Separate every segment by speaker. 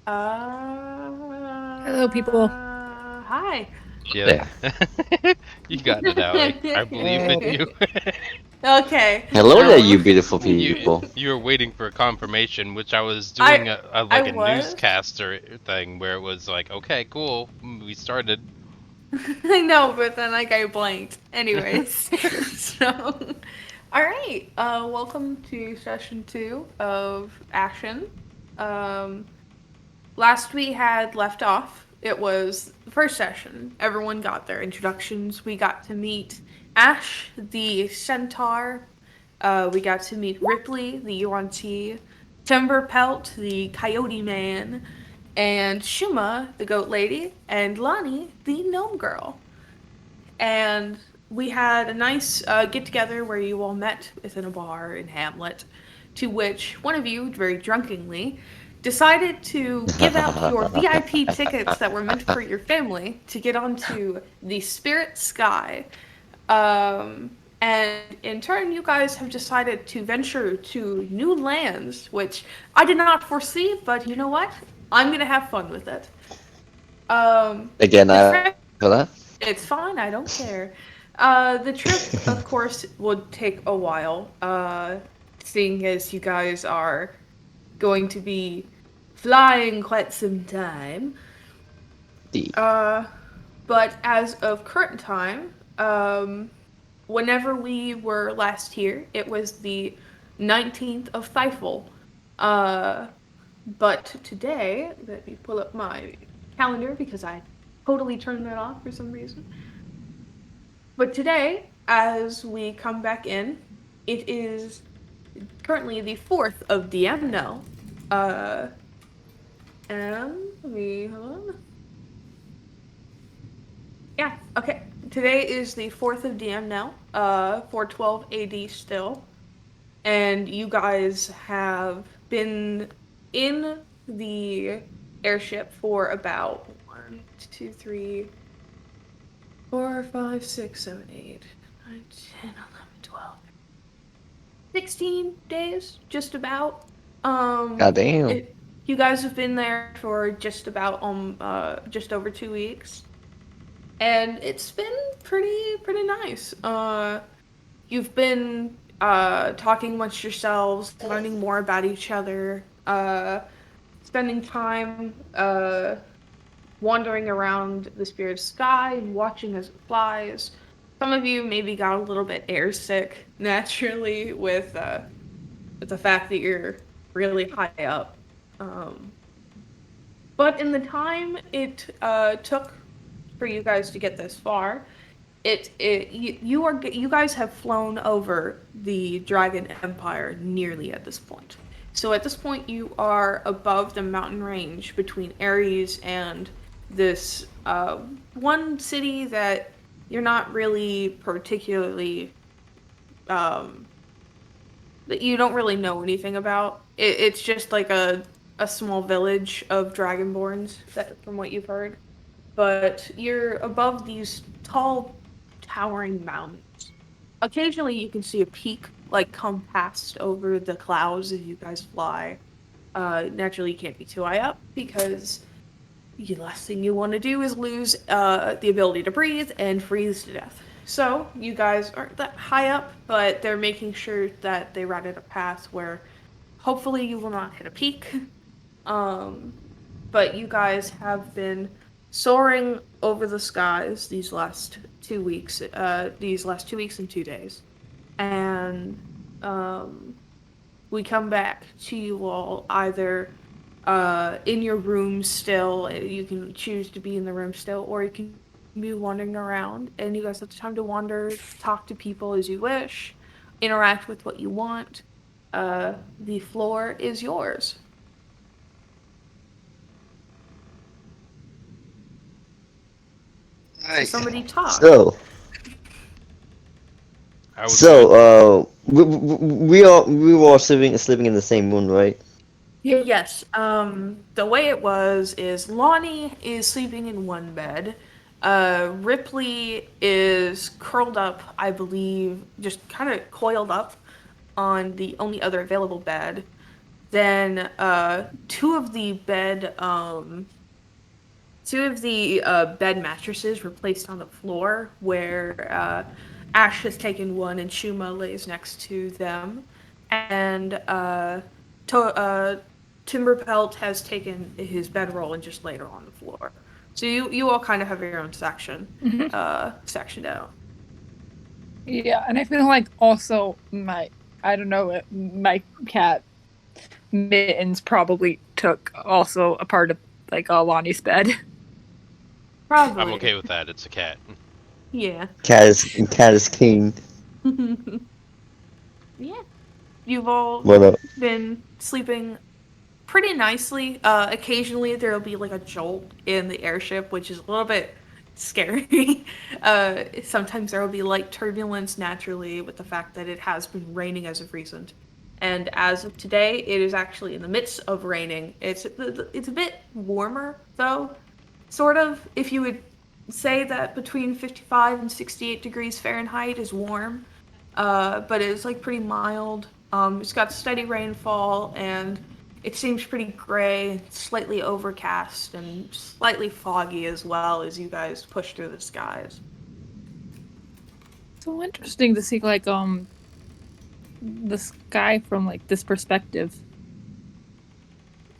Speaker 1: Hello, people.
Speaker 2: Hi.
Speaker 3: Yep.
Speaker 4: There.
Speaker 3: You got it, Allie. I believe in you.
Speaker 2: Okay.
Speaker 4: Hello there, you
Speaker 2: Um,
Speaker 4: beautiful
Speaker 3: you
Speaker 4: people.
Speaker 3: you were waiting for confirmation, which I was
Speaker 2: I
Speaker 3: doing a
Speaker 2: I
Speaker 3: like a
Speaker 2: was.
Speaker 3: newscaster thing where it was like, okay, cool, we started.
Speaker 2: I know, but then like I blanked. Anyways, so all right. Welcome to session 2 of Ashen. Um, Last we had left off, it was the first session. Everyone got their introductions. We got to meet Ash, the centaur. We got to meet Ripley, the Yuan-Ti, Timberpelt, the coyote man, and Shuma, the goat lady, and Lonnie, the gnome girl. And we had a nice get together where you all met within a bar in Hamlet, to which one of you, very drunkenly, decided to give out your VIP tickets that were meant for your family to get onto the Spirit Sky. And in turn, you guys have decided to venture to new lands, which I did not foresee, but you know what? I'm gonna have fun with it.
Speaker 4: Again,
Speaker 2: The
Speaker 4: I
Speaker 2: trip
Speaker 4: apologize for that.
Speaker 2: it's fine, I don't care. The trip, of course, would take a while, seeing as you guys are going to be flying quite some time.
Speaker 4: Indeed.
Speaker 2: Uh, but as of current time, whenever we were last here, it was the 19th of Thyfel. Uh, but today, let me pull up my calendar because I totally turned that off for some reason. But today, as we come back in, it is currently the 4th of DM now. Uh, and let me, hold on. Yeah, okay. Today is the 4th of DM now, 412 AD still. And you guys have been in the airship for about 16 days, just about.
Speaker 4: God damn.
Speaker 2: You guys have been there for just about just over 2 weeks, and it's been pretty nice. You've been talking amongst yourselves, learning more about each other, spending time wandering around the spirit sky and watching as it flies. Some of you maybe got a little bit airsick naturally with the fact that you're really high up. Um, but in the time it took for you guys to get this far, you guys have flown over the Dragon Empire nearly at this point. So at this point, you are above the mountain range between Ares and this one city that you're not really particularly um, that you don't really know anything about. It's just like a small village of dragonborns that from what you've heard. But you're above these tall towering mountains. Occasionally you can see a peak like come past over the clouds as you guys fly. Naturally you can't be too high up because the last thing you want to do is lose the ability to breathe and freeze to death. So you guys aren't that high up, but they're making sure that they routed a path where hopefully you will not hit a peak. Um, but you guys have been soaring over the skies these last 2 weeks and 2 days, and um, we come back to you all either in your room still. You can choose to be in the room still, or you can be wandering around, and you guys have the time to wander, talk to people as you wish, interact with what you want. The floor is yours. So
Speaker 4: Right.
Speaker 2: somebody talk.
Speaker 4: So,
Speaker 3: I would
Speaker 4: so,
Speaker 3: say
Speaker 4: we were all sleeping in the same room, right?
Speaker 2: Yes. The way it was is Lonnie is sleeping in one bed. Ripley is curled up, I believe, just kind of coiled up on the only other available bed. then two of the bed mattresses were placed on the floor, where Ash has taken one and Shuma lays next to them, and Timberpelt has taken his bedroll and just laid her on the floor. So you all kind of have your own section, sectioned out.
Speaker 1: Yeah, and I feel like also my cat Mittens probably took also a part of like Lonnie's bed.
Speaker 2: Probably.
Speaker 3: I'm okay with that. It's a cat.
Speaker 2: Yeah.
Speaker 4: Cat is king.
Speaker 2: Yeah. You've all
Speaker 4: What up?
Speaker 2: been sleeping pretty nicely. Occasionally there'll be like a jolt in the airship, which is a little bit scary. Sometimes there will be light turbulence naturally with the fact that it has been raining as of recent. And as of today, it is actually in the midst of raining. It's a bit warmer though, sort of. If you would say that between 55 and 68 degrees Fahrenheit is warm, but it's like pretty mild. It's got steady rainfall, and it seems pretty gray, slightly overcast, and slightly foggy as well as you guys push through the skies.
Speaker 1: So interesting to see like the sky from like this perspective.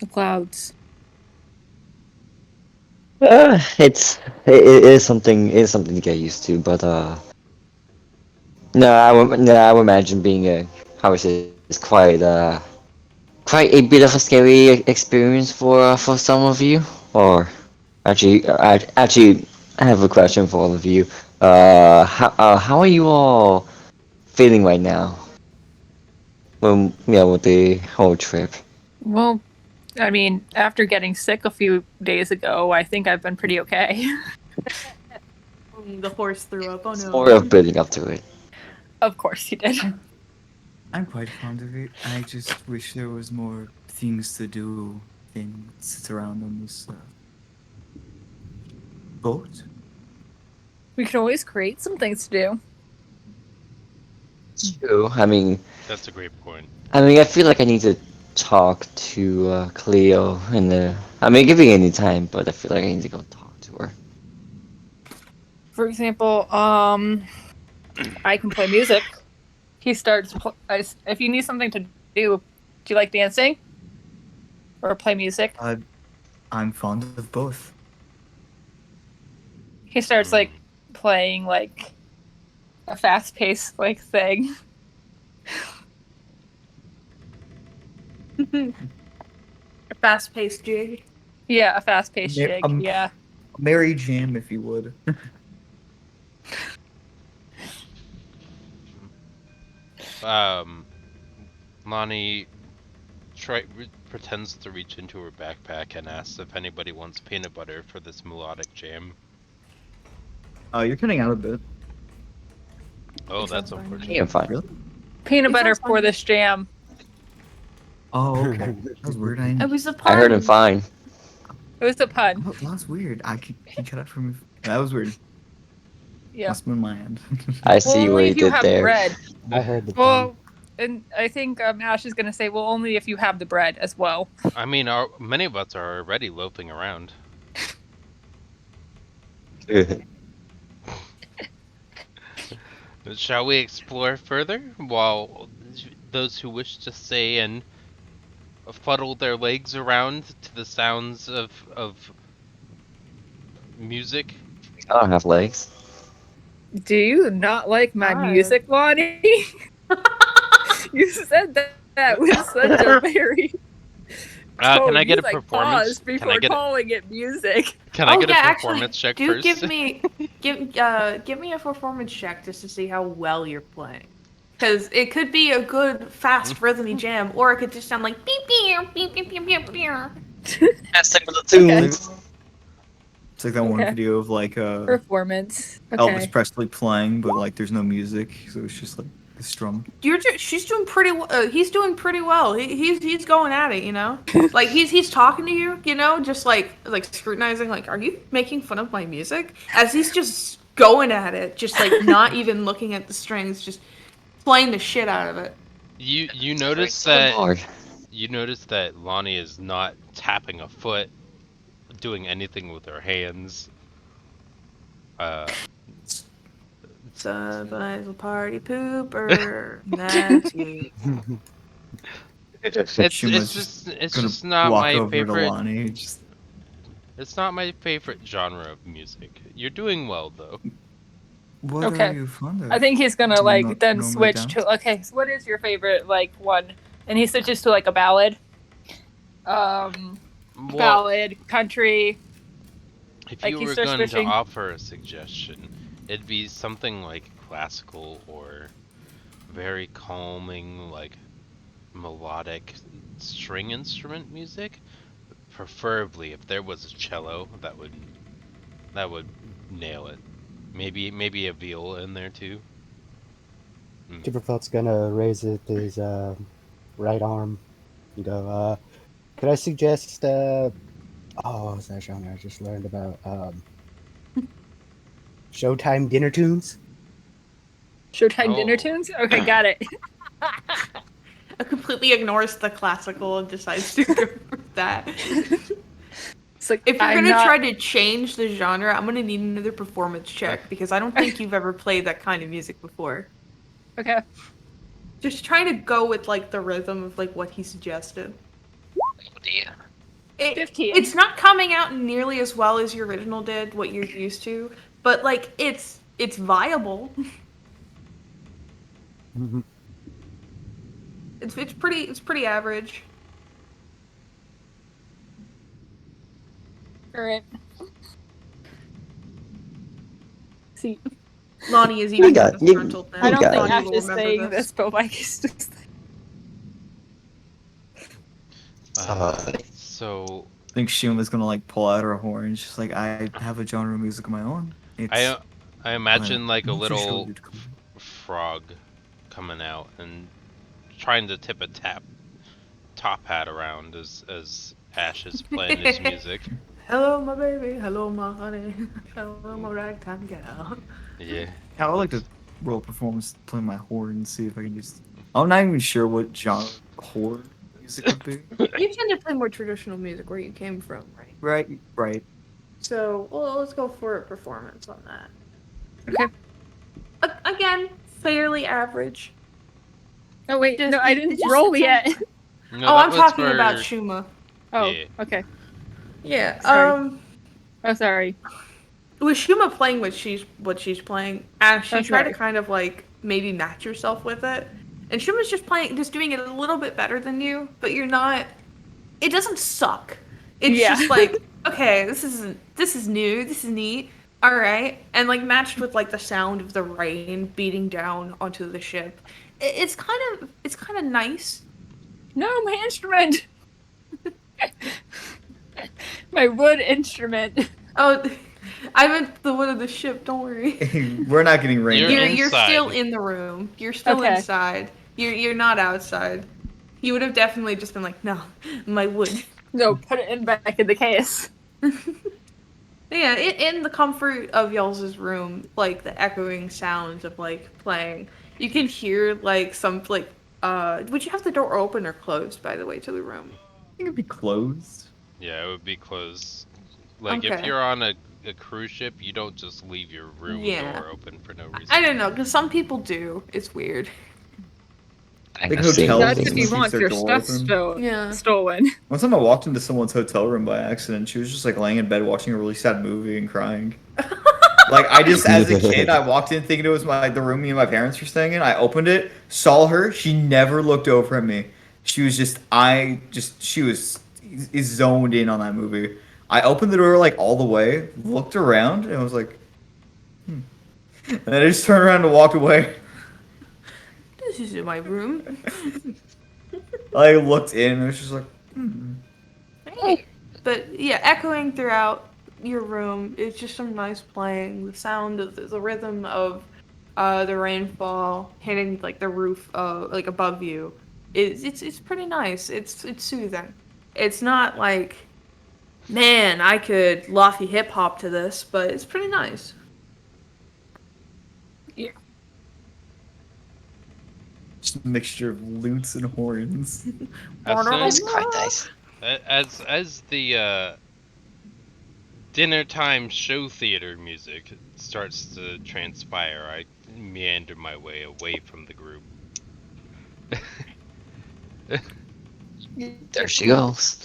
Speaker 1: The clouds.
Speaker 4: It is something to get used to, but no, I would imagine being how is it? It's quite a bit of a scary experience for some of you. Or actually, I have a question for all of you. How are you all feeling right now? With the whole trip.
Speaker 1: Well, I mean, after getting sick a few days ago, I think I've been pretty okay.
Speaker 2: The horse threw up. Oh no.
Speaker 4: More of building up to it.
Speaker 1: Of course you did.
Speaker 5: I'm quite fond of it. I just wish there was more things to do than sit around on this boat.
Speaker 1: We could always create some things to do.
Speaker 4: True. I mean,
Speaker 3: That's a great point.
Speaker 4: I feel like I need to talk to Cleo it could be any time, but I feel like I need to go talk to her.
Speaker 1: For example, I can play music. He starts. If you need something to do you like dancing or play music?
Speaker 5: I'm fond of both.
Speaker 1: He starts like playing like a fast-paced like thing.
Speaker 2: A fast-paced jig.
Speaker 1: Yeah, a fast-paced
Speaker 5: Yeah,
Speaker 1: jig. Yeah.
Speaker 5: Mary Jam, if you would.
Speaker 3: Lonnie pretends to reach into her backpack and asks if anybody wants peanut butter for this melodic jam.
Speaker 5: You're cutting out a bit.
Speaker 3: Oh,
Speaker 2: It
Speaker 3: that's
Speaker 2: sounds fine.
Speaker 3: unfortunate.
Speaker 4: Yeah, I'm fine.
Speaker 5: Really?
Speaker 1: Peanut
Speaker 2: It
Speaker 1: butter
Speaker 2: sounds
Speaker 1: for
Speaker 2: fun.
Speaker 1: this jam.
Speaker 5: Oh, okay. That was weird.
Speaker 2: It was a pun.
Speaker 4: I heard him fine.
Speaker 1: It was a pun.
Speaker 5: Oh, that's weird. He cut out from. That was weird.
Speaker 1: Yeah.
Speaker 5: Must have been my end.
Speaker 4: I see
Speaker 1: Well,
Speaker 4: what
Speaker 1: only
Speaker 4: he
Speaker 1: if you
Speaker 4: did
Speaker 1: have
Speaker 4: there.
Speaker 1: bread.
Speaker 6: I heard the
Speaker 1: Well, and I think Ash is gonna say, well, only if you have the bread as well.
Speaker 3: I mean, many of us are already loafing around. Shall we explore further while those who wish to stay and fuddle their legs around to the sounds of music?
Speaker 4: I don't have legs.
Speaker 1: Do you not like my
Speaker 2: Why?
Speaker 1: music, Lonnie? You said that with such a very.
Speaker 3: Can I get a
Speaker 1: you,
Speaker 3: performance?
Speaker 1: paused
Speaker 3: Can
Speaker 1: before
Speaker 3: I get a,
Speaker 1: calling it music.
Speaker 3: can I get a
Speaker 2: yeah,
Speaker 3: performance check
Speaker 2: do
Speaker 3: first?
Speaker 2: give me a performance check just to see how well you're playing. Because it could be a good, fast, rhythmy jam, or it could just sound like beep beep beep beep beep beep beep.
Speaker 4: Stick with the tunes.
Speaker 5: It's like that one
Speaker 1: Okay.
Speaker 5: video of like
Speaker 1: Performance. Okay.
Speaker 5: Elvis Presley playing, but like there's no music, so it's just like the strum.
Speaker 2: She's doing pretty well. He's doing pretty well. He's going at it, you know. Like he's talking to you, you know, just like scrutinizing, like, are you making fun of my music? As he's just going at it, just like not even looking at the strings, just playing the shit out of it.
Speaker 3: You notice
Speaker 4: So
Speaker 3: that
Speaker 4: hard.
Speaker 3: You notice that Lonnie is not tapping a foot, doing anything with her hands.
Speaker 2: Somebody's a party pooper. That's you.
Speaker 3: It's
Speaker 5: Shuma's gonna
Speaker 3: just not
Speaker 5: walk
Speaker 3: my
Speaker 5: over to
Speaker 3: favorite.
Speaker 5: Lonnie. Just,
Speaker 3: It's not my favorite genre of music. You're doing well though.
Speaker 5: what
Speaker 1: Okay.
Speaker 5: are you fond of?
Speaker 1: I think he's gonna
Speaker 5: Do you
Speaker 1: like
Speaker 5: not
Speaker 1: then
Speaker 5: normally
Speaker 1: switch
Speaker 5: dance?
Speaker 1: to okay. So what is your favorite like one? And he switches to like a ballad,
Speaker 3: Well,
Speaker 1: ballad, country.
Speaker 3: if
Speaker 1: like,
Speaker 3: you
Speaker 1: he
Speaker 3: were
Speaker 1: starts
Speaker 3: going to
Speaker 1: switching.
Speaker 3: offer a suggestion, it'd be something like classical or very calming, like melodic string instrument music. Preferably, if there was a cello, that would nail it. Maybe a viola in there too.
Speaker 6: Superfelt's gonna raise it his right arm and go, could I suggest, oh, what was that genre I just learned about? Showtime dinner tunes?
Speaker 1: Showtime dinner
Speaker 3: Oh.
Speaker 1: tunes. Okay, got it.
Speaker 2: Completely ignores the classical and decides to go for that.
Speaker 1: It's like
Speaker 2: If you're
Speaker 1: I'm
Speaker 2: gonna
Speaker 1: not-
Speaker 2: try to change the genre, I'm gonna need another performance check because I don't think you've ever played that kind of music before.
Speaker 1: Okay.
Speaker 2: Just trying to go with like the rhythm of like what he suggested. It,
Speaker 1: 15.
Speaker 2: It's not coming out nearly as well as your original did, what you're used to, but like it's viable. It's pretty average.
Speaker 1: All right. See,
Speaker 2: Lonnie is even
Speaker 4: got- you-
Speaker 2: disgruntled now.
Speaker 1: I don't
Speaker 4: got
Speaker 1: think
Speaker 4: it.
Speaker 1: Ash
Speaker 2: Lonnie will
Speaker 1: is
Speaker 2: remember
Speaker 1: saying this, but Mike is just.
Speaker 3: So
Speaker 5: I think Shuma's gonna like pull out her horn. She's like, I have a genre of music of my own. It's
Speaker 3: I imagine like a
Speaker 5: I'm not too sure
Speaker 3: little
Speaker 5: what you'd call it.
Speaker 3: frog coming out and trying to tip a top hat around as Ash is playing his music.
Speaker 2: Hello, my baby. Hello, my honey. Hello, my ragtime gal.
Speaker 3: Yeah.
Speaker 5: I would like to roll performance, play my horn, and see if I can just. I'm not even sure what genre horn music would be.
Speaker 2: You tend to play more traditional music where you came from, right?
Speaker 5: Right.
Speaker 2: So, well, let's go for a performance on that.
Speaker 1: Okay.
Speaker 2: Again, fairly average.
Speaker 1: Oh wait,
Speaker 2: Just-
Speaker 1: no, I didn't
Speaker 2: just-
Speaker 1: roll yet.
Speaker 3: No,
Speaker 2: Oh,
Speaker 3: that
Speaker 2: I'm
Speaker 3: was
Speaker 2: talking
Speaker 3: for-
Speaker 2: about Shuma.
Speaker 1: Oh,
Speaker 3: Yeah.
Speaker 1: okay.
Speaker 2: Yeah.
Speaker 1: Sorry. Oh, sorry.
Speaker 2: With Shuma playing what she's playing, Ash, you
Speaker 1: That's
Speaker 2: try to
Speaker 1: right.
Speaker 2: kind of like maybe match yourself with it. And Shuma's just doing it a little bit better than you, but you're not. It doesn't suck. It's
Speaker 1: Yeah.
Speaker 2: just like, okay, this is new, this is neat, all right, and like matched with like the sound of the rain beating down onto the ship. It's kind of nice.
Speaker 1: No, my instrument. My wood instrument.
Speaker 2: Oh, I meant the wood of the ship. Don't worry.
Speaker 5: We're not getting rain.
Speaker 3: You're
Speaker 2: You're
Speaker 3: inside.
Speaker 2: still in the room. You're still
Speaker 1: Okay.
Speaker 2: inside. You're not outside. You would have definitely just been like, no, my wood.
Speaker 1: No, put it back in the case.
Speaker 2: Yeah, in the comfort of y'all's room, like the echoing sounds of like playing, you can hear like some like. Would you have the door open or closed, by the way, to the room?
Speaker 5: I think it'd be closed.
Speaker 3: Yeah, it would be closed. Like if
Speaker 2: Okay.
Speaker 3: you're on a cruise ship, you don't just leave your room
Speaker 2: Yeah.
Speaker 3: door open for no reason.
Speaker 2: I don't know, because some people do. It's weird.
Speaker 4: I
Speaker 5: Like
Speaker 4: can see
Speaker 5: hotels,
Speaker 1: That's
Speaker 5: Someone
Speaker 1: if you
Speaker 5: keeps
Speaker 1: want
Speaker 5: their
Speaker 1: your
Speaker 5: door
Speaker 1: stuff
Speaker 5: open.
Speaker 2: Yeah.
Speaker 1: stolen.
Speaker 5: One time I walked into someone's hotel room by accident. She was just like laying in bed watching a really sad movie and crying. Like I just, as a kid, I walked in thinking it was the room me and my parents were staying in. I opened it, saw her. She never looked over at me. She was she was zoned in on that movie. I opened the door like all the way, looked around, and was like, And then I just turned around and walked away.
Speaker 2: This is my room.
Speaker 5: I looked in and was just like,
Speaker 2: Hey. But yeah, echoing throughout your room is just some nice playing. The sound of the rhythm of the rainfall hitting like the roof like above you. It's pretty nice. It's soothing. It's not like, man, I could lofty hip hop to this, but it's pretty nice.
Speaker 1: Yeah.
Speaker 5: Just a mixture of lutes and horns.
Speaker 3: As soon
Speaker 4: That's
Speaker 3: as,
Speaker 4: quite nice.
Speaker 3: as the dinner time show theater music starts to transpire, I meander my way away from the group.
Speaker 4: There she goes.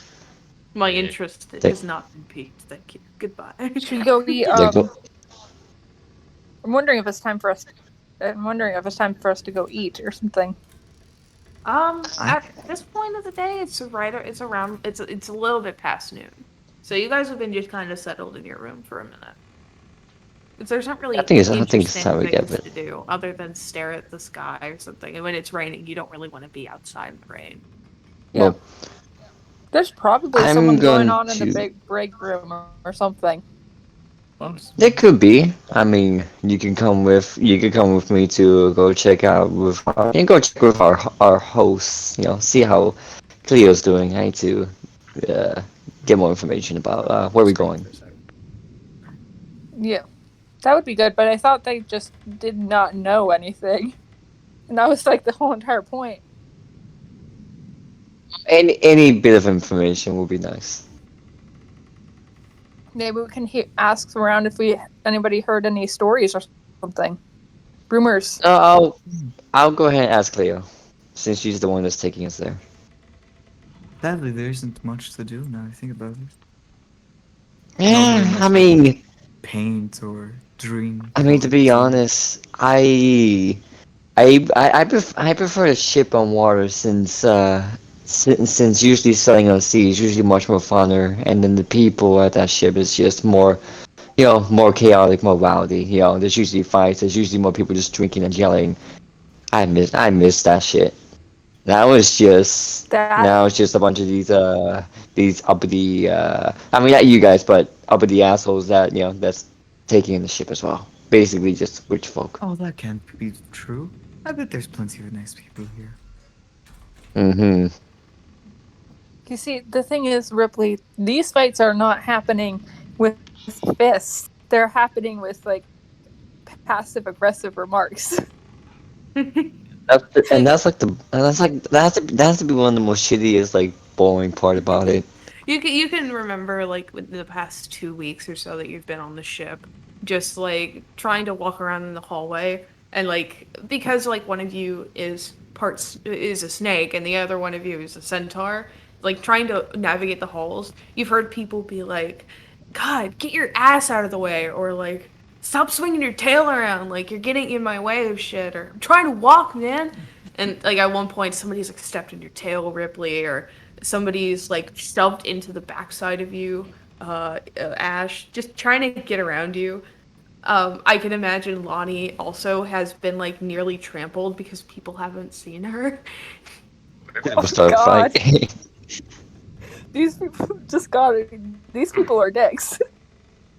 Speaker 2: My
Speaker 3: Yeah.
Speaker 2: interest
Speaker 4: Thank-
Speaker 2: has not been piqued. Thank you. Goodbye.
Speaker 1: Should we go eat?
Speaker 4: There go-
Speaker 1: I'm wondering if it's time for us. I'm wondering if it's time for us to go eat or something.
Speaker 2: At this point of the day, it's a little bit past noon. So you guys have been just kind of settled in your room for a minute. 'Cause there's not really
Speaker 4: I think it's time
Speaker 2: interesting
Speaker 4: we get
Speaker 2: things
Speaker 4: it.
Speaker 2: to do other than stare at the sky or something. And when it's raining, you don't really want to be outside in the rain.
Speaker 1: Yeah.
Speaker 4: Well,
Speaker 1: There's probably
Speaker 4: I'm
Speaker 1: someone going
Speaker 4: going
Speaker 1: on in the
Speaker 4: to-
Speaker 1: big break room or something.
Speaker 4: there could be. I mean, you can come with me to go check out with our hosts. You know, see how Cleo's doing. I need to get more information about where we're going.
Speaker 1: Yeah, that would be good. But I thought they just did not know anything, and that was like the whole entire point.
Speaker 4: Any bit of information would be nice.
Speaker 1: Maybe we can ask around if anybody heard any stories or something, rumors.
Speaker 4: I'll go ahead and ask Cleo, since she's the one that's taking us there.
Speaker 5: Sadly, there isn't much to do now I think about it.
Speaker 4: Yeah, I mean,
Speaker 5: Paint or drink.
Speaker 4: to be honest, I prefer to ship on water since usually sailing on sea is usually much more funner, and then the people at that ship is just more, more chaotic, more rowdy. There's usually fights. There's usually more people just drinking and yelling. I miss that shit. Now it's just a bunch of these uppity I mean not you guys, but uppity assholes that that's taking in the ship as well. Basically just rich folk.
Speaker 5: Oh, that can't be true. I bet there's plenty of nice people here.
Speaker 4: Mm-hmm.
Speaker 1: You see, the thing is, Ripley, these fights are not happening with fists. They're happening with like passive aggressive remarks.
Speaker 4: That has to be one of the most shittiest, like, boring part about it.
Speaker 2: You can remember like with the past 2 weeks or so that you've been on the ship, just like trying to walk around in the hallway and like because like one of you is a snake and the other one of you is a centaur, like trying to navigate the halls. You've heard people be like, "God, get your ass out of the way," or like, "Stop swinging your tail around, like you're getting in my way of shit," or "I'm trying to walk, man." And like at one point, somebody's like stepped in your tail, Ripley, or somebody's like shoved into the backside of you, Ash, just trying to get around you. I can imagine Lonnie also has been like nearly trampled because people haven't seen her.
Speaker 4: People start
Speaker 1: God.
Speaker 4: fighting.
Speaker 1: These people these people are dicks.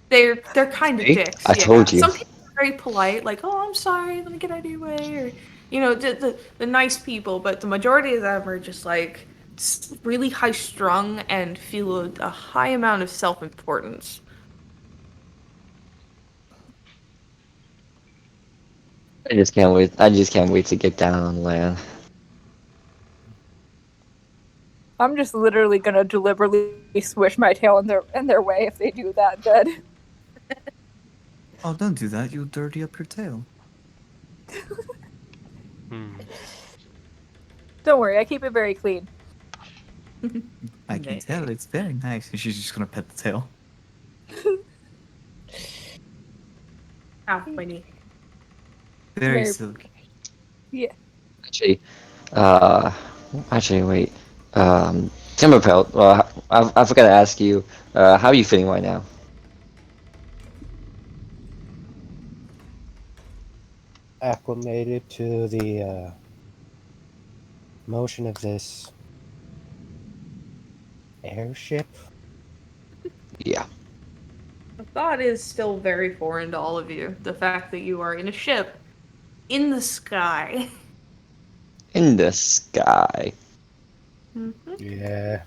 Speaker 2: They're kind of
Speaker 4: See?
Speaker 2: dicks.
Speaker 4: I told you.
Speaker 2: Some people are very polite, like, "Oh, I'm sorry, let me get out of your way," or the nice people. But the majority of them are just like really high strung and feel a high amount of self importance.
Speaker 4: I just can't wait. I just can't wait to get down on land.
Speaker 1: I'm just literally gonna deliberately swish my tail in their way if they do that. Good.
Speaker 5: Oh, don't do that. You'll dirty up your tail.
Speaker 1: Don't worry, I keep it very clean.
Speaker 5: I can tell. It's very nice. And she's just gonna pet the tail.
Speaker 2: Ah, my knee.
Speaker 5: Very
Speaker 1: Very-
Speaker 5: silky.
Speaker 4: Actually, wait. Timberpelt. I forgot to ask you. How are you feeling right now?
Speaker 6: Acclimated to the motion of this airship.
Speaker 4: Yeah.
Speaker 2: The thought is still very foreign to all of you. The fact that you are in a ship in the sky.
Speaker 4: In the sky.
Speaker 6: Yeah.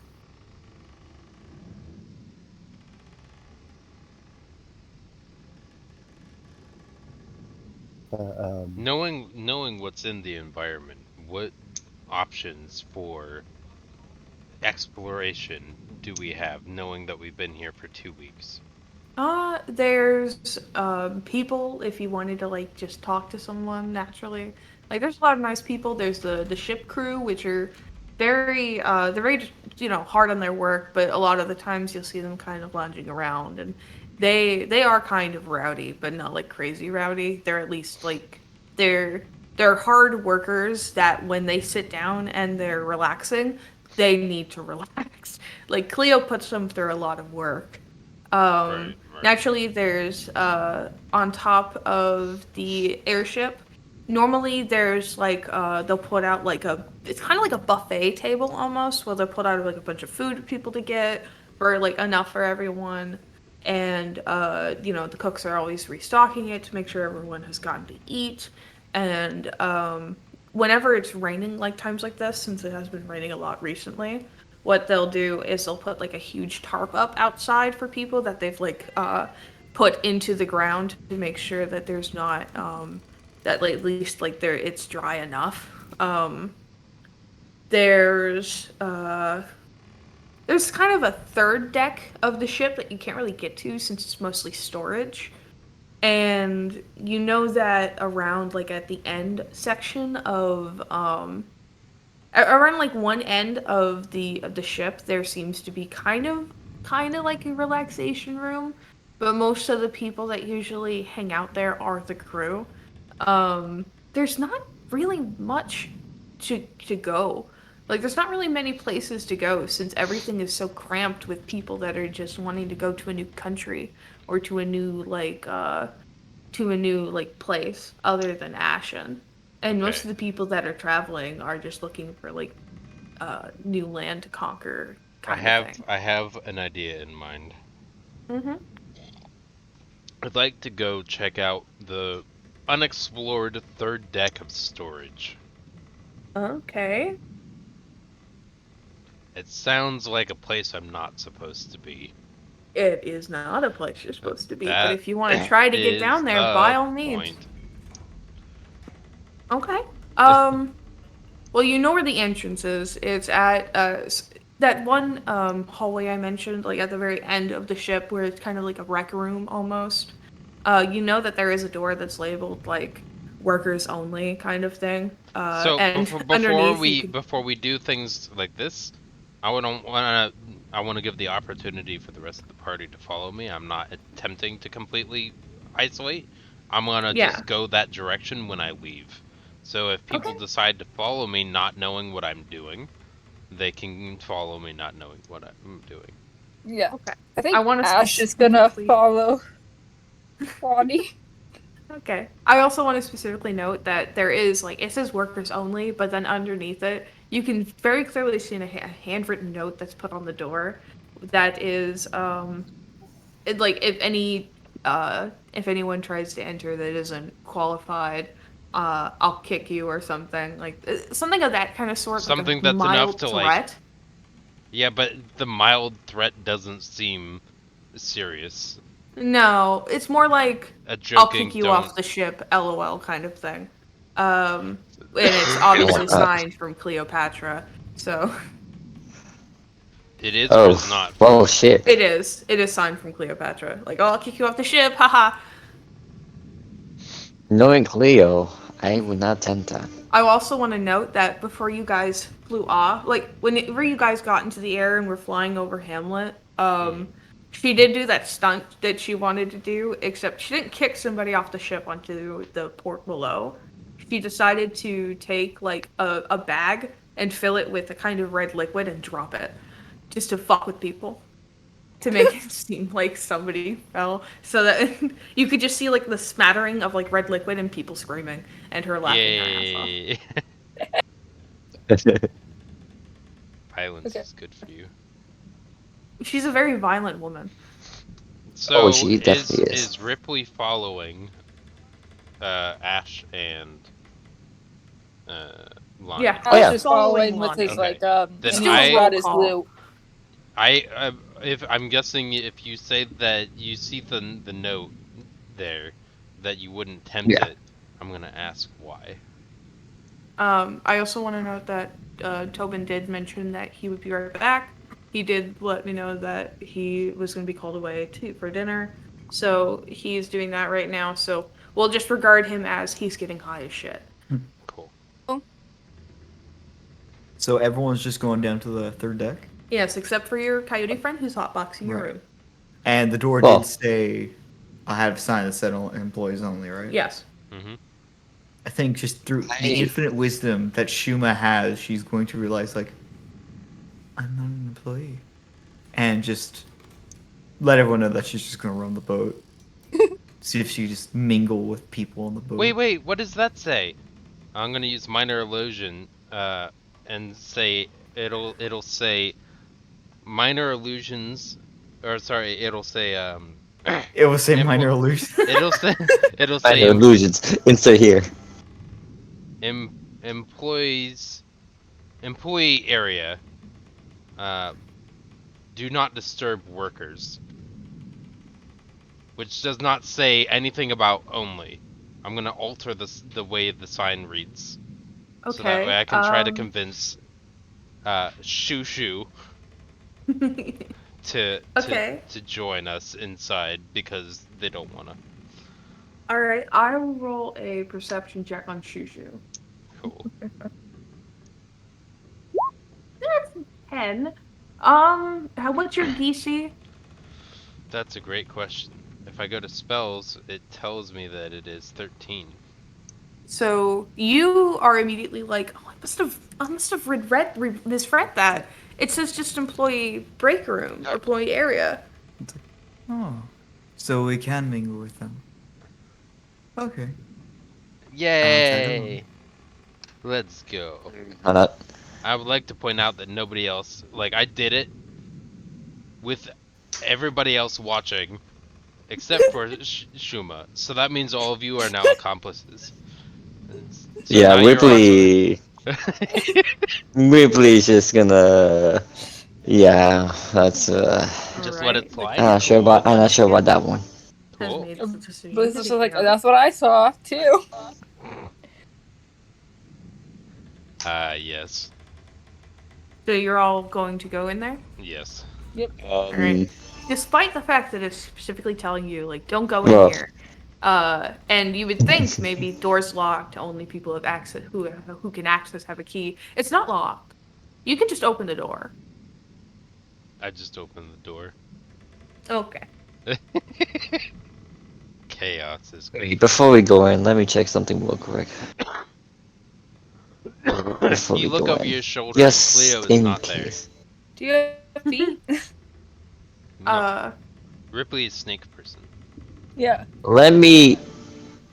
Speaker 3: Knowing what's in the environment, what options for exploration do we have, knowing that we've been here for 2 weeks?
Speaker 2: There's people if you wanted to like just talk to someone naturally. Like there's a lot of nice people. There's the ship crew, which are they're very hard on their work, but a lot of the times you'll see them kind of lounging around, and they are kind of rowdy, but not like crazy rowdy. They're at least like they're hard workers that when they sit down and they're relaxing, they need to relax. Like Cleo puts them through a lot of work.
Speaker 3: Right.
Speaker 2: Naturally, there's on top of the airship. Normally, there's like they'll put out like it's kind of like a buffet table almost, where they'll put out like a bunch of food for people to get for like enough for everyone, and the cooks are always restocking it to make sure everyone has gotten to eat, and whenever it's raining like times like this, since it has been raining a lot recently. What they'll do is they'll put like a huge tarp up outside for people that they've like put into the ground to make sure that there's not that like, at least like it's dry enough. There's kind of a third deck of the ship that you can't really get to since it's mostly storage. And you know that around like at the end section of around like one end of the ship there seems to be kind of like a relaxation room, but most of the people that usually hang out there are the crew. There's not really much to go. Like there's not really many places to go since everything is so cramped with people that are just wanting to go to a new country or to a new place other than Ashen. And most of the people that are traveling are just looking for like new land to conquer.
Speaker 3: I have an idea in mind.
Speaker 2: Mhm.
Speaker 3: I'd like to go check out the unexplored third deck of storage.
Speaker 2: Okay.
Speaker 3: It sounds like a place I'm not supposed to be.
Speaker 2: It is not a place you're supposed to be,
Speaker 3: That
Speaker 2: but if you want to try to get
Speaker 3: is
Speaker 2: down there,
Speaker 3: the
Speaker 2: by all means.
Speaker 3: point.
Speaker 2: Okay. Well, you know where the entrance is. It's at that one hallway I mentioned, like at the very end of the ship, where it's kind of like a rec room almost. You know that there is a door that's labeled like workers only kind of thing.
Speaker 3: So
Speaker 2: and
Speaker 3: before
Speaker 2: underneath
Speaker 3: we
Speaker 2: you could-
Speaker 3: before we do things like this, I want to give the opportunity for the rest of the party to follow me. I'm not attempting to completely isolate. I'm gonna just go that direction when I leave. So if people decide to follow me not knowing what I'm doing, they can follow me not knowing what I'm doing.
Speaker 1: Yeah.
Speaker 2: Okay.
Speaker 1: I think
Speaker 2: I wanna
Speaker 1: Ash is gonna
Speaker 2: specifically-
Speaker 1: follow Bonnie.
Speaker 2: Okay. I also want to specifically note that there is, like, it says workers only, but then underneath it, you can very clearly see a handwritten note that's put on the door that is, if anyone tries to enter that isn't qualified, I'll kick you or something. Like, something of that kind of sort.
Speaker 3: Something
Speaker 2: like a
Speaker 3: that's enough
Speaker 2: mild
Speaker 3: to,
Speaker 2: threat.
Speaker 3: like... Yeah, but the mild threat doesn't seem serious.
Speaker 2: No, it's more like
Speaker 3: A
Speaker 2: I'll
Speaker 3: joking
Speaker 2: kick you
Speaker 3: don't...
Speaker 2: off the ship, LOL kind of thing. And it's obviously signed from Cleopatra, so
Speaker 3: It is or it's
Speaker 4: Oh,
Speaker 3: not.
Speaker 4: oh shit.
Speaker 2: it is. It is signed from Cleopatra. Like, oh, I'll kick you off the ship, haha.
Speaker 4: Knowing Cleo, I would not attempt that.
Speaker 2: I also want to note that before you guys flew off, like whenever you guys got into the air and were flying over Hamlet, she did do that stunt that she wanted to do, except she didn't kick somebody off the ship onto the port below. She decided to take like a bag and fill it with a kind of red liquid and drop it, just to fuck with people, to make it seem like somebody fell, so that you could just see like the smattering of like red liquid and people screaming and her laughing her ass off.
Speaker 3: Yay! Violence is good for you.
Speaker 2: She's a very violent woman.
Speaker 3: So
Speaker 4: she definitely is.
Speaker 3: Is Ripley following Ash and Lonnie?
Speaker 2: Yeah.
Speaker 1: Ash
Speaker 4: yeah.
Speaker 1: is following with
Speaker 2: Lonnie.
Speaker 1: his
Speaker 3: Okay. Then
Speaker 1: he's
Speaker 3: I-
Speaker 1: got his
Speaker 2: Roll
Speaker 1: loot.
Speaker 3: If I'm guessing, if you say that you see the note there, that you wouldn't tempt
Speaker 4: Yeah.
Speaker 3: it, I'm gonna ask why.
Speaker 2: I also want to note that Tobin did mention that he would be right back. He did let me know that he was going to be called away for dinner. So he's doing that right now. So we'll just regard him as he's getting high as shit.
Speaker 3: Cool.
Speaker 5: So everyone's just going down to the third deck?
Speaker 2: Yes, except for your coyote friend who's hotboxing your
Speaker 5: Right.
Speaker 2: room.
Speaker 5: And the door
Speaker 4: Well-
Speaker 5: did say, I had a sign that said employees only, right?
Speaker 2: Yes.
Speaker 3: Mm-hmm.
Speaker 5: I think just through the
Speaker 4: I-
Speaker 5: infinite wisdom that Shuma has, she's going to realize, like, I'm not an employee. And just let everyone know that she's just going to run the boat. See if she just mingle with people on the boat.
Speaker 3: Wait, what does that say? I'm gonna use minor illusion, and say it'll say minor illusions, or sorry, it'll say
Speaker 5: It will say
Speaker 3: Impl-
Speaker 5: minor illusion.
Speaker 3: it'll say it'll
Speaker 4: Minor
Speaker 3: say
Speaker 4: illusions. Insert here.
Speaker 3: employee area. Do not disturb workers. Which does not say anything about only. I'm gonna alter the way the sign reads.
Speaker 2: Okay.
Speaker 3: So that way I can try to convince Shushu to
Speaker 2: Okay.
Speaker 3: to join us inside because they don't wanna.
Speaker 2: All right, I will roll a perception check on Shushu.
Speaker 3: Cool.
Speaker 2: That's 10. What's your DC?
Speaker 3: That's a great question. If I go to spells, it tells me that it is 13.
Speaker 2: So you are immediately like, oh, I must have misread that. It says just employee break room, or employee area.
Speaker 5: Oh. So we can mingle with them. Okay.
Speaker 3: Yay! Let's go.
Speaker 4: Why not?
Speaker 3: I would like to point out that nobody else, like I did it with everybody else watching, except for Shuma. So that means all of you are now accomplices. So
Speaker 4: Yeah,
Speaker 3: now you're
Speaker 4: Ripley.
Speaker 3: awesome.
Speaker 4: Ripley's just gonna. Yeah, that's.
Speaker 3: Just
Speaker 2: All
Speaker 3: let
Speaker 2: right.
Speaker 3: it slide.
Speaker 4: I'm not sure about. I'm not sure about that one.
Speaker 2: Has
Speaker 3: Cool.
Speaker 2: made its decision.
Speaker 1: But it's just like, that's what I saw too.
Speaker 3: Yes.
Speaker 2: So you're all going to go in there?
Speaker 3: Yes.
Speaker 2: Alright. Despite the fact that it's specifically telling you, like, don't go
Speaker 4: Well-
Speaker 2: in here. And you would think maybe doors locked, only people have access who can access have a key. It's not locked. You can just open the door.
Speaker 3: I just opened the door.
Speaker 2: Okay.
Speaker 3: Chaos is great.
Speaker 4: Wait, before we go in, let me check something real quick. Before
Speaker 3: You
Speaker 4: we
Speaker 3: look
Speaker 4: go
Speaker 3: over
Speaker 4: in.
Speaker 3: your shoulder
Speaker 4: Just
Speaker 3: and Cleo is
Speaker 4: in
Speaker 3: not there.
Speaker 4: case.
Speaker 1: Do you have feet?
Speaker 3: No, Ripley is snake person.
Speaker 1: Yeah.
Speaker 4: Let me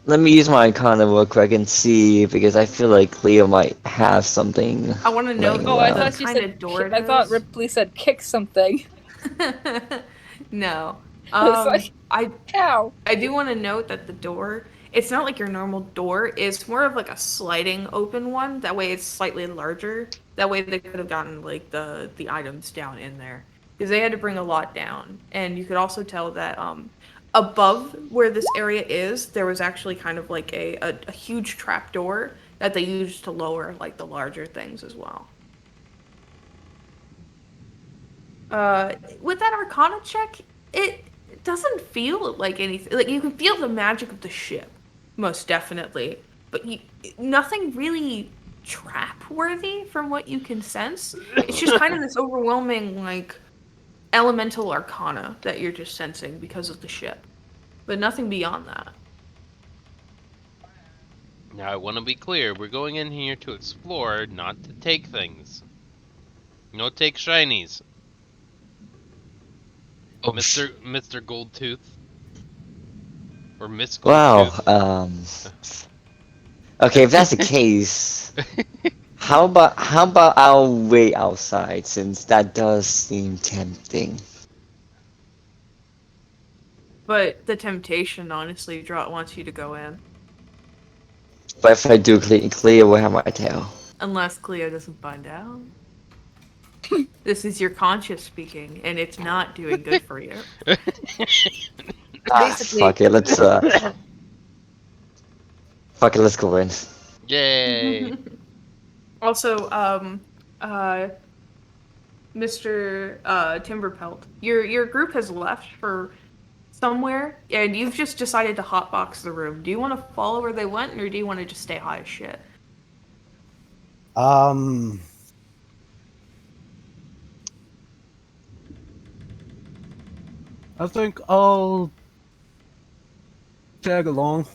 Speaker 4: use my Arcana real quick and see because I feel like Cleo might have something.
Speaker 2: I want to know
Speaker 4: Right,
Speaker 1: Oh, I
Speaker 4: wow.
Speaker 1: thought
Speaker 2: the
Speaker 1: she
Speaker 2: kind
Speaker 1: said.
Speaker 2: of door it
Speaker 1: I thought
Speaker 2: is.
Speaker 1: Ripley said kick something.
Speaker 2: No.
Speaker 1: It's like-
Speaker 2: I
Speaker 1: Ow.
Speaker 2: I do want to note that the door, it's not like your normal door. It's more of like a sliding open one. That way it's slightly larger. That way they could have gotten like the items down in there. Because they had to bring a lot down. And you could also tell that above where this area is, there was actually kind of like a huge trap door that they used to lower like the larger things as well. With that Arcana check, it doesn't feel like anything. Like you can feel the magic of the ship, most definitely, but nothing really trap worthy from what you can sense. It's just kind of this overwhelming like elemental arcana that you're just sensing because of the ship, but nothing beyond that.
Speaker 3: Now I want to be clear, we're going in here to explore, not to take things. No take shinies.
Speaker 4: Oh,
Speaker 3: Mr. Goldtooth. Or Miss
Speaker 4: Wow.
Speaker 3: Goldtooth.
Speaker 4: Okay, if that's the case, how about I'll wait outside since that does seem tempting.
Speaker 2: But the temptation, honestly, wants you to go in,
Speaker 4: But if I do, Cleo will have my tail.
Speaker 2: unless Cleo doesn't find out. This is your conscience speaking, and it's not doing good for you.
Speaker 1: Basically-
Speaker 4: Fuck it, let's fuck it, let's go in.
Speaker 3: Yay!
Speaker 2: Also, Mr. Timberpelt, your group has left for somewhere, and you've just decided to hotbox the room. Do you want to follow where they went, or do you want to just stay high as shit?
Speaker 6: I think I'll tag along.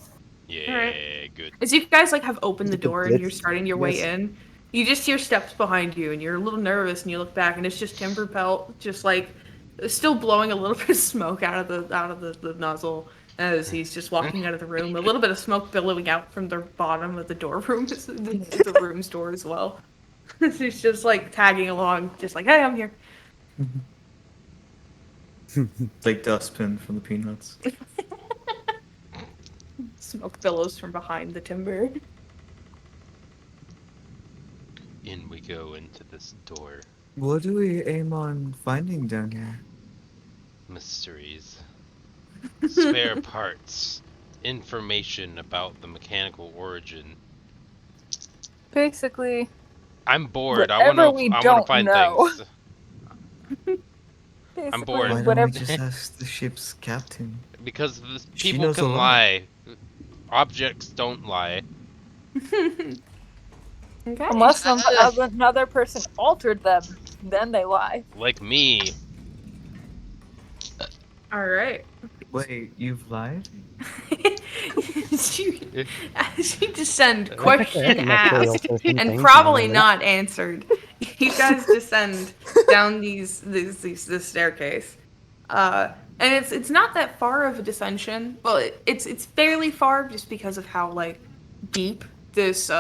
Speaker 3: Yeah, good.
Speaker 2: As you guys like have opened the
Speaker 6: Look at
Speaker 2: door and
Speaker 6: this.
Speaker 2: you're starting your way
Speaker 6: Yes.
Speaker 2: in, you just hear steps behind you, and you're a little nervous, and you look back, and it's just Timberpelt, just like still blowing a little bit of smoke out of the nozzle as he's just walking out of the room. A little bit of smoke billowing out from the bottom of the door room, the room's door as well. He's just like tagging along, just like, hey, I'm here.
Speaker 5: It's like Dustpin from the Peanuts.
Speaker 2: Smoke billows from behind the timber.
Speaker 3: In we go into this door.
Speaker 5: What do we aim on finding down here?
Speaker 3: Mysteries. Spare parts. Information about the mechanical origin.
Speaker 1: Basically,
Speaker 3: I'm bored. I
Speaker 1: Whatever
Speaker 3: want
Speaker 1: we
Speaker 3: to
Speaker 1: don't
Speaker 3: find
Speaker 1: know.
Speaker 3: things.
Speaker 1: basically
Speaker 3: bored. Why
Speaker 1: whatever.
Speaker 5: ask the ship's captain?
Speaker 3: Because
Speaker 5: She
Speaker 3: people
Speaker 5: knows a
Speaker 3: can
Speaker 5: lot.
Speaker 3: lie. Objects don't lie.
Speaker 2: Okay.
Speaker 1: Unless another person altered them, then they lie.
Speaker 3: Like me.
Speaker 2: All right.
Speaker 5: Wait, you've lied?
Speaker 2: as you descend,
Speaker 6: I
Speaker 2: question
Speaker 6: can actually
Speaker 2: asked,
Speaker 6: alter some
Speaker 2: and
Speaker 6: things,
Speaker 2: probably
Speaker 6: you know.
Speaker 2: not answered. You guys descend down this staircase, and it's not that far of a descension. Well, it's fairly far just because of how like deep this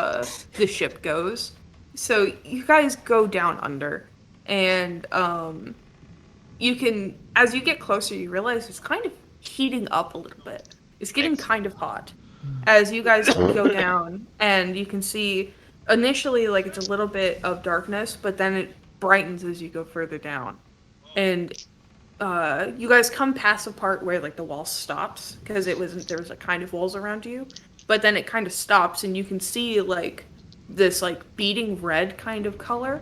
Speaker 2: ship goes. So you guys go down under, and you can, as you get closer, you realize it's kind of heating up a little bit. It's getting kind of hot as you guys go down, and you can see initially like it's a little bit of darkness, but then it brightens as you go further down, and you guys come past a part where like the wall stops because there was a kind of walls around you, but then it kind of stops, and you can see like this like beating red kind of color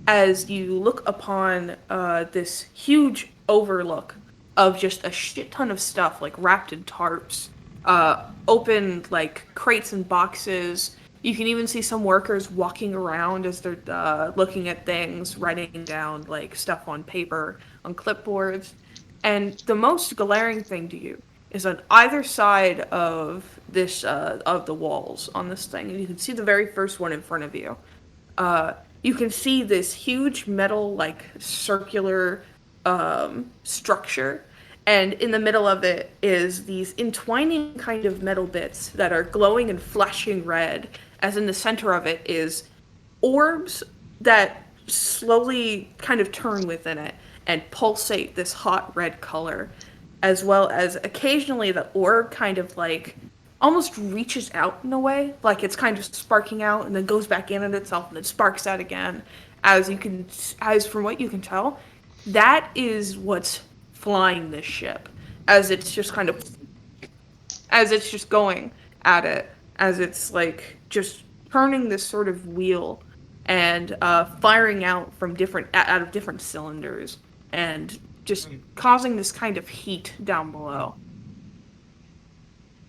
Speaker 2: as you look upon this huge overlook of just a shit ton of stuff, like wrapped in tarps, open like crates and boxes. You can even see some workers walking around as they're looking at things, writing down like stuff on paper, on clipboards. And the most glaring thing to you is on either side of this of the walls on this thing, and you can see the very first one in front of you. You can see this huge metal, like, circular structure, and in the middle of it is these entwining kind of metal bits that are glowing and flashing red, as in the center of it is orbs that slowly kind of turn within it and pulsate this hot red color, as well as occasionally the orb kind of, like, almost reaches out in a way, like it's kind of sparking out and then goes back in at itself and then sparks out again. As from what you can tell, that is what's flying this ship, as it's just going at it, as it's like just turning this sort of wheel and firing out from out of different cylinders and just causing this kind of heat down below.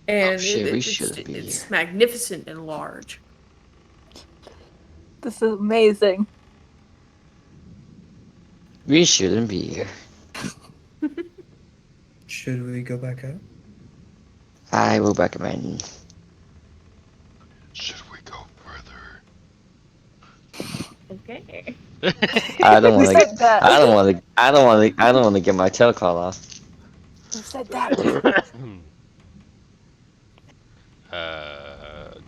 Speaker 2: And
Speaker 4: shit, we shouldn't be
Speaker 2: it's
Speaker 4: here.
Speaker 2: magnificent and large.
Speaker 1: This is amazing.
Speaker 4: We shouldn't be here.
Speaker 5: Should we go back up?
Speaker 4: I will recommend.
Speaker 3: Should we go further?
Speaker 2: Okay.
Speaker 4: I don't
Speaker 1: Who
Speaker 4: want
Speaker 1: said
Speaker 4: to.
Speaker 1: that?
Speaker 4: I don't want to. I don't want to get my tail caught off.
Speaker 1: Who said that?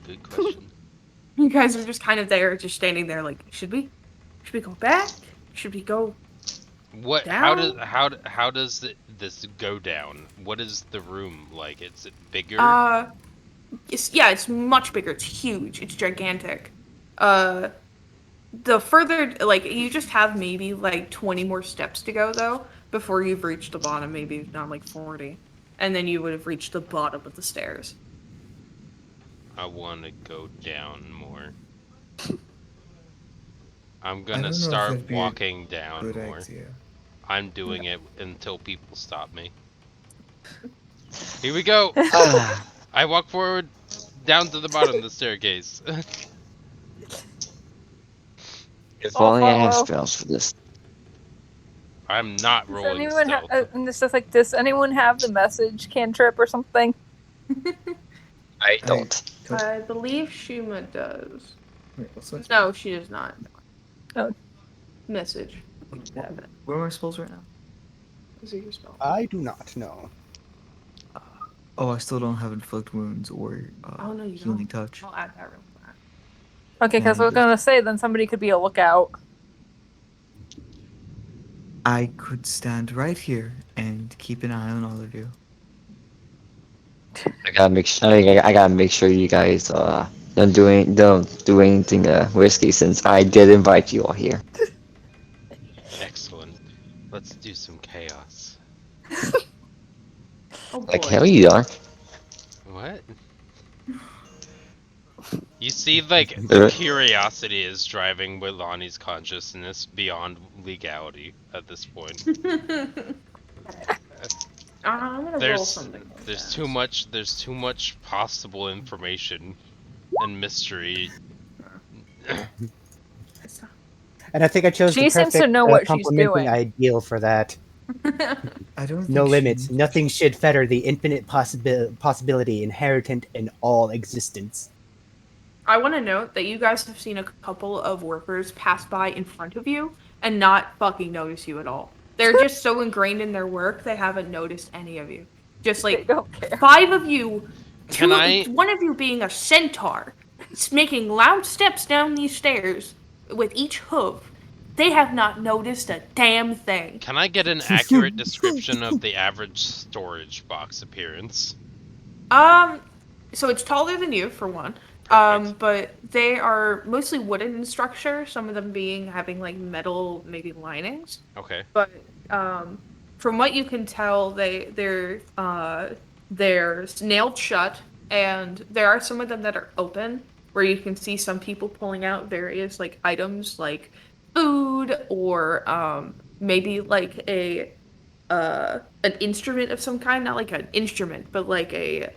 Speaker 3: Good question.
Speaker 2: You guys are just kind of there, just standing there, like, should we go back? Should we go?
Speaker 3: What?
Speaker 2: Down?
Speaker 3: How does this go down? What is the room like? Is it bigger?
Speaker 2: It's much bigger. It's huge. It's gigantic. The further, like, you just have maybe like 20 more steps to go though before you've reached the bottom. Maybe not like 40, and then you would have reached the bottom of the stairs.
Speaker 3: I want to go down more. I'm
Speaker 5: I
Speaker 3: gonna
Speaker 5: don't know if
Speaker 3: start
Speaker 5: that'd be a
Speaker 3: walking down
Speaker 5: Good
Speaker 3: more.
Speaker 5: idea.
Speaker 3: I'm doing it until people stop me. Here we go!
Speaker 4: Ah,
Speaker 3: I walk forward down to the bottom of the staircase.
Speaker 4: if
Speaker 1: I'll
Speaker 4: only I had
Speaker 1: follow.
Speaker 4: spells for this.
Speaker 3: I'm not
Speaker 1: Does
Speaker 3: rolling
Speaker 1: anyone
Speaker 3: stealth.
Speaker 1: and this is like, does anyone have the message cantrip or something?
Speaker 4: I don't.
Speaker 2: I believe Shuma does.
Speaker 5: Wait, what's that?
Speaker 2: No, she does not.
Speaker 1: Oh.
Speaker 2: Message.
Speaker 5: Where are my spells right now?
Speaker 2: Is it your spell?
Speaker 6: I do not know.
Speaker 5: Oh, I still don't have inflict wounds or
Speaker 2: Oh, no, you
Speaker 5: healing
Speaker 2: don't.
Speaker 5: touch.
Speaker 2: I'll add that real quick.
Speaker 1: Okay, because I was
Speaker 5: And-
Speaker 1: gonna say then somebody could be a lookout.
Speaker 5: I could stand right here and keep an eye on all of you.
Speaker 4: I gotta make sure. I gotta make sure you guys don't do anything risky since I did invite you all here.
Speaker 3: Excellent. Let's do some chaos.
Speaker 2: Oh, boy.
Speaker 4: Like hell you are.
Speaker 3: What? You see, like, the curiosity is driving Wilani's consciousness beyond legality at this point.
Speaker 2: I'm gonna roll something. Like
Speaker 3: There's
Speaker 2: that.
Speaker 3: too much possible information and mystery.
Speaker 6: And I think I chose
Speaker 1: She
Speaker 6: the
Speaker 1: seems to
Speaker 6: perfect
Speaker 1: know what she's
Speaker 6: complementing
Speaker 1: doing.
Speaker 6: ideal for that.
Speaker 5: I don't.
Speaker 6: No
Speaker 5: think
Speaker 6: limits.
Speaker 5: she-
Speaker 6: Nothing should fetter the infinite possibility inherent in all existence.
Speaker 2: I want to note that you guys have seen a couple of workers pass by in front of you and not fucking notice you at all. They're just so ingrained in their work, they haven't noticed any of you. Just
Speaker 1: They
Speaker 2: like
Speaker 1: don't care.
Speaker 2: 5 of you,
Speaker 3: Can I-
Speaker 2: one of you being a centaur, making loud steps down these stairs with each hoof. They have not noticed a damn thing.
Speaker 3: Can I get an accurate description of the average storage box appearance?
Speaker 2: So it's taller than you, for one.
Speaker 3: Perfect.
Speaker 2: But they are mostly wooden in structure, some of them having like metal, maybe linings.
Speaker 3: Okay.
Speaker 2: But from what you can tell, they're nailed shut, and there are some of them that are open, where you can see some people pulling out various like items like food or maybe like an instrument of some kind, not like an instrument, but like a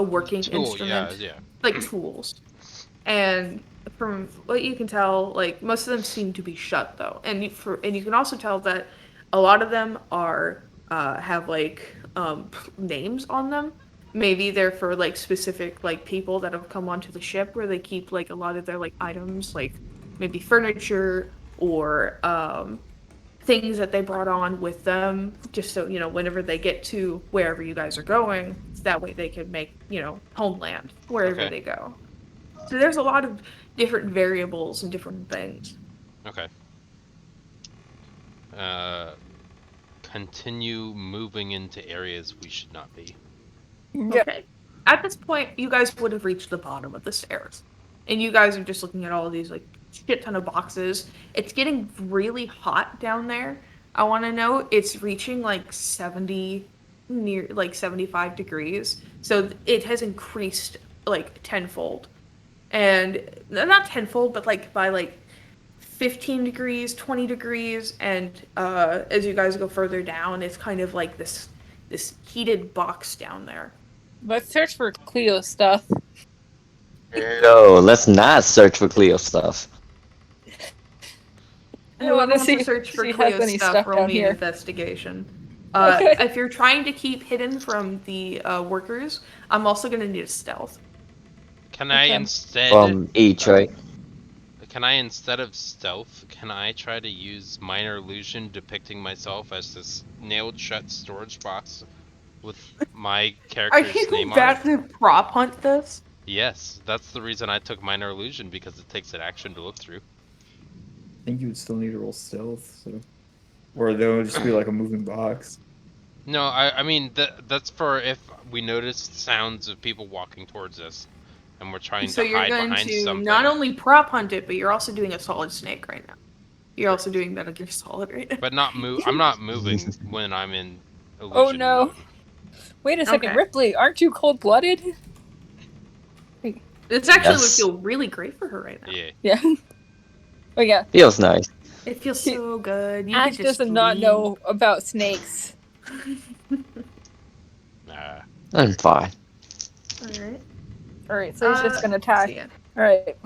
Speaker 2: working
Speaker 3: Tool,
Speaker 2: instrument,
Speaker 3: yeah.
Speaker 2: like tools. And from what you can tell, like most of them seem to be shut though, and you can also tell that a lot of them are have like names on them. Maybe they're for like specific like people that have come onto the ship where they keep like a lot of their like items, like maybe furniture or things that they brought on with them, just so whenever they get to wherever you guys are going, that way they can make homeland wherever
Speaker 3: Okay.
Speaker 2: they go. So there's a lot of different variables and different things.
Speaker 3: Okay. Continue moving into areas we should not be.
Speaker 1: Yeah.
Speaker 2: Okay. At this point, you guys would have reached the bottom of the stairs. And you guys are just looking at all of these, like, shit ton of boxes. It's getting really hot down there. I want to know, it's reaching, like, 75 degrees. So it has increased, like, tenfold. And, not tenfold, but, like, by, like, 15 degrees, 20 degrees. And as you guys go further down, it's kind of like this heated box down there.
Speaker 1: Let's search for Cleo stuff.
Speaker 4: No, let's not search for Cleo stuff.
Speaker 1: I wanna
Speaker 2: Whoever wants
Speaker 1: see
Speaker 2: to search
Speaker 1: if
Speaker 2: for
Speaker 1: she has
Speaker 2: Cleo
Speaker 1: any
Speaker 2: stuff,
Speaker 1: stuff
Speaker 2: roll
Speaker 1: down
Speaker 2: me an
Speaker 1: here.
Speaker 2: investigation.
Speaker 1: Okay.
Speaker 2: If you're trying to keep hidden from the workers, I'm also going to need a stealth.
Speaker 3: Can I
Speaker 1: Okay.
Speaker 3: instead?
Speaker 4: From each, right?
Speaker 3: Can I instead of stealth? Can I try to use minor illusion, depicting myself as this nailed shut storage box with my
Speaker 2: Are
Speaker 3: character's
Speaker 2: you
Speaker 3: name on
Speaker 2: about
Speaker 3: it?
Speaker 2: to prop hunt this?
Speaker 3: Yes, that's the reason I took minor illusion, because it takes an action to look through.
Speaker 5: I think you would still need to roll stealth, so. Or there would just be like a moving box.
Speaker 3: No, I mean that's for if we notice sounds of people walking towards us, and we're trying
Speaker 2: So
Speaker 3: to
Speaker 2: you're
Speaker 3: hide
Speaker 2: going
Speaker 3: behind
Speaker 2: to
Speaker 3: something.
Speaker 2: not only prop hunt it, but you're also doing a solid snake right now. You're also doing Metal Gear Solid right now.
Speaker 3: But not move. I'm not moving when I'm in illusion
Speaker 1: Oh, no.
Speaker 3: mode.
Speaker 1: Wait a second,
Speaker 2: Okay.
Speaker 1: Ripley, aren't you cold-blooded?
Speaker 2: This actually would
Speaker 4: Yes.
Speaker 2: feel really great for her right now.
Speaker 3: Yeah.
Speaker 1: Yeah. But yeah,
Speaker 4: Feels nice.
Speaker 2: It feels so good. You
Speaker 1: Ash
Speaker 2: could just
Speaker 1: does not
Speaker 2: sleep.
Speaker 1: know about snakes.
Speaker 3: Nah.
Speaker 4: I'm fine.
Speaker 2: Alright.
Speaker 1: Alright, so he's just gonna
Speaker 2: let's
Speaker 1: attack.
Speaker 2: see it.
Speaker 1: Alright.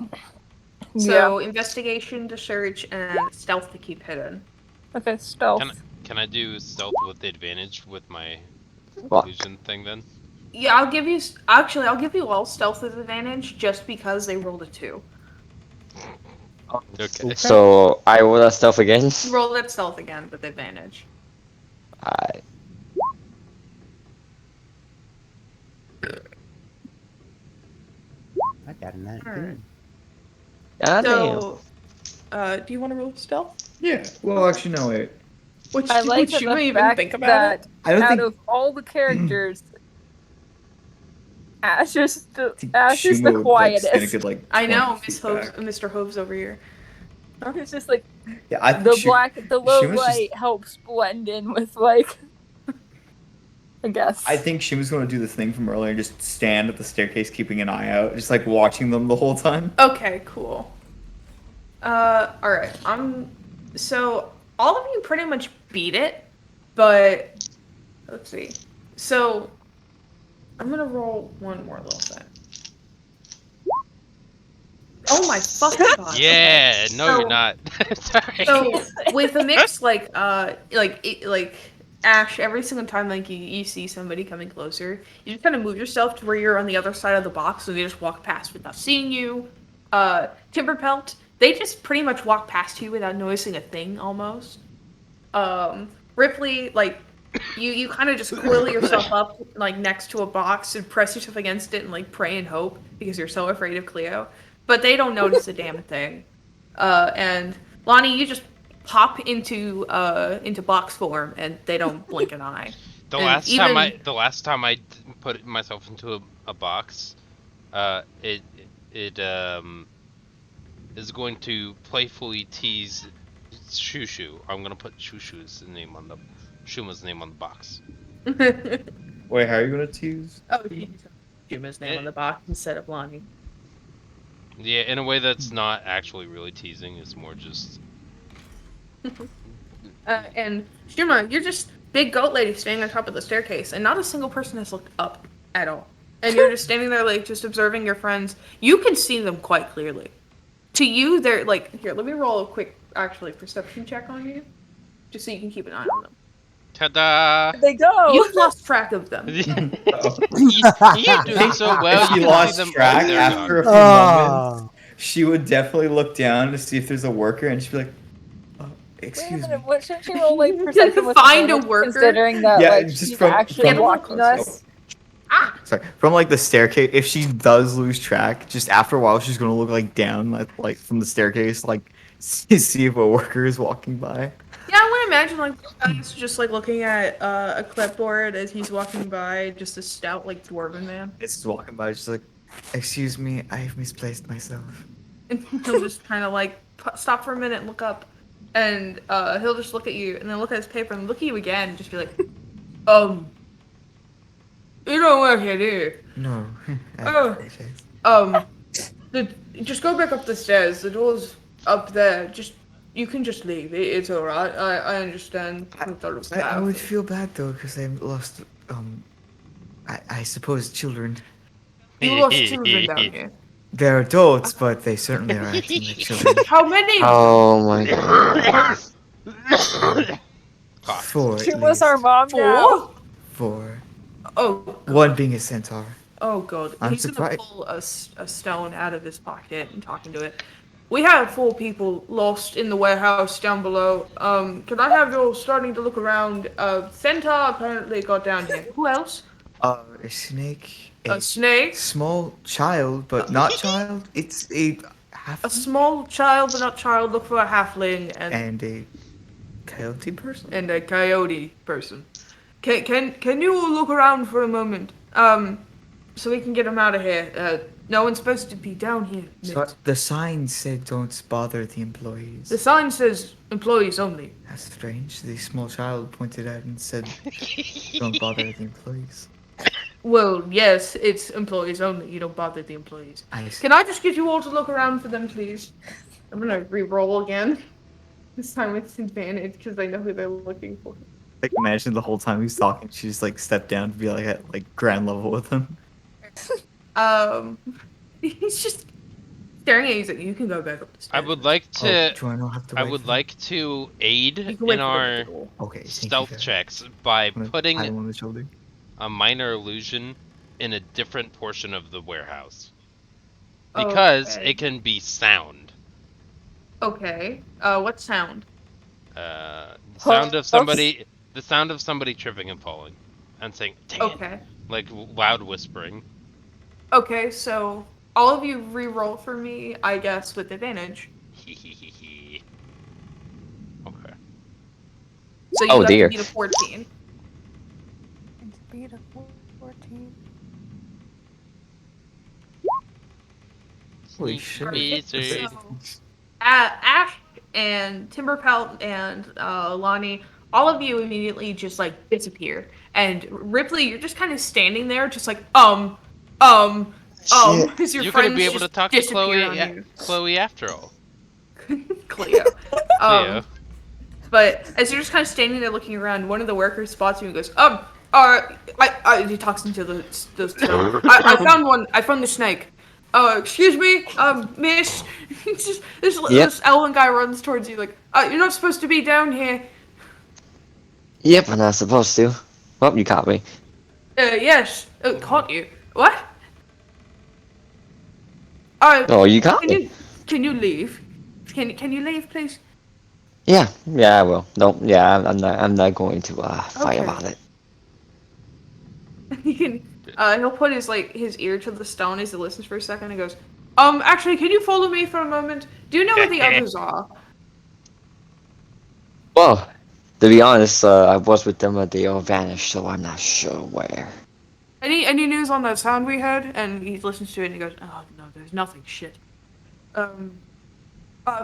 Speaker 2: So investigation to search and stealth to keep hidden.
Speaker 1: Yeah. Okay, stealth.
Speaker 3: Can I do stealth with the advantage with my
Speaker 4: What?
Speaker 3: illusion thing then?
Speaker 2: Yeah, I'll give you all stealth as advantage just because they rolled a 2.
Speaker 3: Okay.
Speaker 4: So I roll that stuff again.
Speaker 2: Roll that stealth again with advantage.
Speaker 4: I
Speaker 6: I got a 19.
Speaker 2: Alright.
Speaker 4: God damn.
Speaker 2: So, do you want to roll stealth?
Speaker 5: Yeah. Well, actually, no. Wait.
Speaker 2: Which
Speaker 1: I like
Speaker 2: would you
Speaker 1: the
Speaker 2: even
Speaker 1: fact
Speaker 2: think about
Speaker 1: that
Speaker 2: it?
Speaker 5: I don't
Speaker 1: out
Speaker 5: think.
Speaker 1: of all the characters, Ash is
Speaker 5: I think
Speaker 1: the
Speaker 5: Shuma would, like, stand a
Speaker 1: quietest.
Speaker 5: good, like,
Speaker 2: I
Speaker 5: 20
Speaker 2: know,
Speaker 5: feet back.
Speaker 2: Mr. Hove's over here.
Speaker 1: It's just like
Speaker 5: Yeah, I
Speaker 1: the
Speaker 5: think
Speaker 1: the low
Speaker 5: Shuma's just-
Speaker 1: light helps blend in with like. I guess.
Speaker 5: I think she was going to do the thing from earlier and just stand at the staircase, keeping an eye out, just like watching them the whole time.
Speaker 2: Okay, cool. Alright, so all of you pretty much beat it, but let's see. So I'm gonna roll one more little thing. Oh my fucking god.
Speaker 3: Yeah, no,
Speaker 2: So-
Speaker 3: you're not. Sorry.
Speaker 2: So with a mix like Ash, every single time like you see somebody coming closer, you just kind of move yourself to where you're on the other side of the box, so they just walk past without seeing you. Timberpelt, they just pretty much walk past you without noticing a thing almost. Ripley, like you kind of just coil yourself up like next to a box and press yourself against it and like pray and hope because you're so afraid of Cleo. But they don't notice a damn thing. And Lonnie, you just pop into box form and they don't blink an eye.
Speaker 3: The
Speaker 2: and
Speaker 3: last time I put myself into a box, it is going to playfully tease Shushu. I'm gonna put Shuma's name on the box.
Speaker 5: Wait, how are you going to tease?
Speaker 2: Oh, Shuma's name on the box instead of Lonnie.
Speaker 3: Yeah, in a way that's not actually really teasing. It's more just.
Speaker 2: And Shuma, you're just big goat lady standing on top of the staircase, and not a single person has looked up at all. And you're just standing there, like, just observing your friends. You can see them quite clearly. To you, they're like, here, let me roll a quick, actually, perception check on you, just so you can keep an eye on them.
Speaker 3: Ta-da!
Speaker 1: They go.
Speaker 2: You've lost track of them.
Speaker 3: You're doing so well.
Speaker 5: If
Speaker 3: You
Speaker 5: she
Speaker 3: can
Speaker 5: lost
Speaker 3: see them.
Speaker 5: track
Speaker 3: Oh, they're
Speaker 5: after a
Speaker 3: gone.
Speaker 5: few
Speaker 6: Oh.
Speaker 5: moments, she would definitely look down to see if there's a worker, and she'd be like, oh,
Speaker 1: Wait a
Speaker 5: excuse me.
Speaker 1: minute, what should she roll like perception with
Speaker 2: Find a
Speaker 1: advantage,
Speaker 2: worker?
Speaker 1: considering that
Speaker 5: Yeah,
Speaker 1: like
Speaker 5: just
Speaker 1: she's
Speaker 5: from-
Speaker 1: actually
Speaker 2: from-
Speaker 1: watching us?
Speaker 5: Sorry, from like the staircase, if she does lose track, just after a while, she's gonna look like down, like from the staircase, like see if a worker is walking by.
Speaker 2: Yeah, I would imagine, like, he's just, like, looking at a clipboard as he's walking by, just a stout, like, dwarven man.
Speaker 5: It's just walking by, just like, excuse me, I've misplaced myself.
Speaker 2: And he'll just kind of like stop for a minute and look up, and he'll just look at you, and then look at his paper and look at you again, and just be like, you don't work here, do you?
Speaker 5: No.
Speaker 2: Oh. Just go back up the stairs. The door's up there. You can just leave. It's alright. I understand. I thought it was
Speaker 5: I would
Speaker 2: bad.
Speaker 5: feel bad though, because I lost, I suppose children.
Speaker 2: You lost children down here.
Speaker 5: They're adults, but they certainly are acting like children.
Speaker 2: How many?
Speaker 4: Oh my god.
Speaker 3: Cough.
Speaker 5: Four.
Speaker 1: She
Speaker 5: at
Speaker 1: was our
Speaker 5: least.
Speaker 1: mom now.
Speaker 5: 4.
Speaker 2: Oh,
Speaker 5: One being a centaur.
Speaker 2: oh god.
Speaker 5: I'm
Speaker 2: He's gonna
Speaker 5: surprised.
Speaker 2: pull a stone out of his pocket and talking to it. We have 4 people lost in the warehouse down below. Can I have you starting to look around? Centaur apparently got down here. Who else?
Speaker 5: A snake.
Speaker 2: A snake?
Speaker 5: Small child, but not child. It's a half
Speaker 2: A small child, but not child. Look for a halfling
Speaker 5: and a coyote person.
Speaker 2: and a coyote person. Can you look around for a moment? So we can get him out of here. No one's supposed to be down here.
Speaker 5: So the sign said don't bother the employees.
Speaker 2: The sign says employees only.
Speaker 5: That's strange. The small child pointed out and said don't bother the employees.
Speaker 2: Well, yes, it's employees only. You don't bother the employees.
Speaker 5: I see.
Speaker 2: Can I just get you all to look around for them, please? I'm gonna re-roll again. This time it's advantage because I know who they're looking for.
Speaker 5: Like imagine the whole time he's talking, she just like stepped down to be like at like ground level with him.
Speaker 2: He's just staring at you. He's like, you can go back up the stairs.
Speaker 3: I would like to.
Speaker 5: do I not have to
Speaker 3: I
Speaker 5: wait
Speaker 3: would
Speaker 5: for
Speaker 3: like to aid
Speaker 2: You can wait
Speaker 3: in
Speaker 2: for them
Speaker 3: our
Speaker 2: to roll.
Speaker 5: Okay, thank you,
Speaker 3: stealth
Speaker 5: guys.
Speaker 3: checks by
Speaker 5: I'm gonna
Speaker 3: putting
Speaker 5: pat him on the shoulder.
Speaker 3: a minor illusion in a different portion of the warehouse.
Speaker 2: Oh,
Speaker 3: Because
Speaker 2: okay.
Speaker 3: it can be sound.
Speaker 2: Okay. What sound?
Speaker 3: The sound of somebody tripping and falling. And saying, dang it.
Speaker 2: Okay.
Speaker 3: Like loud whispering.
Speaker 2: Okay, so all of you re-roll for me, I guess, with advantage.
Speaker 3: Hee. Okay.
Speaker 2: So you
Speaker 4: Oh,
Speaker 2: got
Speaker 4: dear.
Speaker 2: to beat a 14.
Speaker 1: Beat a 14.
Speaker 5: Holy shit.
Speaker 3: Wizard.
Speaker 2: Ash and Timberpelt and Lonnie, all of you immediately just like disappear. And Ripley, you're just kind of standing there, just like as your
Speaker 3: You're
Speaker 2: friends
Speaker 3: gonna be able to
Speaker 2: just
Speaker 3: talk to
Speaker 2: disappear on you.
Speaker 3: Chloe after all.
Speaker 2: Cleo.
Speaker 3: Cleo.
Speaker 2: But as you're just kind of standing there looking around, one of the workers spots you and goes, he talks into those two. I found one. I found the snake. Excuse me, miss. Just, this elven guy runs towards you like, you're not supposed to be down here.
Speaker 4: Yep, I'm not supposed to. Well, you caught me.
Speaker 2: Yes. Caught you. What?
Speaker 4: Oh, you caught me.
Speaker 2: Can you leave? Can you leave, please?
Speaker 4: Yeah, I will. No, yeah, I'm not going to fight
Speaker 2: Okay.
Speaker 4: about it.
Speaker 2: He can. He'll put his ear to the stone as he listens for a second and goes, actually, can you follow me for a moment? Do you know where the others are?
Speaker 4: Well, to be honest, I was with them, but they all vanished, so I'm not sure where.
Speaker 2: Any news on that sound we heard? And he listens to it and he goes, oh no, there's nothing. Shit.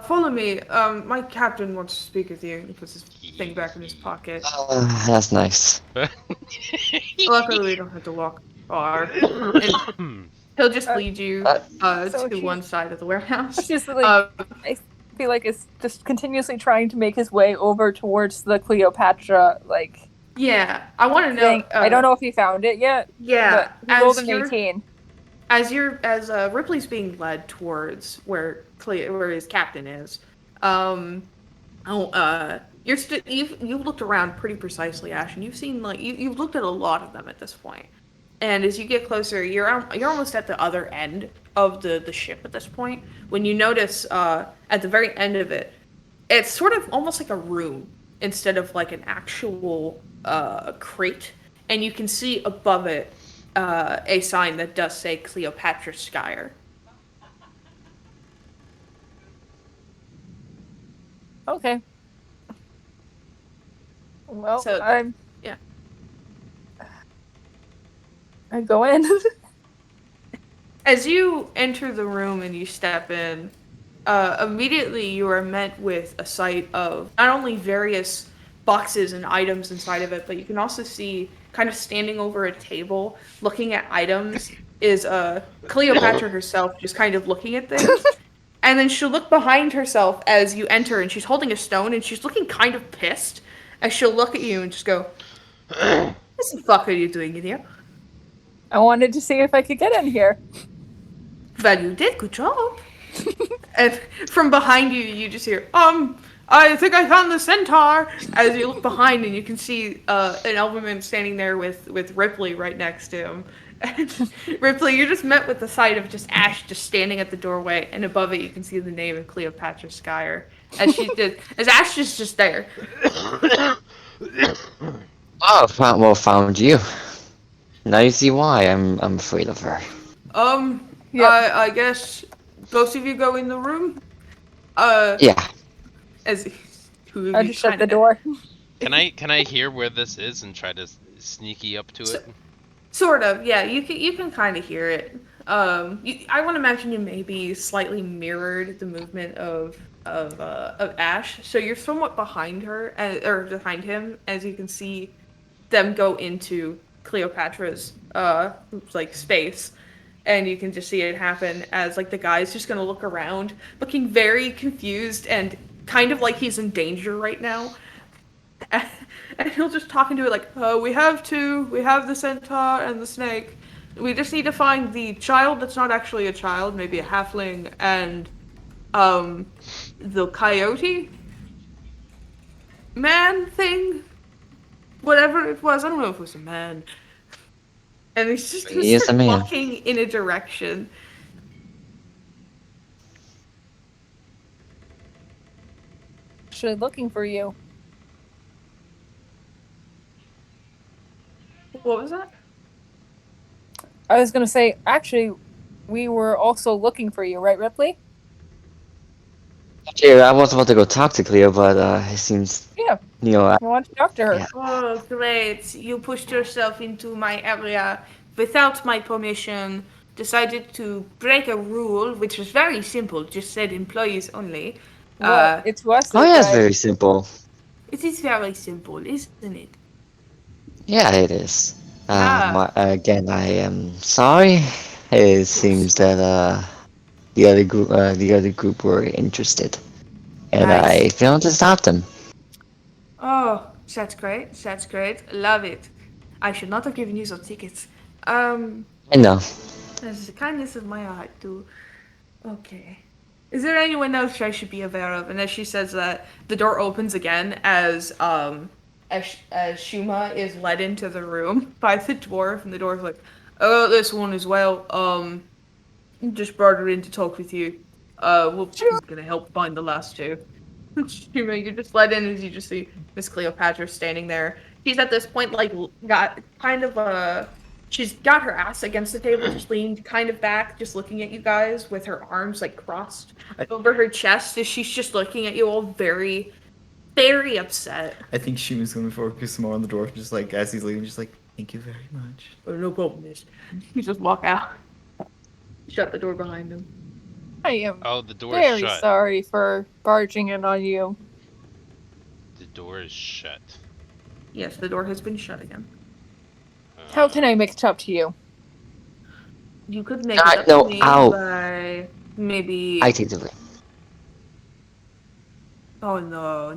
Speaker 2: Follow me. My captain wants to speak with you. He puts his thing back in his pocket.
Speaker 4: That's nice.
Speaker 2: Luckily, we don't have to walk far. And he'll just lead you
Speaker 1: So
Speaker 2: to
Speaker 1: he-
Speaker 2: one side of the warehouse.
Speaker 1: It's just like
Speaker 2: Um,
Speaker 1: I feel like it's just continuously trying to make his way over towards the Cleopatra like
Speaker 2: yeah, I want to know.
Speaker 1: thing. I don't know if he found it yet.
Speaker 2: Yeah,
Speaker 1: But he rolled an
Speaker 2: you're-
Speaker 1: 18.
Speaker 2: as Ripley's being led towards where his captain is, you've looked around pretty precisely, Ash, and you've seen you've looked at a lot of them at this point. And as you get closer, you're almost at the other end of the ship at this point. When you notice at the very end of it, it's sort of almost like a room instead of like an actual crate, and you can see above it a sign that does say Cleopatra Skyer.
Speaker 1: Okay. Well,
Speaker 2: So- yeah.
Speaker 1: I go in.
Speaker 2: As you enter the room and you step in, immediately you are met with a sight of not only various boxes and items inside of it, but you can also see, kind of standing over a table, looking at items, is Cleopatra herself just kind of looking at things. And then she'll look behind herself as you enter, and she's holding a stone, and she's looking kind of pissed. As she'll look at you and just go, "What the fuck are you doing in here?"
Speaker 1: I wanted to see if I could get in here.
Speaker 2: Well, you did. Good job. And from behind you, you just hear, I think I found the centaur. As you look behind, and you can see an Elverman standing there with Ripley right next to him. And Ripley, you're just met with the sight of just Ash just standing at the doorway, and above it you can see the name of Cleopatra Skyer. As Ash is just there.
Speaker 4: Oh, found you. Now you see why I'm afraid of her.
Speaker 1: Yep.
Speaker 2: I guess both of you go in the room.
Speaker 4: Yeah.
Speaker 2: As who of
Speaker 1: I
Speaker 2: you
Speaker 1: just shut the
Speaker 2: kinda-
Speaker 1: door.
Speaker 3: Can I hear where this is and try to sneaky up to it?
Speaker 2: Sort of, yeah. You can kind of hear it. I want to imagine you maybe slightly mirrored the movement of Ash, so you're somewhat behind her, or behind him, as you can see them go into Cleopatra's space. and you can just see it happen as like the guy's just gonna look around, looking very confused and kind of like he's in danger right now. And he'll just talk into it like, we have the centaur and the snake. We just need to find the child that's not actually a child, maybe a halfling, and the coyote man thing, whatever it was. I don't know if it was a man. And he's just gonna
Speaker 4: He is
Speaker 2: start
Speaker 4: a man.
Speaker 2: walking in a direction.
Speaker 1: Actually looking for you.
Speaker 2: What was that?
Speaker 1: I was gonna say, actually, we were also looking for you, right, Ripley?
Speaker 4: Actually, I was about to go talk to Cleo, but it seems,
Speaker 1: Yeah.
Speaker 4: you know,
Speaker 1: I want to talk to her.
Speaker 4: Yeah.
Speaker 2: Oh, great. You pushed yourself into my area without my permission, decided to break a rule, which was very simple, just said employees only.
Speaker 1: Well, it's Wesley.
Speaker 4: oh yeah, it's
Speaker 1: guy.
Speaker 4: very simple.
Speaker 2: It is very simple, isn't it?
Speaker 4: Yeah, it is.
Speaker 2: Ah.
Speaker 4: Again, I am sorry. It seems that the other group were interested, and I
Speaker 2: Nice.
Speaker 4: failed to stop them.
Speaker 2: Oh, that's great. That's great. Love it. I should not have given you those tickets.
Speaker 4: I know.
Speaker 2: That's the kindness of my heart, too. Okay. Is there anyone else I should be aware of? And as she says that, the door opens again as Shuma is led into the room by the dwarf, and the dwarf's like, "Oh, this one as well. Just brought her in to talk with you. She's gonna help find the last two." Shuma, you're just led in as you just see Miss Cleopatra standing there. She's at this point like got kind of she's got her ass against the table, just leaned kind of back, just looking at you guys with her arms like crossed over her chest as she's just looking at you all very, very upset.
Speaker 5: I think she was going to focus more on the dwarf, just like as he's leaving, just like, thank you very much.
Speaker 2: Oh, no problem, miss. You just walk out. Shut the door behind him.
Speaker 1: I am
Speaker 3: Oh, the door is
Speaker 1: very
Speaker 3: shut.
Speaker 1: sorry for barging in on you.
Speaker 3: The door is shut.
Speaker 2: Yes, the door has been shut again.
Speaker 1: How can I make it up to you?
Speaker 2: You could make
Speaker 4: God,
Speaker 2: it up
Speaker 4: no,
Speaker 2: to me
Speaker 4: ow.
Speaker 2: by maybe.
Speaker 4: I take the ring.
Speaker 2: Oh no.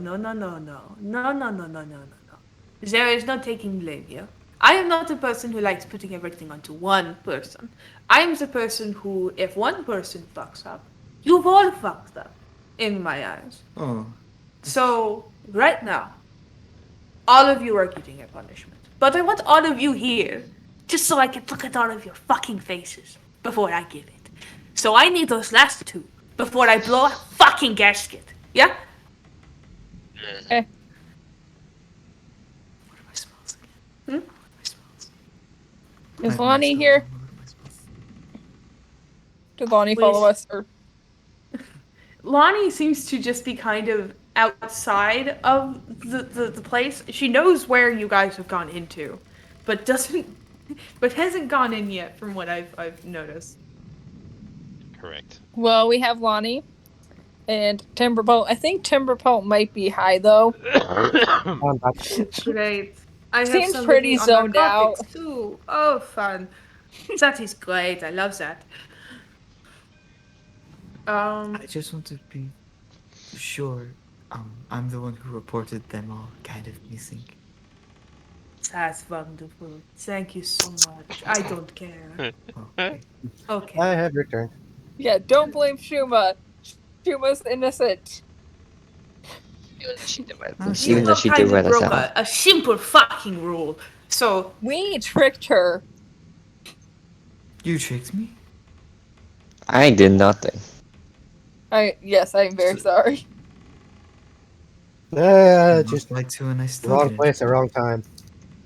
Speaker 2: There is no taking blame here. I am not the person who likes putting everything onto one person. I am the person who, if one person fucks up, you've all fucked up, in my eyes.
Speaker 5: Oh,
Speaker 2: So, right now, all of you are getting a punishment. But I want all of you here, just so I can look at all of your fucking faces before I give it. So I need those last two before I blow a fucking gasket. Yeah?
Speaker 1: Eh.
Speaker 2: What are my smells again? What are my smells?
Speaker 1: Is Lonnie here? Did Lonnie follow
Speaker 2: Please.
Speaker 1: us? Or
Speaker 2: Lonnie seems to just be kind of outside of the place. She knows where you guys have gone into, but hasn't gone in yet from what I've noticed.
Speaker 3: Correct.
Speaker 1: well, we have Lonnie and Timberbolt. I think Timberbolt might be high though.
Speaker 2: Great. I have
Speaker 1: Seems
Speaker 2: somebody
Speaker 1: pretty
Speaker 2: on
Speaker 1: zoned
Speaker 2: narcotics,
Speaker 1: out.
Speaker 2: too. Oh, fun. That is great. I love that.
Speaker 7: I just want to be sure I'm the one who reported them all kind of missing.
Speaker 2: That's wonderful. Thank you so much. I don't care.
Speaker 7: Okay.
Speaker 2: Okay.
Speaker 6: I have returned.
Speaker 1: Yeah, don't blame Shuma. Shuma's innocent.
Speaker 2: You
Speaker 4: Even though
Speaker 2: all
Speaker 4: she
Speaker 2: kind
Speaker 4: did
Speaker 2: of
Speaker 4: let us
Speaker 2: broke
Speaker 4: out.
Speaker 2: a simple fucking rule. So,
Speaker 1: We tricked her.
Speaker 7: You tricked me?
Speaker 4: I did nothing.
Speaker 1: Yes, I'm very sorry.
Speaker 6: Just
Speaker 7: like to, and I still
Speaker 6: wrong
Speaker 7: didn't.
Speaker 6: place at wrong time.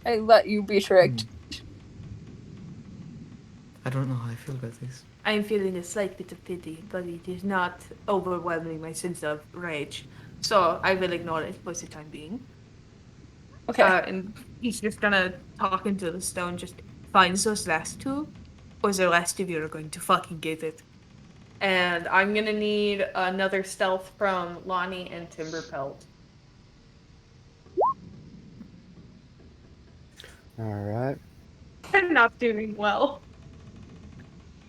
Speaker 1: I let you be tricked.
Speaker 7: I don't know how I feel about this.
Speaker 2: I am feeling a slight bit of pity, but it is not overwhelming my sense of rage. So, I will ignore it for the time being.
Speaker 1: Okay.
Speaker 2: And he's just gonna talk into the stone, just finds those last two, or the rest of you are going to fucking get it. And I'm gonna need another stealth from Lonnie and Timberpelt.
Speaker 6: Alright.
Speaker 2: I'm not doing well.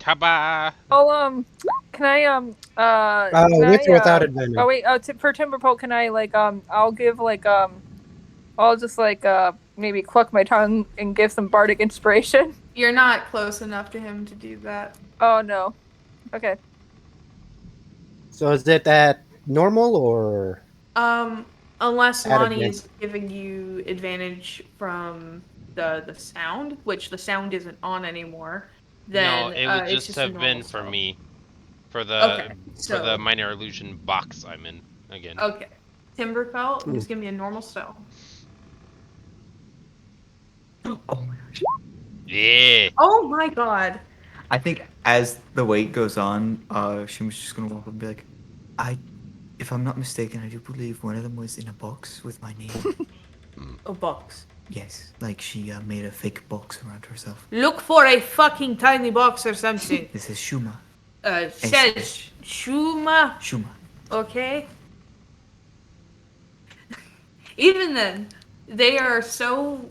Speaker 3: Kaba.
Speaker 1: Oh, can I can
Speaker 6: with or
Speaker 1: I,
Speaker 6: without advantage?
Speaker 1: Oh wait, for Timberpole, can I I'll give I'll just maybe cluck my tongue and give some bardic inspiration.
Speaker 2: You're not close enough to him to do that.
Speaker 1: Oh no. Okay.
Speaker 6: So is it at normal or
Speaker 2: Unless
Speaker 6: At
Speaker 2: Lonnie
Speaker 6: advantage.
Speaker 2: is giving you advantage from the sound, which the sound isn't on anymore, then
Speaker 3: No, it would
Speaker 2: it's
Speaker 3: just
Speaker 2: a
Speaker 3: have
Speaker 2: normal
Speaker 3: been for
Speaker 2: spell.
Speaker 3: me. For the
Speaker 2: Okay,
Speaker 3: for the
Speaker 2: so
Speaker 3: minor illusion box I'm in again.
Speaker 2: okay, Timberfell,
Speaker 6: Hmm.
Speaker 2: just give me a normal spell.
Speaker 7: Oh my gosh.
Speaker 3: Yeah.
Speaker 2: Oh my god!
Speaker 7: I think as the wait goes on, she was just gonna walk up and be like, if I'm not mistaken, I do believe one of them was in a box with my name.
Speaker 2: A box.
Speaker 7: Yes, like she made a fake box around herself.
Speaker 2: Look for a fucking tiny box or something.
Speaker 7: This is Shuma.
Speaker 2: Says Shuma.
Speaker 7: Shuma.
Speaker 2: Okay. Even then, they are so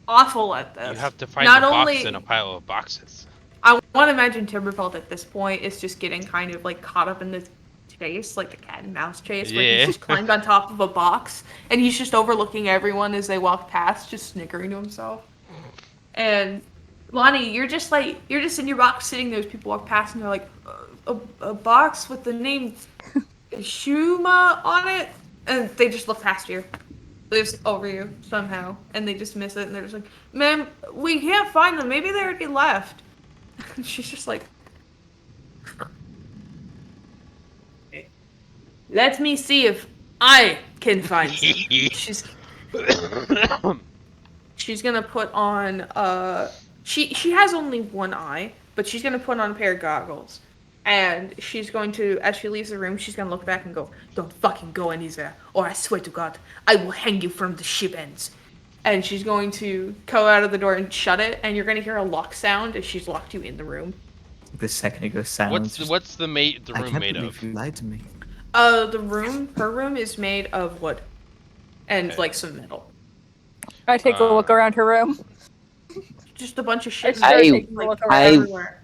Speaker 2: awful at this.
Speaker 3: You have to find
Speaker 2: Not
Speaker 3: the box
Speaker 2: only-
Speaker 3: in a pile of boxes.
Speaker 2: I want to imagine Timberfelt at this point is just getting kind of like caught up in this chase, like the cat and mouse chase, where
Speaker 3: Yeah.
Speaker 2: he's just climbed on top of a box and he's just overlooking everyone as they walk past, just snickering to himself. And Lonnie, you're just in your box sitting there as people walk past and they're like, a box with the name Shuma on it? And they just look past you. They're just over you somehow, and they just miss it, and they're just like, "Ma'am, we can't find them. Maybe they already left." And she's just like, "Let me see if I can find them." She's gonna put on she has only one eye, but she's gonna put on a pair of goggles. And she's going to, as she leaves the room, she's gonna look back and go, "Don't fucking go anywhere, or I swear to God, I will hang you from the ship ends." And she's going to go out of the door and shut it, and you're gonna hear a lock sound as she's locked you in the room.
Speaker 7: The second it goes silent,
Speaker 3: What's the
Speaker 7: I
Speaker 3: room
Speaker 7: can't
Speaker 3: made
Speaker 7: believe
Speaker 3: of?
Speaker 7: you lied to me.
Speaker 2: Her room is made of wood. And
Speaker 3: Okay.
Speaker 2: like some metal.
Speaker 1: I take a look around her room.
Speaker 2: Just a bunch of shit.
Speaker 1: I
Speaker 2: and
Speaker 1: take a look around.
Speaker 2: everywhere.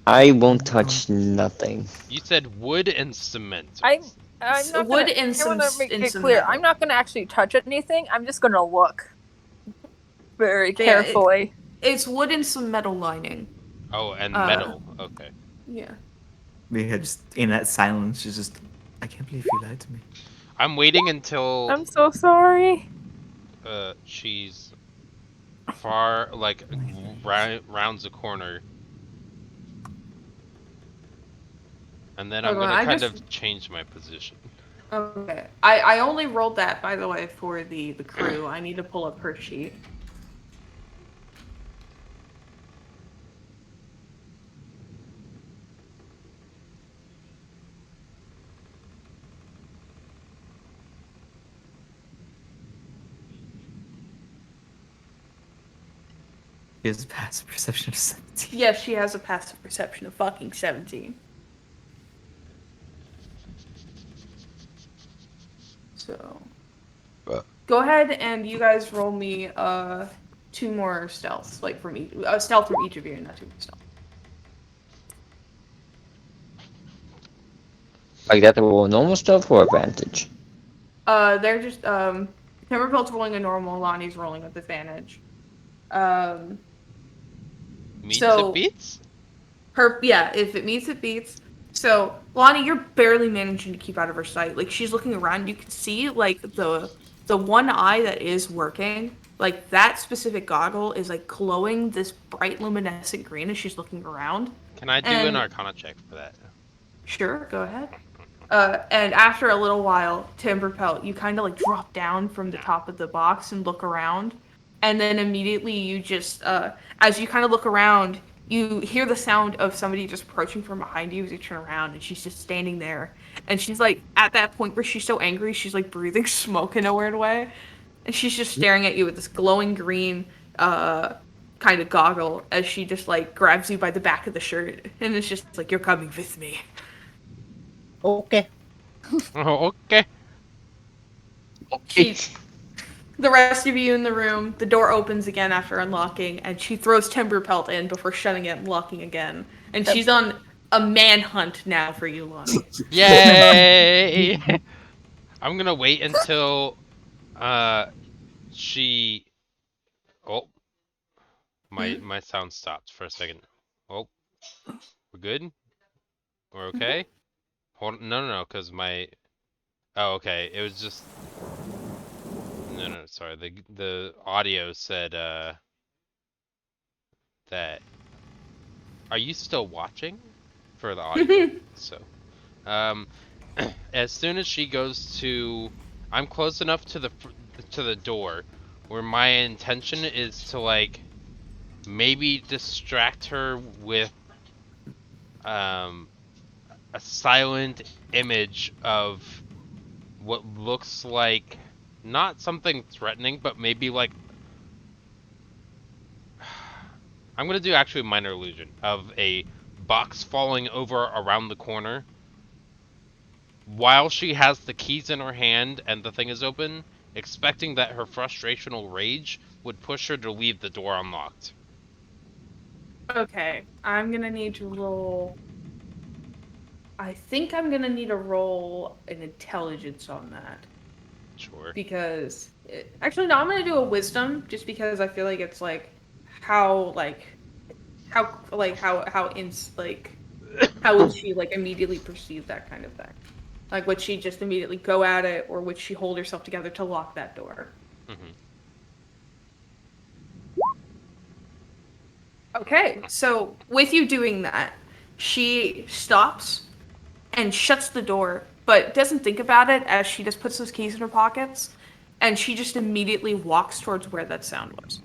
Speaker 4: I won't touch nothing.
Speaker 3: You said wood and cement.
Speaker 1: I'm
Speaker 2: S-
Speaker 1: not
Speaker 2: wood
Speaker 1: gonna,
Speaker 2: and
Speaker 1: I
Speaker 2: some
Speaker 1: wanna
Speaker 2: s-
Speaker 1: make
Speaker 2: and
Speaker 1: it
Speaker 2: some
Speaker 1: clear.
Speaker 2: metal.
Speaker 1: I'm not gonna actually touch anything. I'm just gonna look very
Speaker 2: Yeah,
Speaker 1: carefully.
Speaker 2: It's wood and some metal lining.
Speaker 3: Oh, and
Speaker 2: Uh,
Speaker 3: metal. Okay.
Speaker 2: Yeah.
Speaker 7: We had just in that silence, she's just, I can't believe you lied to me.
Speaker 3: I'm waiting until
Speaker 1: I'm so sorry.
Speaker 3: she's far, like, rounds a corner. And then I'm
Speaker 2: Hold on,
Speaker 3: gonna
Speaker 2: I
Speaker 3: kind
Speaker 2: just-
Speaker 3: of change my position.
Speaker 2: Okay. I only rolled that, by the way, for the crew. I need to pull up her sheet.
Speaker 7: He has a passive perception of 17.
Speaker 2: Yes, she has a passive perception of fucking 17. So. Go ahead and you guys roll me 2 more stealths, like from each stealth from each of you, not 2 more stealth.
Speaker 4: Like that will normal stuff or advantage?
Speaker 2: They're just Timberfelt's rolling a normal, Lonnie's rolling with advantage.
Speaker 3: Meets
Speaker 2: So-
Speaker 3: it beats?
Speaker 2: If it meets, it beats. So, Lonnie, you're barely managing to keep out of her sight. Like, she's looking around. You can see, like, the one eye that is working, like, that specific goggle is, like, glowing this bright luminescent green as she's looking around.
Speaker 3: Can I do
Speaker 2: and-
Speaker 3: an Arcana check for that?
Speaker 2: Sure, go ahead. And after a little while, Timberpelt, you kind of, like, drop down from the top of the box and look around. And then immediately you just, as you kind of look around, you hear the sound of somebody just approaching from behind you as you turn around, and she's just standing there. And she's like, at that point where she's so angry, she's like breathing smoke in a weird way. And she's just staring at you with this glowing green kind of goggle as she just like grabs you by the back of the shirt. And it's just like, "You're coming with me."
Speaker 6: Okay.
Speaker 3: Oh, okay.
Speaker 2: She, the rest of you in the room, the door opens again after unlocking, and she throws Timberpelt in before shutting it and locking again. And she's on a manhunt now for you, Lonnie.
Speaker 3: Yay! I'm gonna wait until she. Oh, my sound stopped for a second. Oh, we're good. We're okay. Hold no, because my. Oh, okay. It was just. No, sorry. The audio said that. Are you still watching? For the audio. So, as soon as she goes to, I'm close enough to the door, where my intention is to like, maybe distract her with, a silent image of what looks like not something threatening, but maybe like. I'm gonna do actually a minor illusion of a box falling over around the corner while she has the keys in her hand and the thing is open, expecting that her frustrational rage would push her to leave the door unlocked.
Speaker 2: Okay, I'm gonna need to roll. I think I'm gonna need to roll an intelligence on that.
Speaker 3: Sure.
Speaker 2: Because actually no, I'm gonna do a wisdom just because I feel like it's like how would she like immediately perceive that kind of thing? Like would she just immediately go at it, or would she hold herself together to lock that door?
Speaker 3: Mm-hmm.
Speaker 2: Okay, so with you doing that, she stops and shuts the door, but doesn't think about it as she just puts those keys in her pockets, and she just immediately walks towards where that sound was.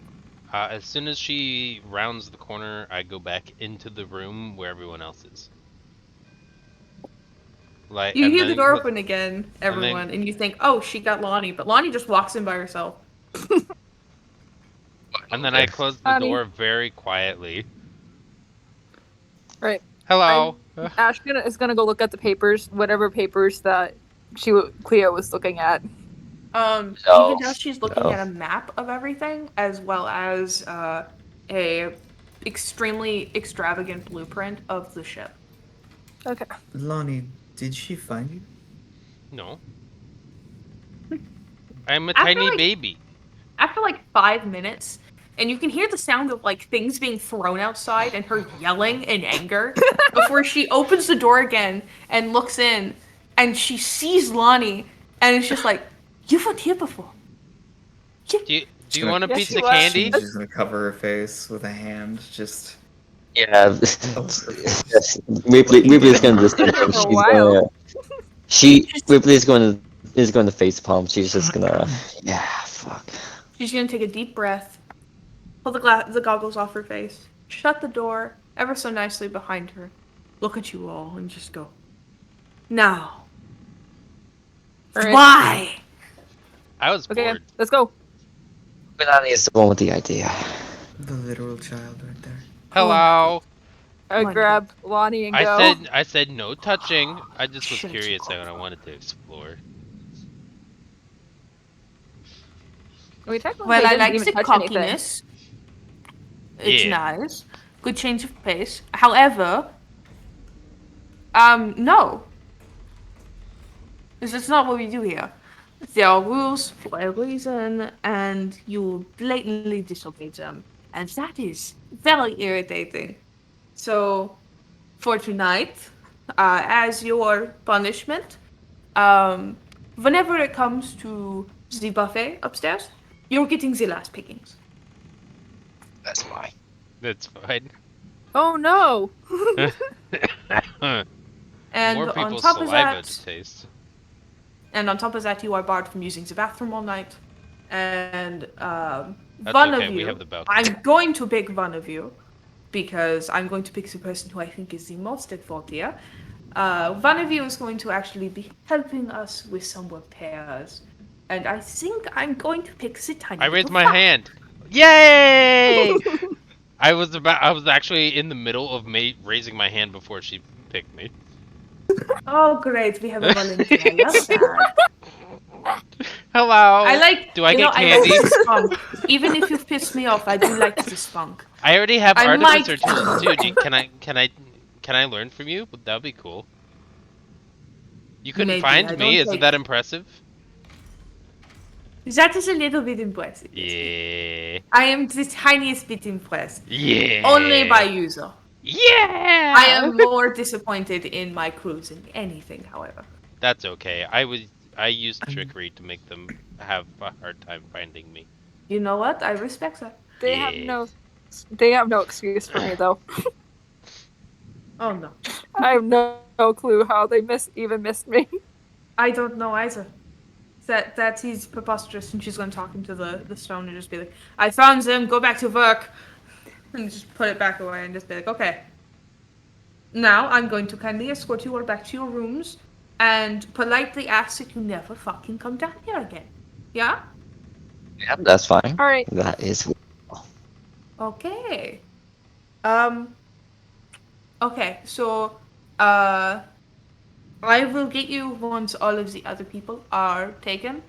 Speaker 3: As soon as she rounds the corner, I go back into the room where everyone else is. Like,
Speaker 2: You
Speaker 3: and
Speaker 2: hear the
Speaker 3: then
Speaker 2: door
Speaker 3: cl-
Speaker 2: open again,
Speaker 3: and
Speaker 2: everyone,
Speaker 3: then-
Speaker 2: and you think, oh, she got Lonnie, but Lonnie just walks in by herself.
Speaker 3: And then I close the
Speaker 1: Howdy.
Speaker 3: door very quietly.
Speaker 1: Right.
Speaker 3: Hello.
Speaker 1: Ash is gonna go look at the papers, whatever papers that Cleo was looking at.
Speaker 2: You
Speaker 4: No.
Speaker 2: can tell she's looking
Speaker 4: No.
Speaker 2: at a map of everything, as well as a extremely extravagant blueprint of the ship.
Speaker 1: Okay.
Speaker 7: Lonnie, did she find you?
Speaker 3: No. I'm a
Speaker 2: After,
Speaker 3: tiny
Speaker 2: like-
Speaker 3: baby.
Speaker 2: After like 5 minutes, and you can hear the sound of like things being thrown outside and her yelling in anger before she opens the door again and looks in, and she sees Lonnie, and it's just like, you weren't here before.
Speaker 3: Do you want a
Speaker 1: Yes,
Speaker 3: piece
Speaker 1: you
Speaker 3: of
Speaker 1: are.
Speaker 3: candy?
Speaker 5: She's gonna cover her face with a hand. Just
Speaker 4: Yeah,
Speaker 5: over her face.
Speaker 4: yes, Ripley's gonna do the same
Speaker 1: For a
Speaker 4: thing. She's
Speaker 1: while.
Speaker 4: Ripley's going to face palm. She's just gonna, yeah, fuck.
Speaker 2: She's gonna take a deep breath, pull the goggles off her face, shut the door ever so nicely behind her, look at you all, and just go, now.
Speaker 1: Alright.
Speaker 2: Why?
Speaker 3: I was
Speaker 1: Okay,
Speaker 3: bored.
Speaker 1: let's go.
Speaker 4: Banana is the one with the idea.
Speaker 7: The literal child right there.
Speaker 3: Hello.
Speaker 1: I
Speaker 2: Come on,
Speaker 1: grab Lonnie and go.
Speaker 3: I said no touching. I just was
Speaker 2: Shut
Speaker 3: curious
Speaker 2: your
Speaker 3: and I wanted to explore.
Speaker 1: We technically
Speaker 2: Well, I
Speaker 1: didn't
Speaker 2: like
Speaker 1: even
Speaker 2: the
Speaker 1: touch anything.
Speaker 2: cockiness. It's
Speaker 3: Yeah.
Speaker 2: nice. Good change of pace. However, no. This is not what we do here. There are rules for a reason, and you blatantly disobey them. And that is very irritating. So, for tonight, as your punishment, whenever it comes to the buffet upstairs, you're getting the last pickings.
Speaker 4: That's fine.
Speaker 3: That's fine.
Speaker 1: Oh no!
Speaker 2: And
Speaker 3: More
Speaker 2: on
Speaker 3: people's
Speaker 2: top of
Speaker 3: saliva
Speaker 2: that,
Speaker 3: to taste.
Speaker 2: and on top of that, you are barred from using the bathroom all night. And
Speaker 3: That's
Speaker 2: one
Speaker 3: okay,
Speaker 2: of
Speaker 3: we
Speaker 2: you,
Speaker 3: have the balcony.
Speaker 2: I'm going to pick one of you, because I'm going to pick the person who I think is the most at fault here. One of you is going to actually be helping us with some repairs. And I think I'm going to pick the tiny
Speaker 3: I raised
Speaker 2: little
Speaker 3: my
Speaker 2: fuck.
Speaker 3: hand. Yay! I was actually in the middle of raising my hand before she picked me.
Speaker 2: Oh, great. We have a volunteer. I love that.
Speaker 3: Hello.
Speaker 2: I like.
Speaker 3: Do I
Speaker 2: you
Speaker 3: get
Speaker 2: know, I
Speaker 3: candy?
Speaker 2: like the spunk. Even if you've pissed me off, I do like the spunk.
Speaker 3: I already have
Speaker 2: I
Speaker 3: artificer
Speaker 2: might-
Speaker 3: tools too. Can I learn from you? That'd be cool. You couldn't
Speaker 2: Maybe,
Speaker 3: find
Speaker 2: I
Speaker 3: me?
Speaker 2: don't
Speaker 3: Isn't
Speaker 2: take-
Speaker 3: that impressive?
Speaker 2: That is a little bit impressive.
Speaker 3: Yeah.
Speaker 2: I am the tiniest bit impressed.
Speaker 3: Yeah.
Speaker 2: Only by user.
Speaker 3: Yeah.
Speaker 2: I am more disappointed in my crews than anything, however.
Speaker 3: That's okay. I used trickery to make them have a hard time finding me.
Speaker 2: You know what? I respect that.
Speaker 1: They have no excuse for me though.
Speaker 2: Oh no.
Speaker 1: I have no clue how they even missed me.
Speaker 2: I don't know either. That is preposterous, and she's gonna talk into the stone and just be like, I found them, go back to work. And just put it back away and just be like, okay. Now I'm going to kindly escort you all back to your rooms and politely ask that you never fucking come down here again. Yeah?
Speaker 4: Yeah, that's fine.
Speaker 1: All right.
Speaker 4: That is.
Speaker 2: Okay. Okay, so I will get you once all of the other people are taken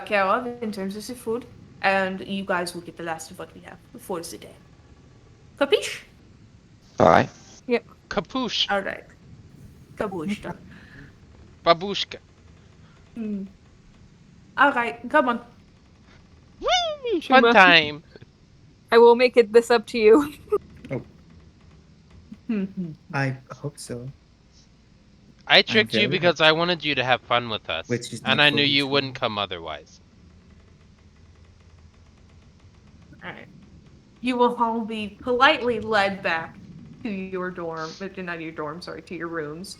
Speaker 2: care of in terms of the food, and you guys will get the last of what we have for the day. Capiche?
Speaker 4: Alright.
Speaker 3: Kapoosh.
Speaker 2: Alright. Kabushta.
Speaker 3: Babushka.
Speaker 2: Alright, come on.
Speaker 3: Whee! Fun
Speaker 1: Chuma.
Speaker 3: time.
Speaker 1: I will make this up to you.
Speaker 7: I hope so.
Speaker 3: I tricked you
Speaker 7: very
Speaker 3: because I wanted you to have fun with us.
Speaker 7: Which is
Speaker 3: And
Speaker 7: not
Speaker 3: I knew
Speaker 7: fully
Speaker 3: you
Speaker 7: true.
Speaker 3: wouldn't come otherwise.
Speaker 2: Alright. You will all be politely led back to your dorm, not your dorm, sorry, to your rooms.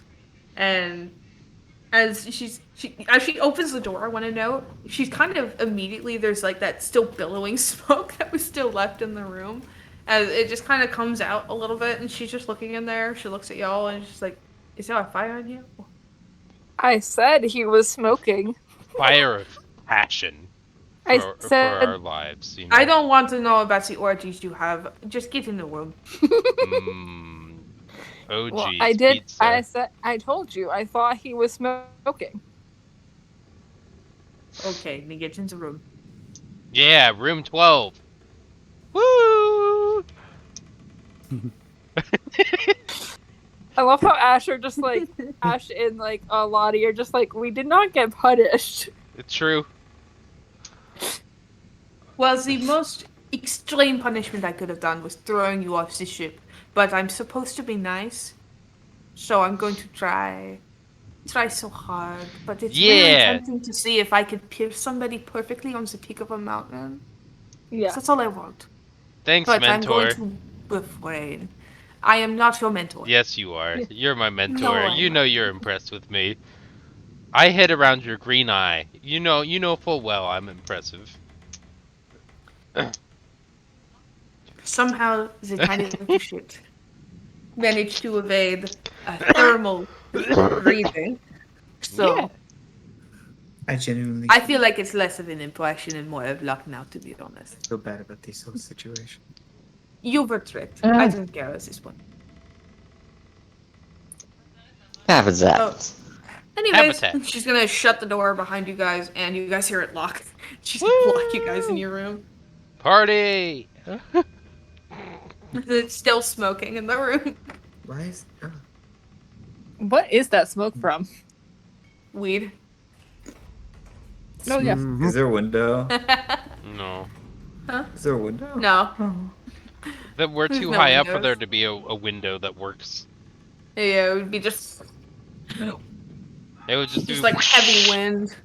Speaker 2: And as she opens the door, I want to note, she's kind of immediately, there's like that still billowing smoke that was still left in the room. As it just kind of comes out a little bit, and she's just looking in there. She looks at y'all and she's like, is there a fire in here?
Speaker 1: I said he was smoking.
Speaker 3: Fire of passion
Speaker 1: I
Speaker 3: for
Speaker 1: said
Speaker 3: our lives. You know?
Speaker 2: I don't want to know about the orgies you have. Just get in the room.
Speaker 3: Oh,
Speaker 1: well,
Speaker 3: geez.
Speaker 1: I did.
Speaker 3: Pizza.
Speaker 1: I told you. I thought he was smoking.
Speaker 2: Okay, then get in the room.
Speaker 3: Yeah, room 12. Woo!
Speaker 1: I love how Asher just like Ash and like Lottie are just like, we did not get punished.
Speaker 3: It's true.
Speaker 2: Well, the most extreme punishment I could have done was throwing you off the ship. But I'm supposed to be nice, so I'm going to try so hard. But it's really
Speaker 3: Yeah.
Speaker 2: tempting to see if I could pierce somebody perfectly on the peak of a mountain.
Speaker 1: Yeah.
Speaker 2: That's all I want.
Speaker 3: Thanks,
Speaker 2: But
Speaker 3: mentor.
Speaker 2: I'm going to refrain. I am not your mentor.
Speaker 3: Yes, you are. You're my mentor.
Speaker 2: I'm
Speaker 3: You
Speaker 2: not.
Speaker 3: know you're impressed with me. I hit around your green eye. You know full well I'm impressive.
Speaker 2: Somehow the tiny little ship managed to evade a thermal breathing. So
Speaker 3: Yeah.
Speaker 7: I genuinely
Speaker 2: I feel like it's less of an impression and more of luck now, to be honest.
Speaker 7: feel bad about this whole situation.
Speaker 2: You were tricked. I don't care at this point.
Speaker 4: Happens that.
Speaker 2: Oh. Anyways,
Speaker 3: Habitat.
Speaker 2: she's gonna shut the door behind you guys, and you guys hear it lock. She's gonna lock you guys in your room.
Speaker 3: Party!
Speaker 2: It's still smoking in the room.
Speaker 7: Why is
Speaker 1: What is that smoke from?
Speaker 2: Weed.
Speaker 1: Oh yeah.
Speaker 5: Is there a window?
Speaker 3: No.
Speaker 5: Is there a window?
Speaker 2: No.
Speaker 3: That we're
Speaker 2: There's
Speaker 3: too
Speaker 2: no
Speaker 3: high up for
Speaker 2: windows.
Speaker 3: there to be a window that works.
Speaker 2: Yeah, it would be just
Speaker 3: It would just, do
Speaker 2: like heavy wind.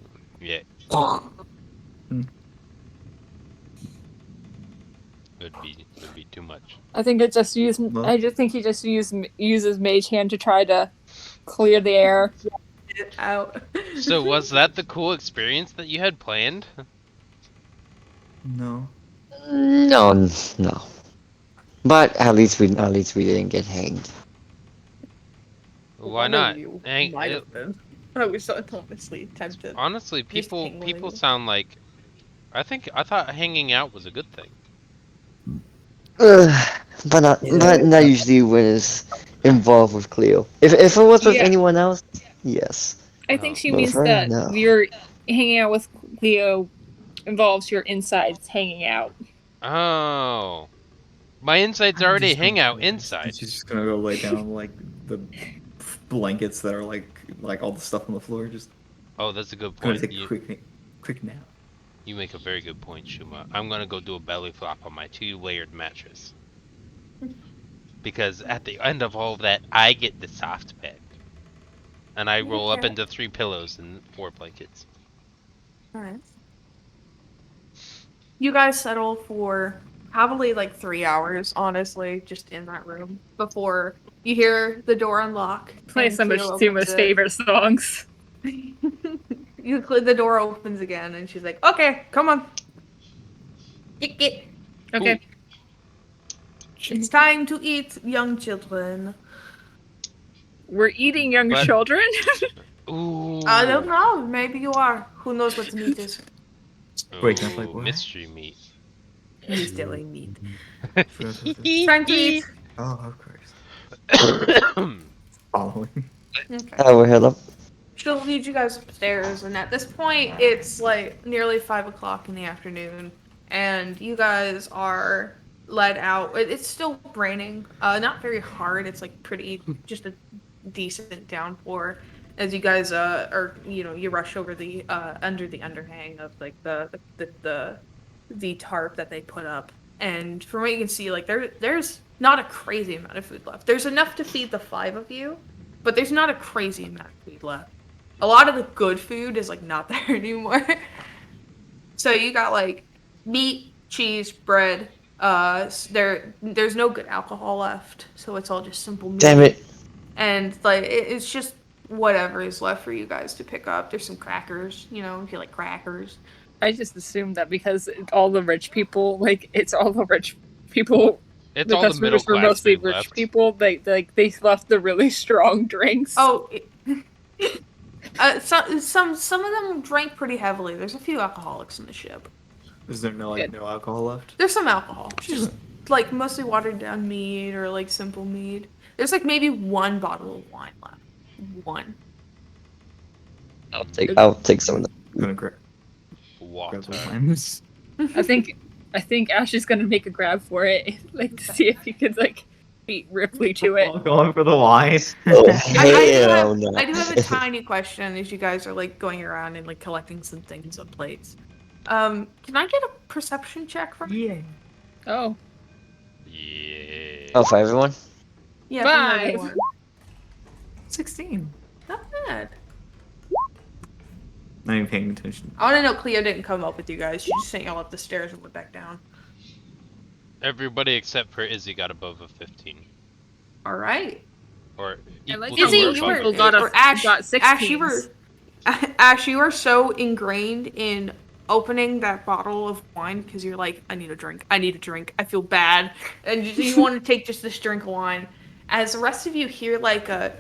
Speaker 3: Yeah. It'd be too much.
Speaker 1: I think it just used. I just think he just uses Mage Hand to try to clear the air.
Speaker 2: Get it out.
Speaker 3: So was that the cool experience that you had planned?
Speaker 7: no?
Speaker 4: No. But at least we didn't get hanged.
Speaker 3: Why
Speaker 2: One of
Speaker 3: not?
Speaker 2: you
Speaker 3: Hang-
Speaker 2: might have been. I was honestly tempted.
Speaker 3: Honestly,
Speaker 2: Just
Speaker 3: people
Speaker 2: tingling.
Speaker 3: sound like. I thought hanging out was a good thing.
Speaker 4: But not usually when it's involved with Cleo. If it was with
Speaker 1: Yeah.
Speaker 4: anyone else, yes.
Speaker 1: I think she
Speaker 3: Oh.
Speaker 1: means
Speaker 4: Well,
Speaker 1: that
Speaker 4: no.
Speaker 1: hanging out with Cleo involves your insides hanging out.
Speaker 3: Oh. My insides
Speaker 5: I'm
Speaker 3: already
Speaker 5: just
Speaker 3: hang
Speaker 5: gonna-
Speaker 3: out inside.
Speaker 5: She's just gonna go lay down on, like the blankets that are like all the stuff on the floor. Just
Speaker 3: Oh, that's a good
Speaker 5: gonna
Speaker 3: point.
Speaker 5: take a
Speaker 3: You,
Speaker 5: quick nap.
Speaker 3: you make a very good point, Shuma. I'm gonna go do a belly flop on my 2-layered mattress. Because at the end of all of that, I get the soft bed. And I roll up
Speaker 2: Okay.
Speaker 3: into 3 pillows and 4 blankets.
Speaker 2: Alright. You guys settle for probably like 3 hours, honestly, just in that room before you hear the door unlock.
Speaker 1: Play
Speaker 2: and
Speaker 1: some of
Speaker 2: Cleo opens
Speaker 1: Suma's
Speaker 2: it.
Speaker 1: favorite songs.
Speaker 2: The door opens again, and she's like, "Okay, come on, get.
Speaker 1: Okay.
Speaker 2: It's time to eat, young children."
Speaker 1: We're eating young
Speaker 3: But-
Speaker 1: children?
Speaker 3: Ooh.
Speaker 2: I don't know. Maybe you are. Who knows what the meat is?
Speaker 7: Wait, that's like
Speaker 3: Ooh,
Speaker 7: what?
Speaker 3: mystery meat.
Speaker 2: He's stealing meat.
Speaker 7: Oh,
Speaker 2: Time to eat.
Speaker 7: of course. Following.
Speaker 2: Okay.
Speaker 4: Oh, we're held up.
Speaker 2: She'll lead you guys upstairs, and at this point, it's like nearly 5 o'clock in the afternoon, and you guys are led out. It's still raining, not very hard. It's like pretty, just a decent downpour. As you guys you rush over the under the underhang of like the tarp that they put up, and from what you can see, like there's not a crazy amount of food left. There's enough to feed the 5 of you, but there's not a crazy amount of food left. A lot of the good food is like not there anymore. So you got like meat, cheese, bread. There's no good alcohol left, so it's all just simple meat.
Speaker 4: Damn it.
Speaker 2: And like it's just whatever is left for you guys to pick up. There's some crackers, if you like crackers.
Speaker 1: I just assumed that because all the rich people, it's all the rich people.
Speaker 3: It's
Speaker 1: The
Speaker 3: all the middle
Speaker 1: customers were
Speaker 3: class
Speaker 1: mostly
Speaker 3: food
Speaker 1: rich
Speaker 3: left.
Speaker 1: people. They left the really strong drinks.
Speaker 2: Oh, some of them drank pretty heavily. There's a few alcoholics in the ship.
Speaker 5: Is there no
Speaker 1: Good.
Speaker 5: no alcohol left?
Speaker 2: There's some alcohol, just like mostly watered down mead or like simple mead. There's like maybe 1 bottle of wine left. 1.
Speaker 4: I'll take some of them.
Speaker 5: I'm gonna grab
Speaker 3: Water.
Speaker 5: the limes.
Speaker 1: I think Ash is gonna make a grab for it, to see if he could beat Ripley to it.
Speaker 5: Going for the wine.
Speaker 4: Oh,
Speaker 2: I
Speaker 4: hell no.
Speaker 2: do have a tiny question as you guys are going around and collecting some things on plates. Can I get a perception check from you?
Speaker 5: Yeah.
Speaker 1: Oh,
Speaker 3: Yeah.
Speaker 4: Oh, for everyone?
Speaker 2: Yeah, from
Speaker 1: 5.
Speaker 2: everyone.
Speaker 5: 16.
Speaker 2: Not bad.
Speaker 5: Not even paying attention.
Speaker 2: I want to know Cleo didn't come up with you guys. She just sent y'all up the stairs and went back down.
Speaker 3: Everybody except for Izzy got above a 15.
Speaker 2: All right.
Speaker 3: Or
Speaker 1: I like
Speaker 3: equal
Speaker 1: how
Speaker 3: to
Speaker 2: Izzy,
Speaker 3: or
Speaker 1: most
Speaker 2: you
Speaker 3: above
Speaker 2: were,
Speaker 3: a
Speaker 1: people got a-
Speaker 2: or Ash,
Speaker 1: got
Speaker 2: Ash, you
Speaker 1: 16s.
Speaker 2: were, Ash, you are so ingrained in opening that bottle of wine because you're like, I need a drink, I feel bad, and you want to take just this drink of wine. As the rest of you hear the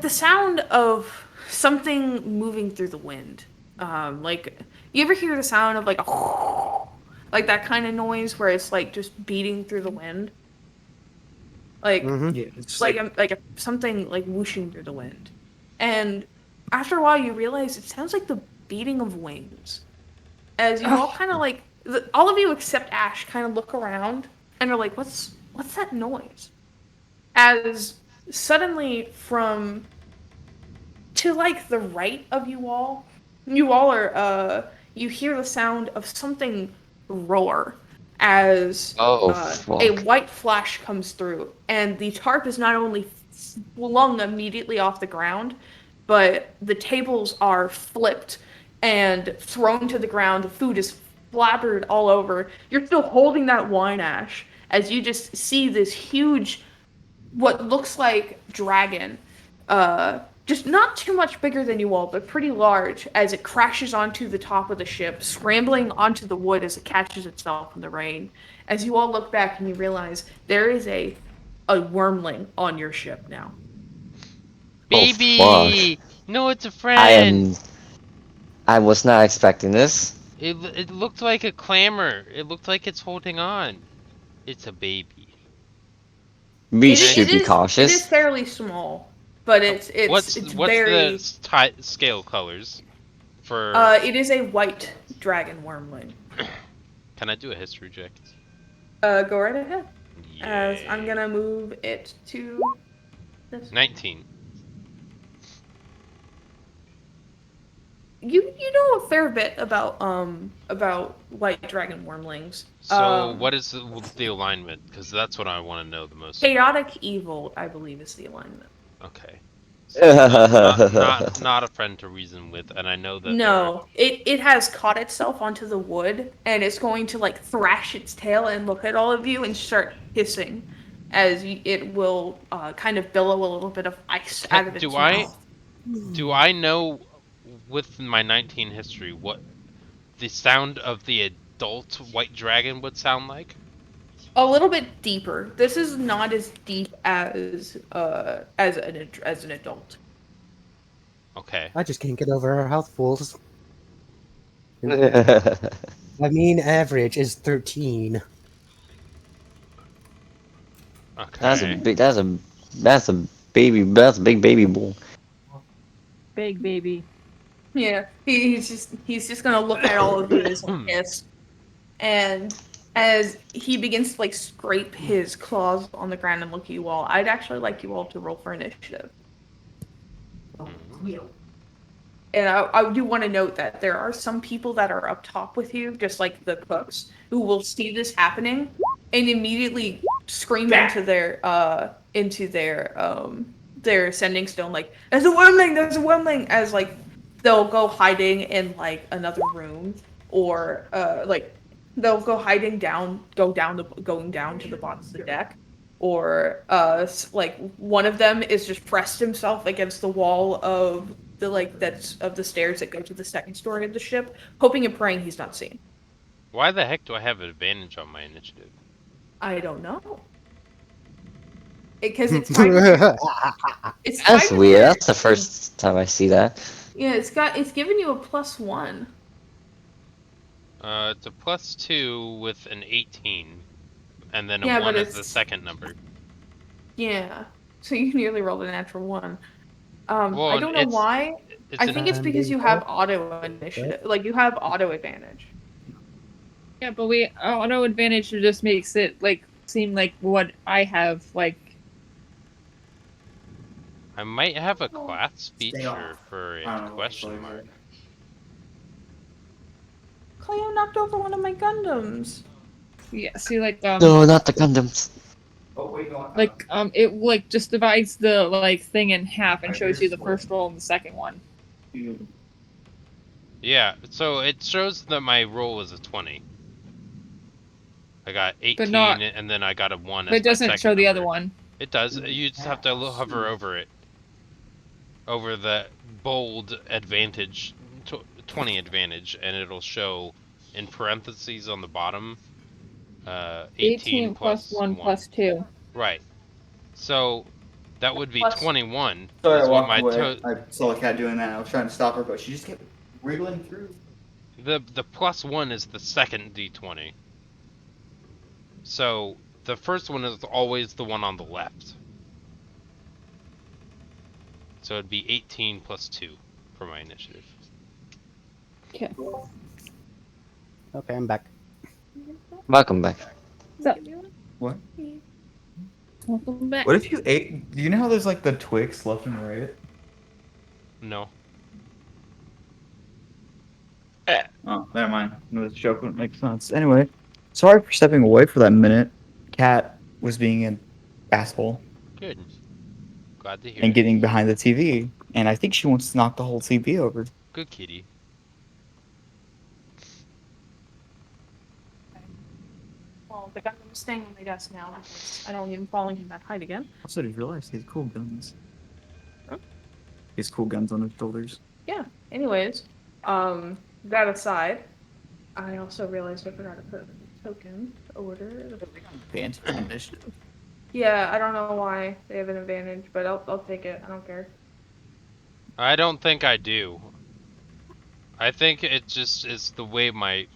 Speaker 2: sound of something moving through the wind, you ever hear the sound of like that kind of noise where it's just beating through the wind,
Speaker 6: Mhm.
Speaker 5: Yeah, it's
Speaker 2: something whooshing through the wind. And after a while, you realize it sounds like the beating of wings. As you all kind of all of you except Ash kind of look around and are like, what's that noise? As suddenly from to the right of you all are you hear the sound of something roar as
Speaker 4: Oh,
Speaker 2: a
Speaker 4: fuck.
Speaker 2: white flash comes through, and the tarp is not only flung immediately off the ground, but the tables are flipped and thrown to the ground. The food is flabbered all over. You're still holding that wine, Ash, as you just see this huge, what looks like dragon, just not too much bigger than you all, but pretty large, as it crashes onto the top of the ship, scrambling onto the wood as it catches itself in the rain. As you all look back and you realize there is a wormling on your ship now.
Speaker 3: Baby! No, it's a friend!
Speaker 4: I was not expecting this.
Speaker 3: It looked like a clamor. It looked like it's holding on. It's a baby.
Speaker 4: We
Speaker 2: It
Speaker 4: should be
Speaker 2: is
Speaker 4: cautious.
Speaker 2: fairly small, but it's
Speaker 3: What's
Speaker 2: very.
Speaker 3: the scale colors? For
Speaker 2: It is a white dragon wormling.
Speaker 3: can I do a history check?
Speaker 2: Go right ahead. As I'm
Speaker 3: Yay.
Speaker 2: gonna move it to this.
Speaker 3: 19.
Speaker 2: You know a fair bit about white dragon wormlings.
Speaker 3: So what is the alignment? Because that's what I want to know the most.
Speaker 2: Chaotic evil, I believe, is the alignment.
Speaker 3: Okay. So not a friend to reason with, and I know that
Speaker 2: No, it has caught itself onto the wood, and it's going to like thrash its tail and look at all of you and start hissing, as it will kind of billow a little bit of ice out of its mouth.
Speaker 3: Do I know with my 19 history what the sound of the adult white dragon would sound like?
Speaker 2: A little bit deeper. This is not as deep as an adult.
Speaker 3: Okay.
Speaker 6: I just can't get over our health pools. My mean average is 13.
Speaker 3: Okay.
Speaker 4: That's a big. That's a baby. That's a big baby boy.
Speaker 1: Big baby.
Speaker 2: Yeah, he's just gonna look at all of you as a hiss, and as he begins to like scrape his claws on the ground and look at you all, I'd actually like you all to roll for initiative. And I do want to note that there are some people that are up top with you, just like the cooks, who will see this happening and immediately scream into their sending stone, like, there's a wormling, as like they'll go hiding in like another room, or like they'll go hiding going down to the bottom of the deck, or like one of them is just pressed himself against the wall of the stairs that go to the second story of the ship, hoping and praying he's not seen.
Speaker 3: Why the heck do I have an advantage on my initiative?
Speaker 2: I don't know. Because it's time. It's
Speaker 4: That's
Speaker 2: time
Speaker 4: weird.
Speaker 2: to-
Speaker 4: That's the first time I see that.
Speaker 2: Yeah, it's giving you a +1.
Speaker 3: It's a +2 with an 18, and then a
Speaker 2: Yeah,
Speaker 3: 1
Speaker 2: but
Speaker 3: is the
Speaker 2: it's-
Speaker 3: second number.
Speaker 2: Yeah. So you nearly rolled a natural 1.
Speaker 3: Well,
Speaker 2: I don't know
Speaker 3: it's-
Speaker 2: why.
Speaker 3: It's
Speaker 2: I
Speaker 3: an-
Speaker 2: think it's because you have auto initiative. Like you have auto advantage.
Speaker 1: Yeah, but auto advantage just makes it like seem like what I have like.
Speaker 3: I might have a class feature
Speaker 5: off.
Speaker 3: for
Speaker 5: I
Speaker 3: a
Speaker 5: don't know what
Speaker 3: question
Speaker 5: flavor.
Speaker 3: mark.
Speaker 2: Cleo knocked over one of my Gundams.
Speaker 1: Yeah, see like
Speaker 4: No, not the condoms.
Speaker 5: Oh wait, no.
Speaker 1: it like just divides the like thing in half and shows you the first roll and the second one.
Speaker 3: Yeah, so it shows that my roll was a 20. I got 18,
Speaker 1: not-
Speaker 3: and then I got a 1 as
Speaker 1: But it
Speaker 3: my
Speaker 1: doesn't
Speaker 3: second
Speaker 1: show the
Speaker 3: number.
Speaker 1: other one.
Speaker 3: It does. You just have to hover over it. Over the bold advantage, 20 advantage, and it'll show in parentheses on the bottom, 18
Speaker 1: plus 1 plus 2.
Speaker 3: Right. So that would be
Speaker 2: Plus-
Speaker 3: 21.
Speaker 5: Sorry, I
Speaker 3: is what
Speaker 5: walked
Speaker 3: my
Speaker 5: away. I saw the cat doing that. I was trying to stop her, but she just kept wriggling through.
Speaker 3: The +1 is the second d20. So the first one is always the one on the left. So it'd be 18 plus 2 for my initiative.
Speaker 1: Okay.
Speaker 6: Okay, I'm back.
Speaker 4: Welcome back.
Speaker 1: So,
Speaker 5: What?
Speaker 1: welcome back.
Speaker 5: What if you ate? Do you know how there's like the Twix left and right?
Speaker 3: No.
Speaker 5: Oh, never mind. No, this joke wouldn't make sense. Anyway, sorry for stepping away for that minute. Cat was being an asshole
Speaker 3: Good. Glad to hear.
Speaker 5: and
Speaker 3: it.
Speaker 5: getting behind the TV, and I think she wants to knock the whole TV over.
Speaker 3: Good kitty.
Speaker 2: Well, the Gundam's staying on my desk now because I don't even fall into that height again.
Speaker 5: Also, did you realize he has cool guns?
Speaker 2: Huh?
Speaker 5: He has cool guns on his shoulders.
Speaker 2: Yeah. Anyways, that aside, I also realized I forgot to put a token to order.
Speaker 5: Fancy initiative.
Speaker 2: Yeah, I don't know why they have an advantage, but I'll take it. I don't care.
Speaker 3: I don't think I do. I think it just is the way my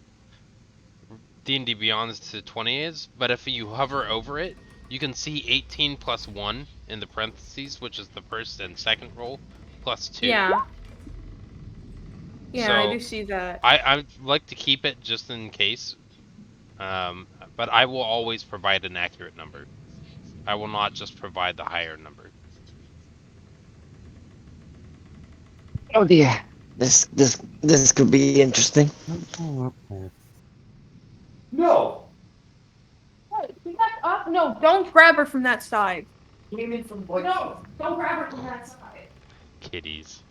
Speaker 3: D&D Beyond to 20 is, but if you hover over it, you can see 18 plus 1 in the parentheses, which is the first and second roll, plus 2.
Speaker 2: Yeah. Yeah, I
Speaker 3: So
Speaker 2: do see that.
Speaker 3: I'd like to keep it just in case. But I will always provide an accurate number. I will not just provide the higher number.
Speaker 4: Oh dear. This could be interesting.
Speaker 5: No.
Speaker 2: What? We got up. No, don't grab her from that side.
Speaker 5: Came in from like.
Speaker 2: No, don't grab her from that side.
Speaker 3: Kitties.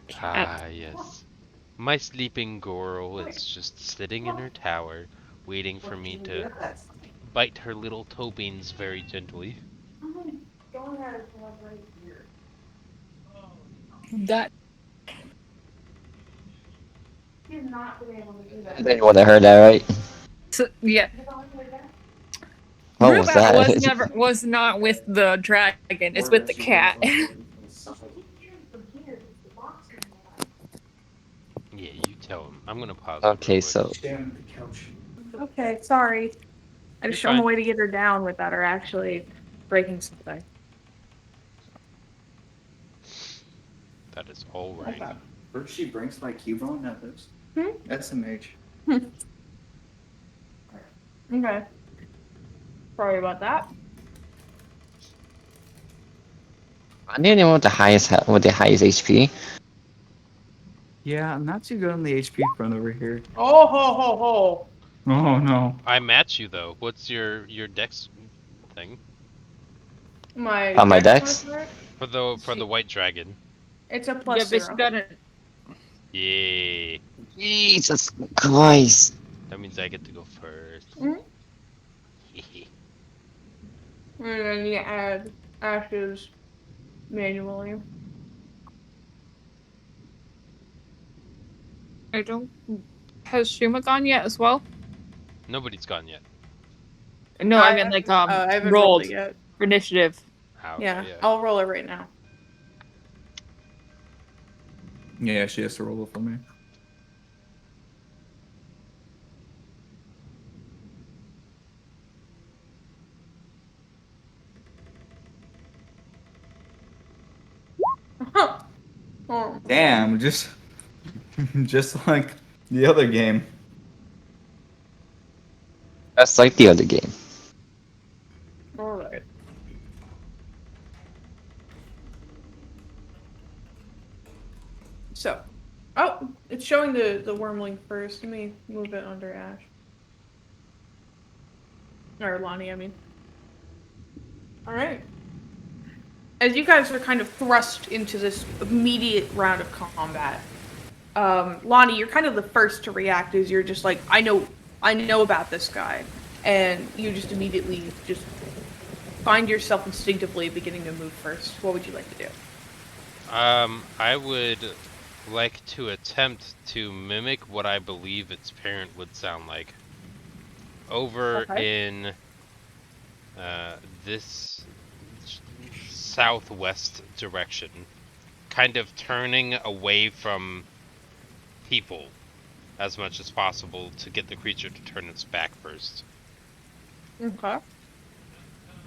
Speaker 1: Cat.
Speaker 3: Ah, yes. My sleeping girl is just sitting in her tower, waiting for me to bite her little toe beans very gently.
Speaker 2: Don't have her right here.
Speaker 1: That
Speaker 2: She's not been able to do that.
Speaker 4: Anyone that heard that, right?
Speaker 1: yeah.
Speaker 4: What was
Speaker 1: Rubat
Speaker 4: that?
Speaker 1: was not with the dragon. It's with the cat.
Speaker 3: Yeah, you tell him. I'm gonna pause.
Speaker 4: Okay,
Speaker 3: real quick.
Speaker 4: so
Speaker 5: Stand on the couch.
Speaker 2: Okay, sorry. I
Speaker 3: You're
Speaker 2: just found a
Speaker 3: fine.
Speaker 2: way to get her down without her actually breaking something.
Speaker 3: That is all right.
Speaker 5: First she brings my Cubone methods.
Speaker 2: Hmm?
Speaker 5: That's a mage.
Speaker 2: Okay. Sorry about that.
Speaker 4: I'm the only one with the highest HP.
Speaker 7: Yeah, I'm not too good on the HP front over here.
Speaker 2: Oh ho ho ho.
Speaker 7: Oh no.
Speaker 3: I match you though. What's your dex thing
Speaker 2: My
Speaker 4: On my
Speaker 2: dex
Speaker 4: dex?
Speaker 2: modifier?
Speaker 3: for the white dragon?
Speaker 2: It's a
Speaker 1: Yeah,
Speaker 2: plus
Speaker 1: but she
Speaker 2: 0.
Speaker 1: got it.
Speaker 3: Yeah,
Speaker 4: Jesus Christ.
Speaker 3: that means I get to go first.
Speaker 2: Mhm. And then you add ashes manually.
Speaker 1: I don't. Has Shuma gone yet as well?
Speaker 3: Nobody's gone yet.
Speaker 1: No, I mean like
Speaker 2: I haven't
Speaker 1: rolled
Speaker 2: rolled it yet.
Speaker 1: for initiative.
Speaker 3: How?
Speaker 2: Yeah, I'll roll it right now.
Speaker 7: Yeah, she has to roll it for me.
Speaker 2: Oh.
Speaker 5: Damn, just like the other game.
Speaker 4: That's like the other game.
Speaker 2: Alright. So, oh, it's showing the wormling first. Let me move it under Ash. Or Lonnie, I mean. Alright. As you guys are kind of thrust into this immediate round of combat, Lonnie, you're kind of the first to react as you're just like, I know about this guy. And you just immediately just find yourself instinctively beginning to move first. What would you like to do?
Speaker 3: I would like to attempt to mimic what I believe its parent would sound like. Over in this southwest direction, kind of turning away from people as much as possible to get the creature to turn its back first,
Speaker 2: Okay.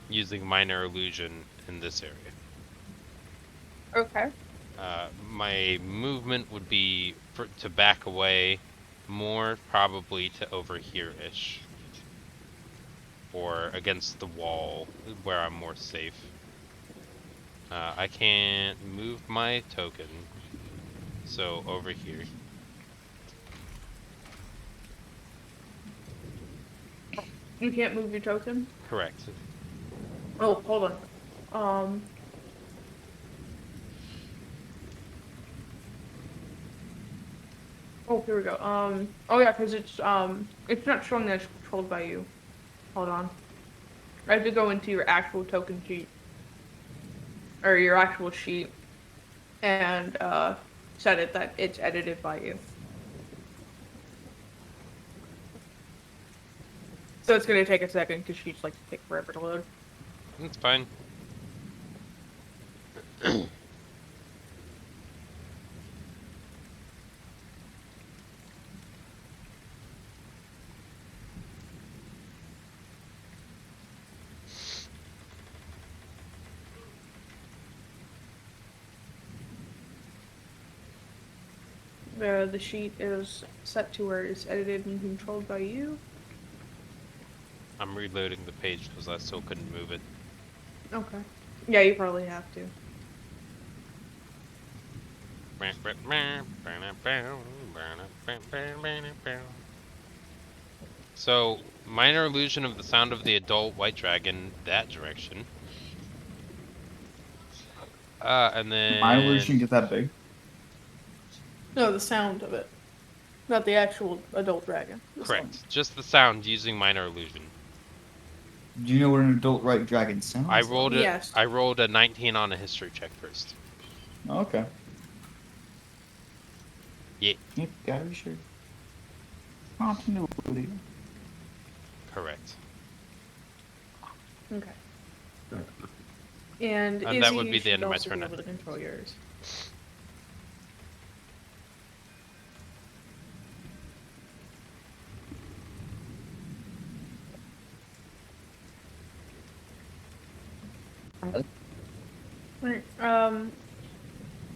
Speaker 3: using minor illusion in this area.
Speaker 2: Okay.
Speaker 3: My movement would be to back away, more probably to over here-ish, or against the wall where I'm more safe. I can't move my token, so over here.
Speaker 2: You can't move your token?
Speaker 3: Correct.
Speaker 2: Oh, hold on. Oh, here we go. Oh yeah, because it's not showing that it's controlled by you. Hold on. I have to go into your actual token sheet. Or your actual sheet. And, set it that it's edited by you. So it's gonna take a second, because sheets like to take forever to load.
Speaker 3: That's fine.
Speaker 2: The sheet is set to where it's edited and controlled by you.
Speaker 3: I'm reloading the page because I still couldn't move it.
Speaker 2: Okay. Yeah, you probably have to.
Speaker 3: So, minor illusion of the sound of the adult white dragon, that direction. And then...
Speaker 5: My illusion get that big.
Speaker 2: No, the sound of it. Not the actual adult dragon. The
Speaker 3: Correct.
Speaker 2: sound.
Speaker 3: Just the sound using minor illusion.
Speaker 5: Do you know what an adult white dragon sounds
Speaker 3: I
Speaker 5: like?
Speaker 3: rolled it.
Speaker 2: Yes.
Speaker 3: I rolled a 19 on a history check first.
Speaker 5: Oh, okay.
Speaker 3: Yeah.
Speaker 5: Yep, gotta be sure. Continuity.
Speaker 3: Correct.
Speaker 2: Okay. And
Speaker 3: And
Speaker 2: Izzy,
Speaker 3: that would be
Speaker 2: you
Speaker 3: the end
Speaker 2: should
Speaker 3: of my
Speaker 2: also
Speaker 3: turn,
Speaker 2: be
Speaker 3: I
Speaker 2: able to control yours. Right.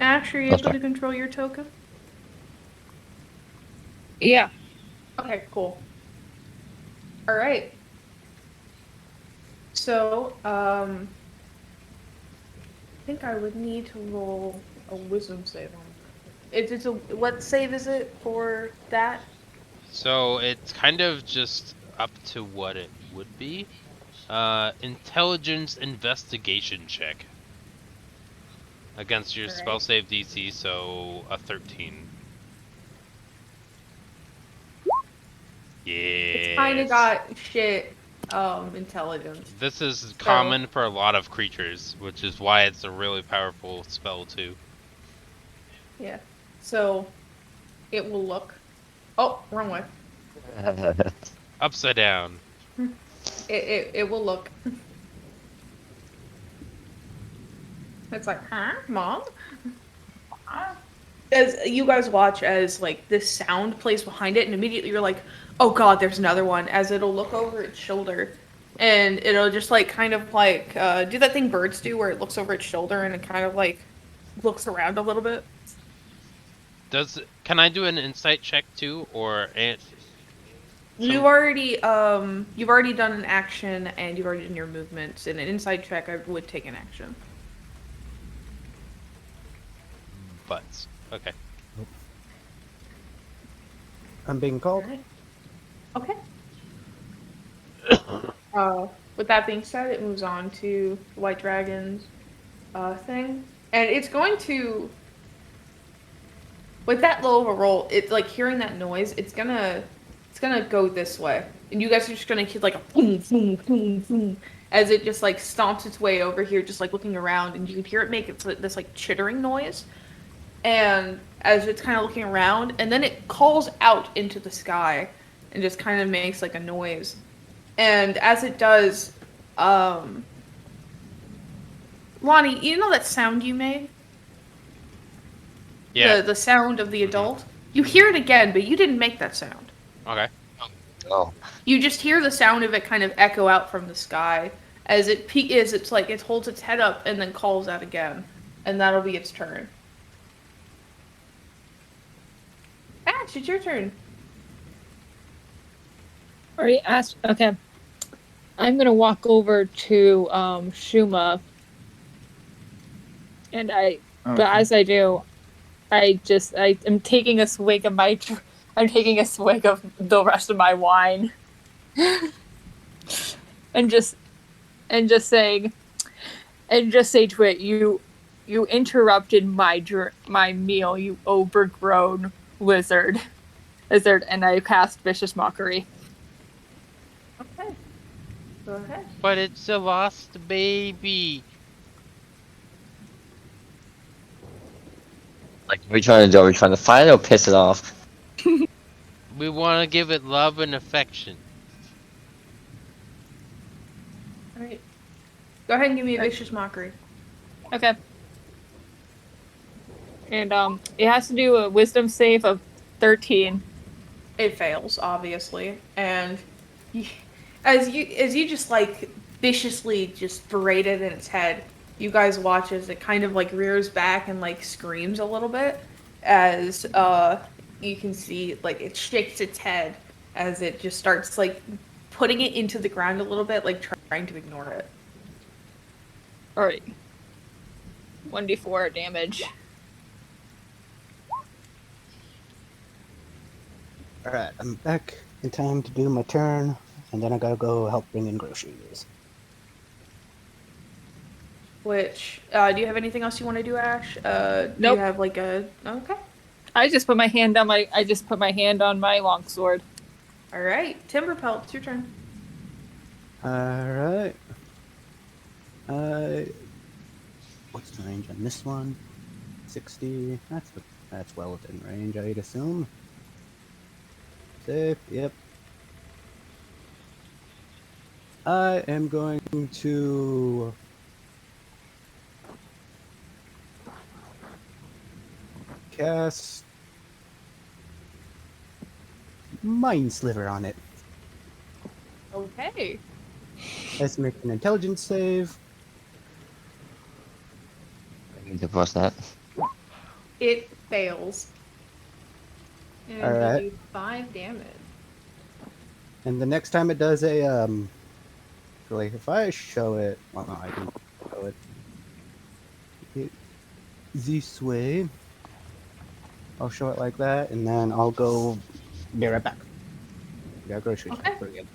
Speaker 2: Ash, are you
Speaker 4: That's
Speaker 2: able to
Speaker 4: fine.
Speaker 2: control your token?
Speaker 1: Yeah.
Speaker 2: Okay, cool. All right. So, I think I would need to roll a wisdom save on it. It's a what save is it for that?
Speaker 3: So it's kind of just up to what it would be. Intelligence investigation check. Against your
Speaker 2: Alright.
Speaker 3: spell save DC, so a 13. Yeah.
Speaker 2: It's kind of got shit intelligence.
Speaker 3: This is common for a lot of creatures, which is why it's a really powerful spell too.
Speaker 2: Yeah. So it will look. Oh, wrong way.
Speaker 3: Upside down.
Speaker 2: It will look. It's like, huh, mom? As you guys watch as like this sound plays behind it, and immediately you're like, oh god, there's another one. As it'll look over its shoulder, and it'll just like kind of like do that thing birds do, where it looks over its shoulder and it kind of like looks around a little bit.
Speaker 3: Can I do an insight check too, or
Speaker 2: You've already done an action, and you've already done your movements. In an inside check, I would take an action.
Speaker 3: butts? Okay.
Speaker 6: I'm being called.
Speaker 2: Okay. With that being said, it moves on to the White Dragon's thing, and it's going to. With that low of a roll, it's like hearing that noise. It's gonna go this way, and you guys are just gonna hear like a boom, boom, boom, boom, as it just like stomps its way over here, just like looking around, and you can hear it make this like chittering noise. And as it's kind of looking around, and then it calls out into the sky, and just kind of makes like a noise. And as it does, Lonnie, you know that sound you made?
Speaker 3: Yeah.
Speaker 2: The sound of the adult? You hear it again, but you didn't make that sound.
Speaker 3: Okay.
Speaker 4: Oh.
Speaker 2: You just hear the sound of it kind of echo out from the sky as it's like it holds its head up and then calls out again. And that'll be its turn. Ash, it's your turn.
Speaker 1: Already asked. Okay. I'm gonna walk over to Shuma, and but as I do, I am taking a swig of I'm taking a swig of the rest of my wine, and just say to it, you interrupted my meal, you overgrown lizard, and I cast Vicious Mockery.
Speaker 2: Okay. Go ahead.
Speaker 3: But it's a lost baby.
Speaker 4: Like, what are we trying to do? Are we trying to fight it or piss it off?
Speaker 3: We want to give it love and affection.
Speaker 2: Alright. Go ahead and give me a Vicious Mockery.
Speaker 1: Okay. And it has to do a Wisdom save of 13.
Speaker 2: It fails, obviously, and as you just like viciously just berate it in its head, you guys watch as it kind of like rears back and like screams a little bit, as you can see, like it shakes its head as it just starts like putting it into the ground a little bit, like trying to ignore it.
Speaker 1: Alright. 1d4 damage.
Speaker 6: Alright, I'm back in time to do my turn, and then I gotta go help bring in groceries.
Speaker 2: Which do you have anything else you want to do, Ash? Do
Speaker 1: Nope.
Speaker 2: you have like a okay?
Speaker 1: I just put my hand on my longsword.
Speaker 2: All right, Timberpelt, it's your turn.
Speaker 6: Alright. What's the range on this one? 60. That's well within range, I'd assume. Safe, yep. I am going to cast Mind Sliver on it.
Speaker 1: Okay.
Speaker 6: Let's make an intelligence save.
Speaker 4: I need to plus that.
Speaker 2: It fails. And
Speaker 6: Alright.
Speaker 2: you do 5 damage.
Speaker 6: And the next time it does a like if I show it, well, no, I can show it this way. I'll show it like that, and then I'll go be right back. Got groceries
Speaker 2: Okay.
Speaker 6: for you.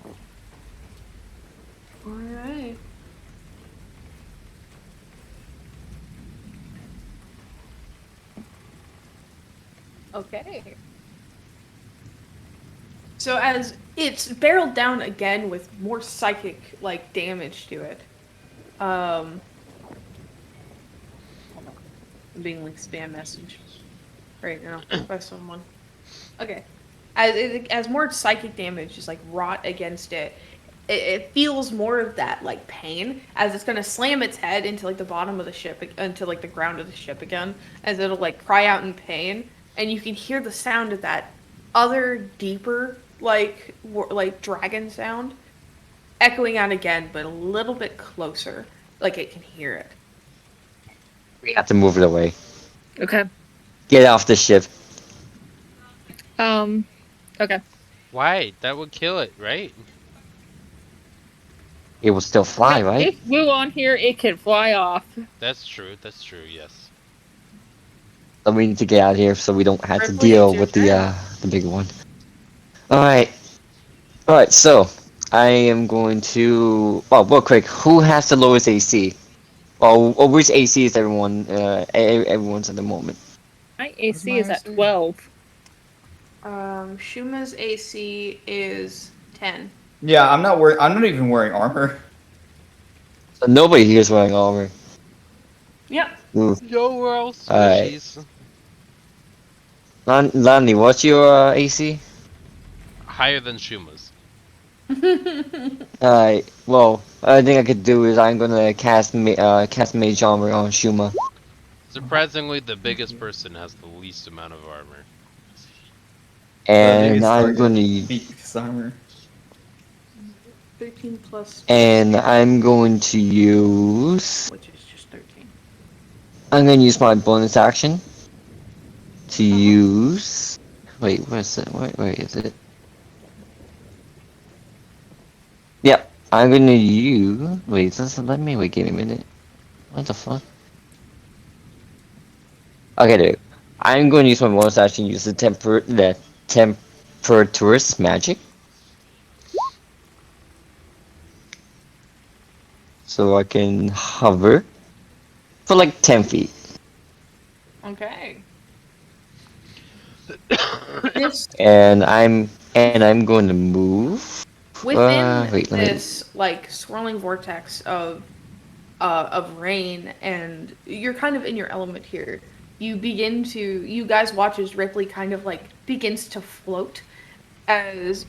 Speaker 2: All right.
Speaker 1: Okay.
Speaker 2: So as it's barreled down again with more psychic like damage to it. I'm being like spam message right now by someone. Okay. As more psychic damage is like wrought against it, it feels more of that like pain as it's gonna slam its head into like the bottom of the ship, into like the ground of the ship again, as it'll like cry out in pain, and you can hear the sound of that other deeper like dragon sound echoing out again, but a little bit closer, like it can hear it.
Speaker 4: We have to move it away.
Speaker 1: Okay.
Speaker 4: Get off the ship.
Speaker 1: Okay.
Speaker 3: Why? That would kill it, right?
Speaker 4: It will still fly, right?
Speaker 1: If Woo on here, it can fly off.
Speaker 3: That's true. That's true. Yes.
Speaker 4: So we need to get out of here so we don't have to
Speaker 2: Ripley,
Speaker 4: deal
Speaker 2: it's your
Speaker 4: with
Speaker 2: turn.
Speaker 4: the big one. Alright. Alright, so I am going to real quick, who has the lowest AC? Or which AC is everyone everyone's at the moment?
Speaker 1: My AC
Speaker 5: my
Speaker 1: is at
Speaker 5: AC?
Speaker 1: 12.
Speaker 2: Shuma's AC is 10.
Speaker 5: Yeah, I'm not even wearing armor.
Speaker 4: So nobody here is wearing armor.
Speaker 2: Yep.
Speaker 4: Ooh.
Speaker 3: Nowhere else.
Speaker 4: Alright.
Speaker 3: Squishies.
Speaker 4: Lonnie, what's your AC?
Speaker 3: Higher than Shuma's.
Speaker 4: Alright, well, I think I could do is I'm gonna cast Mage Armor on Shuma.
Speaker 3: Surprisingly, the biggest person has the least amount of armor.
Speaker 4: And
Speaker 5: Biggest
Speaker 4: I'm
Speaker 5: target,
Speaker 4: gonna
Speaker 5: biggest armor.
Speaker 2: 13 plus,
Speaker 4: and I'm going to use
Speaker 2: which is just 13.
Speaker 4: I'm gonna use my bonus action to use. Wait, where's it? Where is it? Yep, I'm gonna use. Wait, doesn't let me. Wait, give me a minute. What the fuck? Okay, dude. I'm going to use my bonus action. Use the Temperaturous magic. So I can hover for like 10 feet.
Speaker 2: Okay. This
Speaker 4: And I'm going to move.
Speaker 2: within
Speaker 4: Wait, let me-
Speaker 2: this like swirling vortex of rain, and you're kind of in your element here. You guys watch as Ripley kind of like begins to float as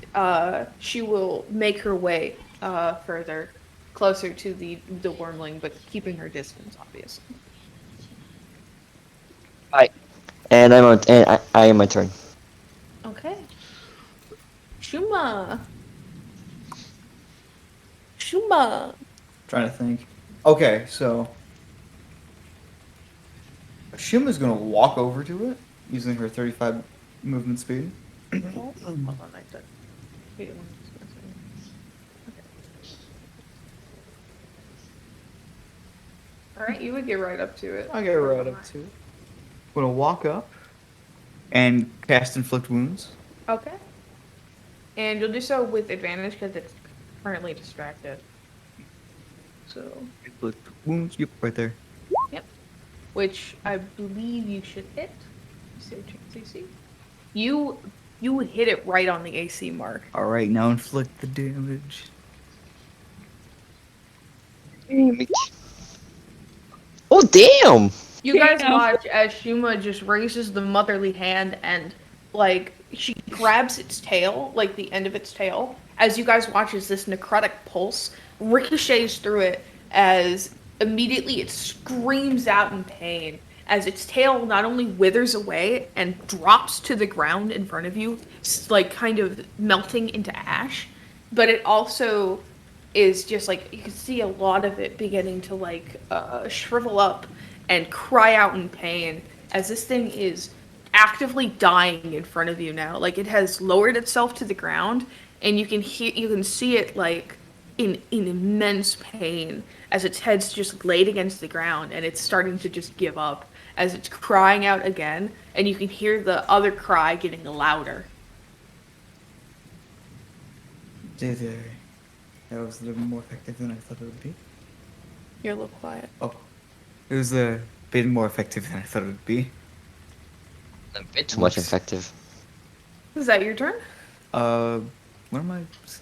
Speaker 2: she will make her way further closer to the wormling, but keeping her distance, obviously.
Speaker 4: And I am my turn.
Speaker 2: Okay. Shuma. Shuma.
Speaker 5: Trying to think. Okay, so Shuma's gonna walk over to it using her 35 movement speed.
Speaker 2: Hold on, I said. Wait, one second. Okay. Alright, you would get right up to it.
Speaker 5: I'll get right up to it. I'm gonna walk up and cast Inflict Wounds.
Speaker 2: Okay. And you'll do so with advantage because it's currently distracted. So,
Speaker 5: Inflict Wounds, yep, right there.
Speaker 2: which I believe you should hit. Save chance AC. You would hit it right on the AC mark.
Speaker 5: Alright, now inflict the damage.
Speaker 4: Oh damn!
Speaker 2: You guys
Speaker 1: Damn.
Speaker 2: watch as Shuma just raises the motherly hand and, like, she grabs its tail, like the end of its tail, as you guys watch as this necrotic pulse ricochets through it as immediately it screams out in pain as its tail not only withers away and drops to the ground in front of you, like kind of melting into ash, but it also is just like you can see a lot of it beginning to like shrivel up and cry out in pain as this thing is actively dying in front of you now. Like it has lowered itself to the ground, and you can see it like in immense pain as its head's just laid against the ground, and it's starting to just give up as it's crying out again, and you can hear the other cry getting louder.
Speaker 5: JJ, that was a little more effective than I thought it would be.
Speaker 2: You're a little quiet.
Speaker 5: Oh, it was a bit more effective than I thought it would be.
Speaker 4: A bit too much effective.
Speaker 2: Is that your turn?
Speaker 5: What am I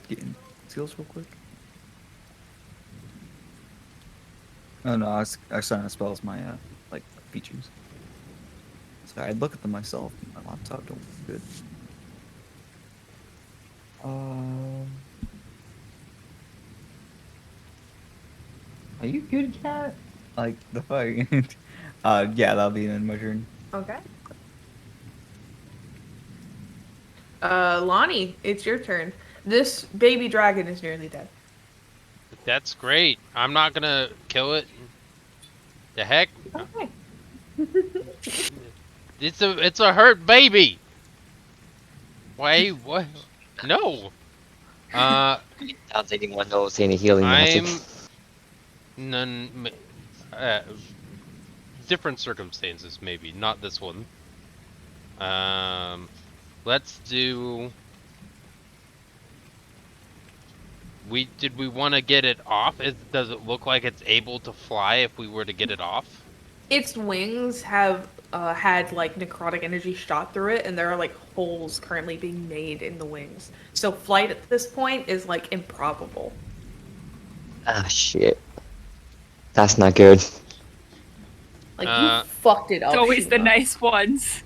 Speaker 5: getting? Skills real quick? Oh no, I was trying to spell my like features. Sorry, I'd look at them myself. My laptop don't look good. Are you good, cat? Like the fight. Yeah, that'll be in my turn.
Speaker 2: Okay. Lonnie, it's your turn. This baby dragon is nearly dead.
Speaker 3: That's great. I'm not gonna kill it. The heck?
Speaker 2: Okay.
Speaker 3: It's a hurt baby. Why? What? No.
Speaker 4: Not anyone knows any healing magic.
Speaker 3: None. Different circumstances, maybe. Not this one. Let's do. Did we want to get it off? Does it look like it's able to fly if we were to get it off?
Speaker 2: Its wings have had like necrotic energy shot through it, and there are like holes currently being made in the wings. So flight at this point is like improbable.
Speaker 4: Ah shit. That's not good.
Speaker 2: Like you fucked it up.
Speaker 1: It's always the
Speaker 2: Shuma.
Speaker 1: nice ones.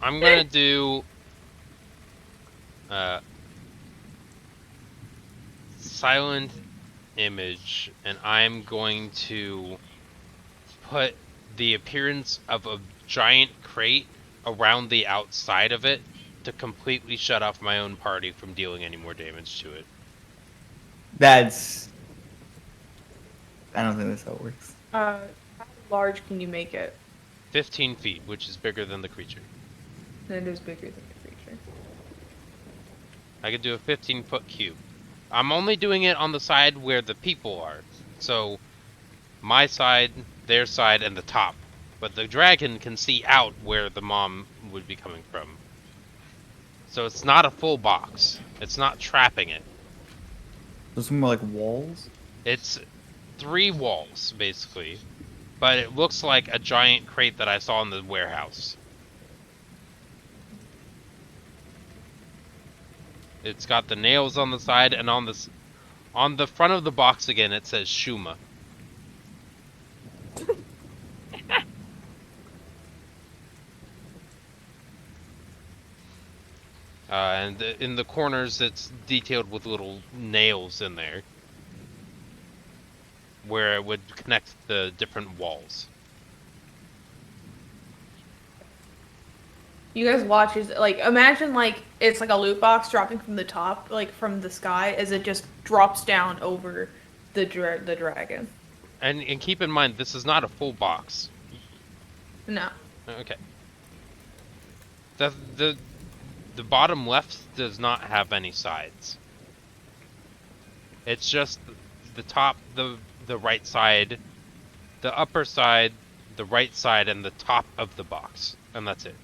Speaker 3: I'm gonna do silent image, and I'm going to put the appearance of a giant crate around the outside of it to completely shut off my own party from dealing any more damage to it.
Speaker 5: That's. I don't think that's how it works.
Speaker 2: How large can you make it?
Speaker 3: 15 feet, which is bigger than the creature.
Speaker 2: It is bigger than the creature.
Speaker 3: I could do a 15-foot cube. I'm only doing it on the side where the people are. So, my side, their side, and the top. But the dragon can see out where the mom would be coming from. So it's not a full box. It's not trapping it.
Speaker 5: Those are more like walls.
Speaker 3: It's 3 walls, basically. But it looks like a giant crate that I saw in the warehouse. It's got the nails on the side, and on the front of the box again it says Shuma. And in the corners it's detailed with little nails in there, where it would connect the different walls.
Speaker 2: You guys watch as like imagine like it's like a loot box dropping from the top, like from the sky, as it just drops down over the dragon.
Speaker 3: And keep in mind, this is not a full box.
Speaker 2: No.
Speaker 3: Okay. The bottom left does not have any sides. It's just the top, the right side, the upper side, the right side, and the top of the box, and that's it.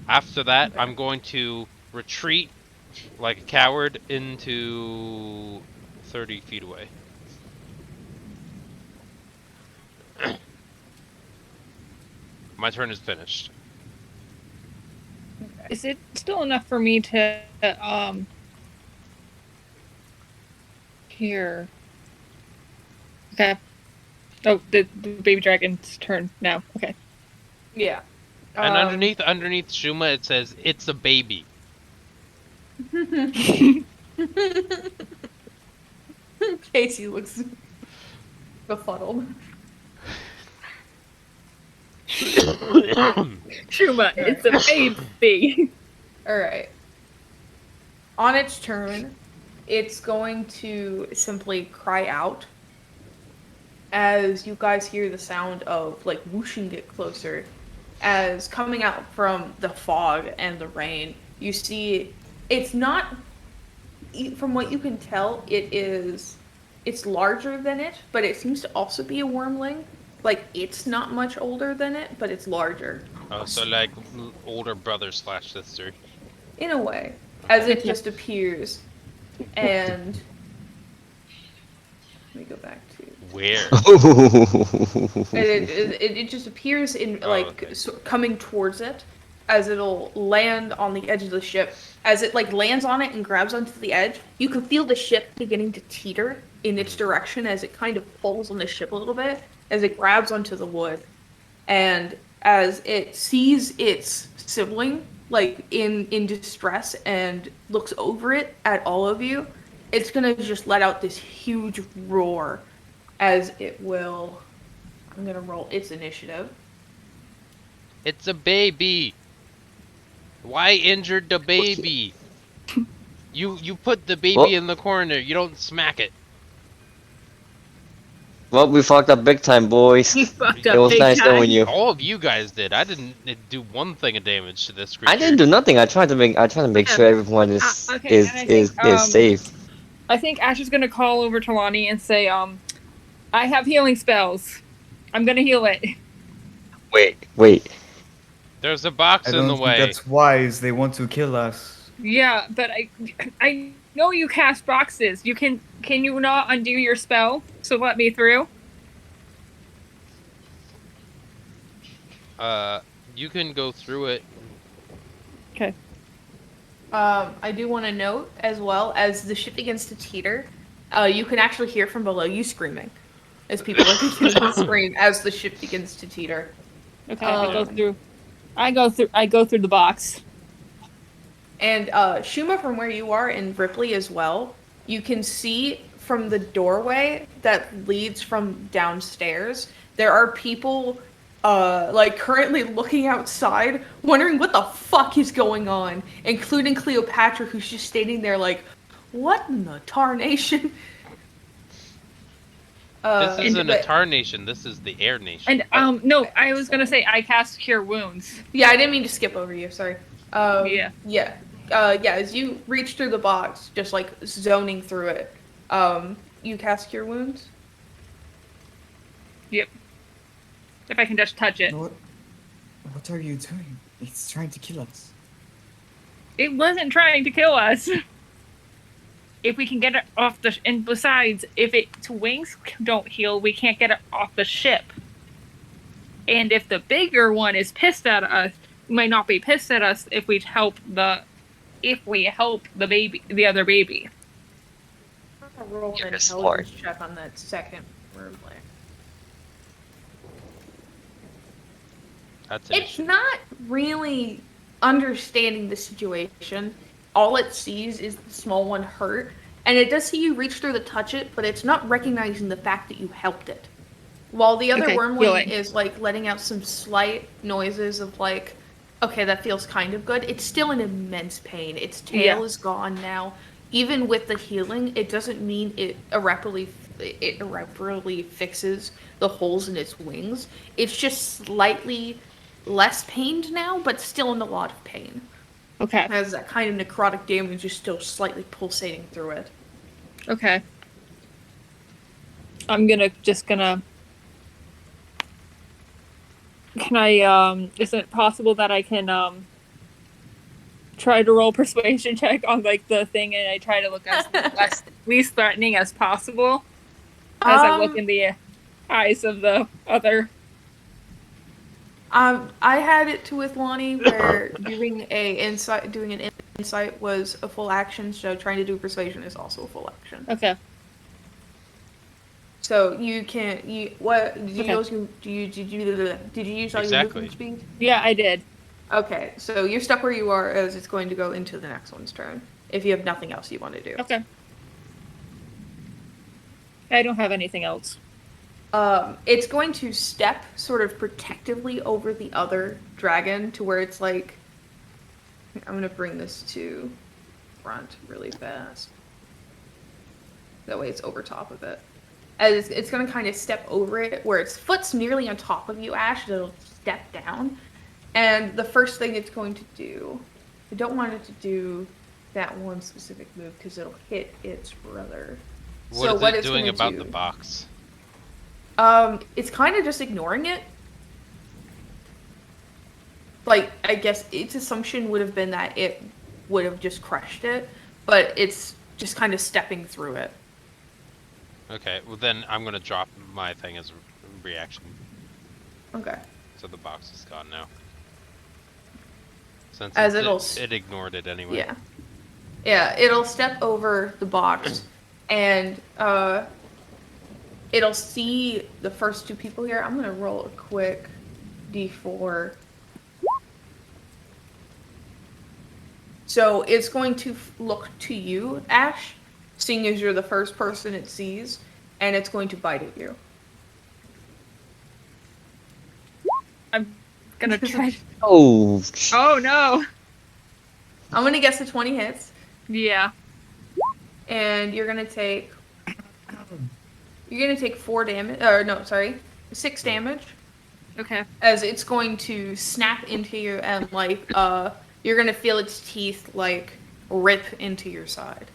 Speaker 3: After that, I'm going to retreat like a coward into 30 feet away. My turn is finished.
Speaker 1: Is it still enough for me to hear? Okay. Oh, the baby dragon's turn now. Okay.
Speaker 2: Yeah.
Speaker 3: And underneath Shuma, it says it's a baby.
Speaker 2: Casey looks befuddled.
Speaker 1: Shuma, it's a baby.
Speaker 2: Alright. On its turn, it's going to simply cry out as you guys hear the sound of like whooshing get closer. As coming out from the fog and the rain, you see it's not, from what you can tell, it's larger than it, but it seems to also be a wormling. Like, it's not much older than it, but it's larger.
Speaker 3: Oh, so like older brother / sister.
Speaker 2: In a way, as it just appears. And let me go back to
Speaker 3: Where?
Speaker 2: it just appears in like
Speaker 3: okay.
Speaker 2: coming towards it, as it'll land on the edge of the ship. As it like lands on it and grabs onto the edge, you can feel the ship beginning to teeter in its direction as it kind of pulls on the ship a little bit as it grabs onto the wood. And as it sees its sibling like in distress and looks over it at all of you, it's gonna just let out this huge roar as it will. I'm gonna roll its initiative.
Speaker 3: It's a baby. Why injured the baby? You put the baby
Speaker 4: Well-
Speaker 3: in the corner. You don't smack it.
Speaker 4: Well, we fucked up big time, boys.
Speaker 1: You fucked
Speaker 4: It
Speaker 1: up
Speaker 4: was
Speaker 1: big
Speaker 4: nice
Speaker 1: time.
Speaker 4: knowing you.
Speaker 3: All of you guys did. I didn't do one thing of damage to this creature.
Speaker 4: I didn't do nothing. I tried to make sure everyone is
Speaker 1: okay, and I think,
Speaker 4: safe.
Speaker 1: I think Ash is gonna call over to Lonnie and say, I have healing spells. I'm gonna heal it.
Speaker 4: Wait.
Speaker 3: There's a box
Speaker 5: I
Speaker 3: in
Speaker 5: don't
Speaker 3: the
Speaker 5: think
Speaker 3: way.
Speaker 5: that's wise. They want to kill us.
Speaker 1: Yeah, but I know you cast boxes. Can you not undo your spell? So let me through.
Speaker 3: You can go through it.
Speaker 1: Okay.
Speaker 2: I do want to note as well, as the ship begins to teeter, you can actually hear from below you screaming as people are beginning to scream as the ship begins to teeter.
Speaker 1: Okay, I go through the box.
Speaker 2: And Shuma, from where you are in Ripley as well, you can see from the doorway that leads from downstairs, there are people like currently looking outside, wondering what the fuck is going on, including Cleopatra, who's just standing there like, what in the tarnation?
Speaker 3: This isn't a
Speaker 2: but-
Speaker 3: tar nation. This is the air nation.
Speaker 1: And no, I was gonna say I cast Cure Wounds.
Speaker 2: Yeah, I didn't mean to skip over you. Sorry.
Speaker 1: Yeah.
Speaker 2: Yeah. As you reach through the box, just like zoning through it, you cast Cure Wounds.
Speaker 1: Yep. If I can just touch it.
Speaker 7: What are you doing? It's trying to kill us.
Speaker 1: It wasn't trying to kill us. If we can get it off the and besides, if its wings don't heal, we can't get it off the ship. And if the bigger one is pissed at us, it might not be pissed at us if we help the baby, the other baby.
Speaker 2: I'll roll
Speaker 4: You're
Speaker 2: an
Speaker 4: a sport.
Speaker 2: intelligence check on that second wordplay.
Speaker 3: That's
Speaker 2: It's
Speaker 3: it.
Speaker 2: not really understanding the situation. All it sees is the small one hurt, and it does see you reach through to touch it, but it's not recognizing the fact that you helped it. While the other
Speaker 1: Okay,
Speaker 2: wormling
Speaker 1: healing.
Speaker 2: is like letting out some slight noises of like, okay, that feels kind of good, it's still in immense pain. Its tail
Speaker 1: Yeah.
Speaker 2: is gone now. Even with the healing, it doesn't mean it irreparably fixes the holes in its wings. It's just slightly less pained now, but still in a lot of pain.
Speaker 1: Okay.
Speaker 2: As that kind of necrotic damage is still slightly pulsating through it.
Speaker 1: Okay. I'm just gonna. Can I? Is it possible that I can try to roll persuasion check on like the thing, and I try to look as least threatening as possible as I look in the eyes of the other.
Speaker 2: I had it to with Lonnie where doing an insight was a full action, so trying to do persuasion is also a full action.
Speaker 1: Okay.
Speaker 2: So you can't. What did you
Speaker 1: Okay.
Speaker 2: also did you use all your
Speaker 3: Exactly.
Speaker 2: movement speed?
Speaker 1: Yeah, I did.
Speaker 2: Okay, so you're stuck where you are as it's going to go into the next one's turn. If you have nothing else you want to do.
Speaker 1: Okay. I don't have anything else.
Speaker 2: It's going to step sort of protectively over the other dragon to where it's like. I'm gonna bring this to front really fast. That way it's over top of it. As it's gonna kind of step over it where its foot's nearly on top of you, Ash, it'll step down. And the first thing it's going to do, I don't want it to do that one specific move because it'll hit its brother.
Speaker 3: What is it
Speaker 2: it's
Speaker 3: doing
Speaker 2: gonna
Speaker 3: about
Speaker 2: do-
Speaker 3: the box?
Speaker 2: It's kind of just ignoring it. Like, I guess its assumption would have been that it would have just crushed it, but it's just kind of stepping through it.
Speaker 3: Okay, well then I'm gonna drop my thing as a reaction,
Speaker 2: Okay.
Speaker 3: so the box is gone now. Since
Speaker 2: As
Speaker 3: it ignored it anyway.
Speaker 2: Yeah. Yeah, it'll step over the box and it'll see the first two people here. I'm gonna roll a quick D4. So it's going to look to you, Ash, seeing as you're the first person it sees, and it's going to bite at you.
Speaker 1: I'm gonna try.
Speaker 4: Oh,
Speaker 1: Oh no.
Speaker 2: I'm gonna guess the 20 hits,
Speaker 1: Yeah.
Speaker 2: and you're gonna take 4 damage. Or no, sorry, 6 damage.
Speaker 1: Okay.
Speaker 2: As it's going to snap into you and like you're gonna feel its teeth like rip into your side.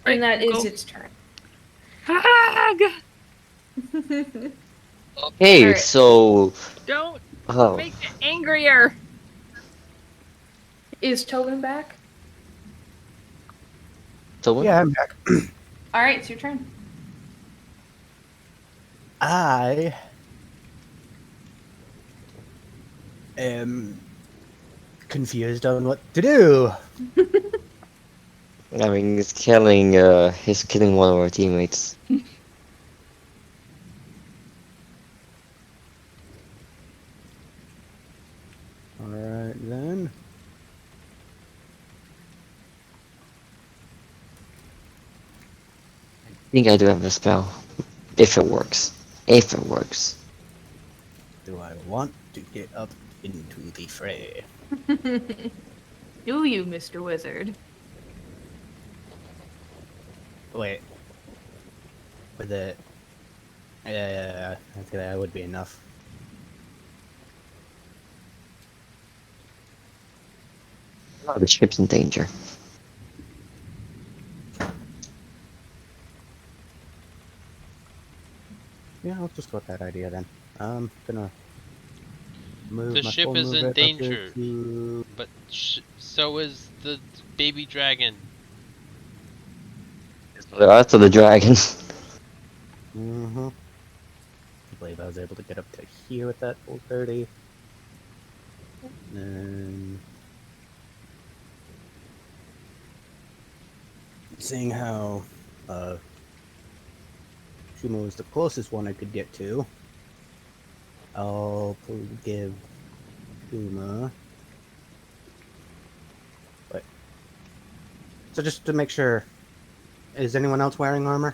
Speaker 1: Right,
Speaker 2: And that is
Speaker 1: go.
Speaker 2: its turn.
Speaker 1: Ah,
Speaker 4: okay,
Speaker 2: Alright.
Speaker 4: so
Speaker 1: don't
Speaker 4: oh,
Speaker 1: make it angrier.
Speaker 2: Is Tobin back?
Speaker 4: so what?
Speaker 6: Yeah, I'm back.
Speaker 2: Alright, it's your turn.
Speaker 6: I am confused on what to do.
Speaker 4: I mean, he's killing one of our teammates.
Speaker 6: Alright then.
Speaker 4: I think I do have a spell, if it works. If it works.
Speaker 6: Do I want to get up into the fray?
Speaker 2: Do you, Mr. Wizard?
Speaker 6: Wait. With it. Yeah, I think that would be enough.
Speaker 4: Oh, the ship's in danger.
Speaker 6: Yeah, I'll just go with that idea then. I'm gonna move
Speaker 3: The
Speaker 6: my
Speaker 3: ship
Speaker 6: full
Speaker 3: is in
Speaker 6: movement up here
Speaker 3: danger.
Speaker 6: to-
Speaker 3: But so is the baby dragon.
Speaker 4: The Art of the Dragon.
Speaker 6: Mm-hmm. I believe I was able to get up to here with that full 30. And seeing how Shuma was the closest one I could get to, I'll probably give Shuma. Wait. So just to make sure, is anyone else wearing armor?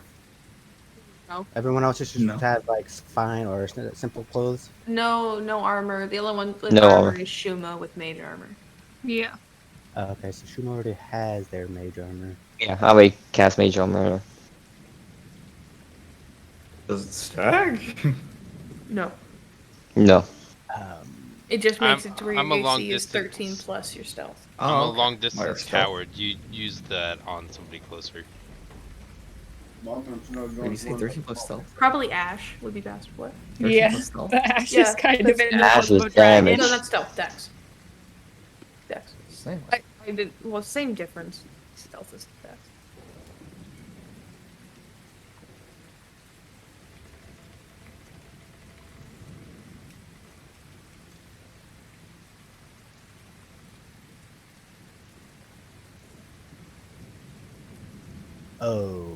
Speaker 1: No.
Speaker 6: Everyone else just
Speaker 5: No.
Speaker 6: has like fine or simple clothes.
Speaker 2: No armor. The only one with
Speaker 4: No
Speaker 2: armor
Speaker 4: armor.
Speaker 2: is Shuma with mage armor.
Speaker 1: Yeah.
Speaker 6: Okay, so Shuma already has their mage armor.
Speaker 4: Yeah, I will cast Mage Armor.
Speaker 5: Does it stack?
Speaker 2: No.
Speaker 4: No.
Speaker 2: It just makes it to where
Speaker 3: I'm a
Speaker 2: your
Speaker 3: long
Speaker 2: AC is 13
Speaker 3: distance.
Speaker 2: plus your stealth.
Speaker 3: I'm
Speaker 5: Oh,
Speaker 3: a
Speaker 5: okay.
Speaker 3: long
Speaker 5: Well,
Speaker 3: distance
Speaker 5: stealth.
Speaker 3: coward. You use that on somebody closer.
Speaker 7: Maybe say 13 plus stealth.
Speaker 2: Probably Ash would be best. What?
Speaker 7: 13
Speaker 1: Yeah,
Speaker 7: plus stealth.
Speaker 1: the Ash
Speaker 2: Yeah,
Speaker 1: is kind of
Speaker 2: that's-
Speaker 1: in the
Speaker 4: Ash
Speaker 1: form
Speaker 4: is
Speaker 1: of a dragon.
Speaker 4: damage.
Speaker 2: No, that's stealth. Dex. Dex.
Speaker 7: Same.
Speaker 2: I did. Well, same difference. Stealth is Dex.
Speaker 6: Oh.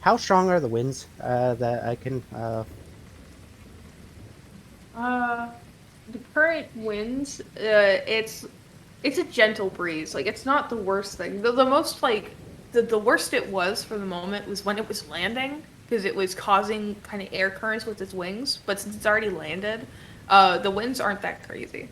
Speaker 6: How strong are the winds that I can?
Speaker 2: The current winds. It's a gentle breeze. Like it's not the worst thing. The most like the worst it was for the moment was when it was landing because it was causing kind of air currents with its wings. But since it's already landed, the winds aren't that crazy.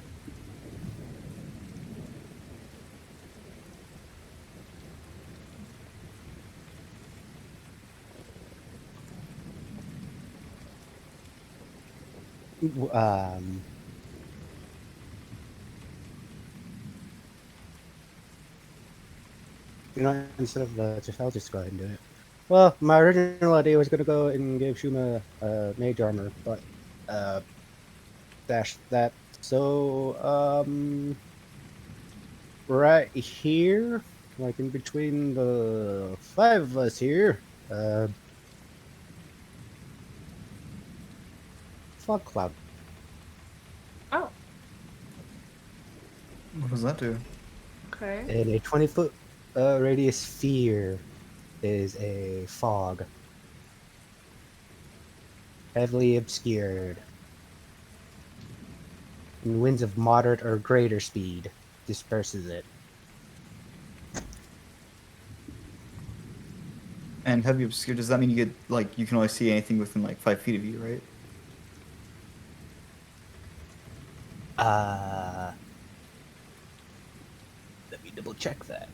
Speaker 6: Um. You know, instead of I'll just go ahead and do it. Well, my original idea was gonna go and give Shuma mage armor, but dash that. So right here, like in between the 5 of us here, fog cloud.
Speaker 2: Oh,
Speaker 5: What does that do?
Speaker 2: okay.
Speaker 6: And a 20-foot radius sphere is a fog. Heavily obscured. And winds of moderate or greater speed disperses it.
Speaker 5: And heavy obscure, does that mean you get, like, you can only see anything within, like, 5 feet of you, right?
Speaker 6: Let me double check that.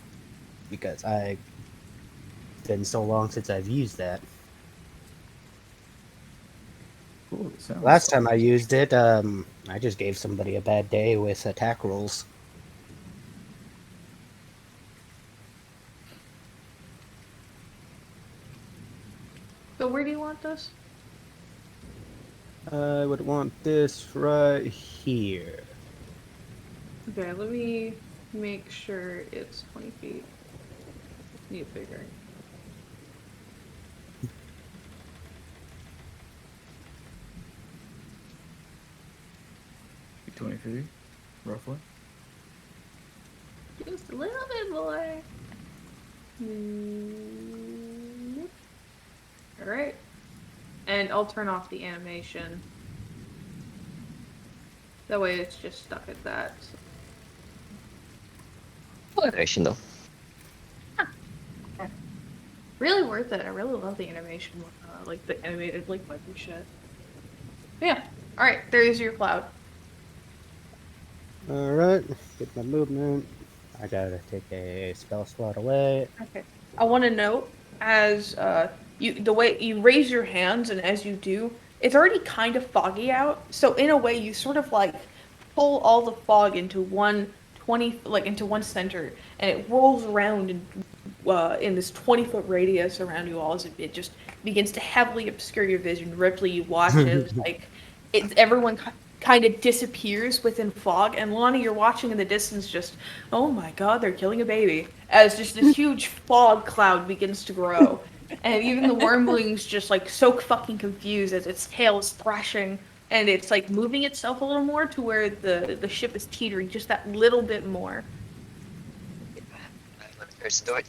Speaker 6: Because I've been so long since I've used that.
Speaker 5: Cool. Sounds
Speaker 6: Last time I used it, I just gave somebody a bad day with attack rolls.
Speaker 2: So where do you want this?
Speaker 6: I would want this right here.
Speaker 2: Okay, let me make sure it's 20 feet. Need bigger.
Speaker 5: 20 feet, roughly.
Speaker 2: Just a little bit more. Alright. And I'll turn off the animation. That way it's just stuck at that.
Speaker 4: Animation though.
Speaker 2: Really worth it. I really love the animation. Like the animated like webby shit. Yeah. Alright, there's your cloud.
Speaker 6: Alright, get my movement. I gotta take a spell slot away.
Speaker 2: Okay. I want to note as the way you raise your hands and as you do, it's already kind of foggy out. So in a way, you sort of like pull all the fog into into one center, and it rolls around in this 20-foot radius around you all as it just begins to heavily obscure your vision. Ripley, you watch as everyone kind of disappears within fog, and Lonnie, you're watching in the distance just, oh my god, they're killing a baby, as just this huge fog cloud begins to grow. And even the wormlings just like so fucking confused as its tail is thrashing, and it's like moving itself a little more to where the ship is teetering just that little bit more.
Speaker 4: Let's do it.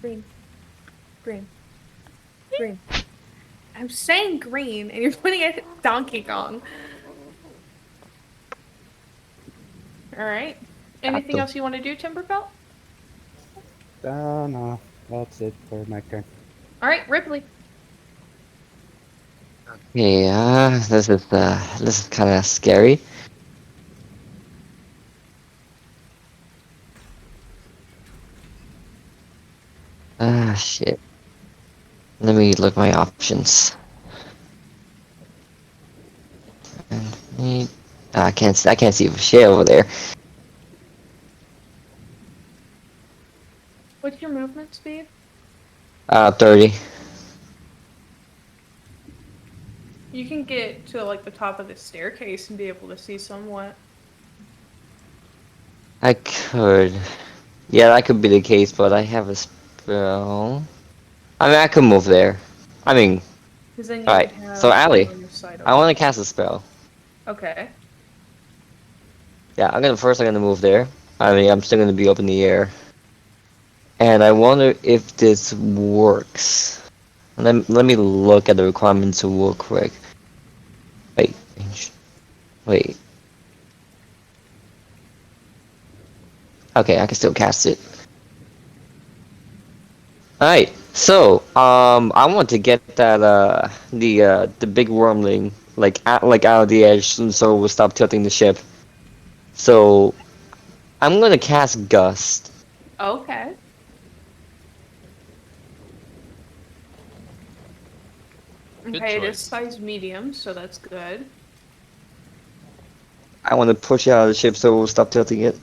Speaker 2: Green. Green. Green. I'm saying green, and you're putting it Donkey Kong. Alright. Anything else you want to do, Timberfell?
Speaker 6: No, that's it for my turn.
Speaker 2: All right, Ripley.
Speaker 4: Yeah, this is kind of scary. Ah, shit. Let me look my options. I can't see for shit over there.
Speaker 2: What's your movement speed?
Speaker 4: 30.
Speaker 2: You can get to like the top of the staircase and be able to see somewhat.
Speaker 4: I could. Yeah, that could be the case, but I have a spell. I mean, I could move there. I mean,
Speaker 2: Because then you
Speaker 4: alright.
Speaker 2: would have
Speaker 4: So, Allie,
Speaker 2: line of sight
Speaker 4: I
Speaker 2: over
Speaker 4: want
Speaker 2: it.
Speaker 4: to cast a spell.
Speaker 2: Okay.
Speaker 4: Yeah, I'm gonna move there. I mean, I'm still gonna be up in the air. And I wonder if this works. Let me look at the requirements real quick. Wait. Wait. Okay, I can still cast it. Alright, so, I want to get that, the big wormling, like out of the edge, so we'll stop tilting the ship. So, I'm gonna cast Gust.
Speaker 2: Okay.
Speaker 3: Good
Speaker 2: Okay, it is
Speaker 3: choice.
Speaker 2: size medium, so that's good.
Speaker 4: I want to push it out of the ship so we'll stop tilting it.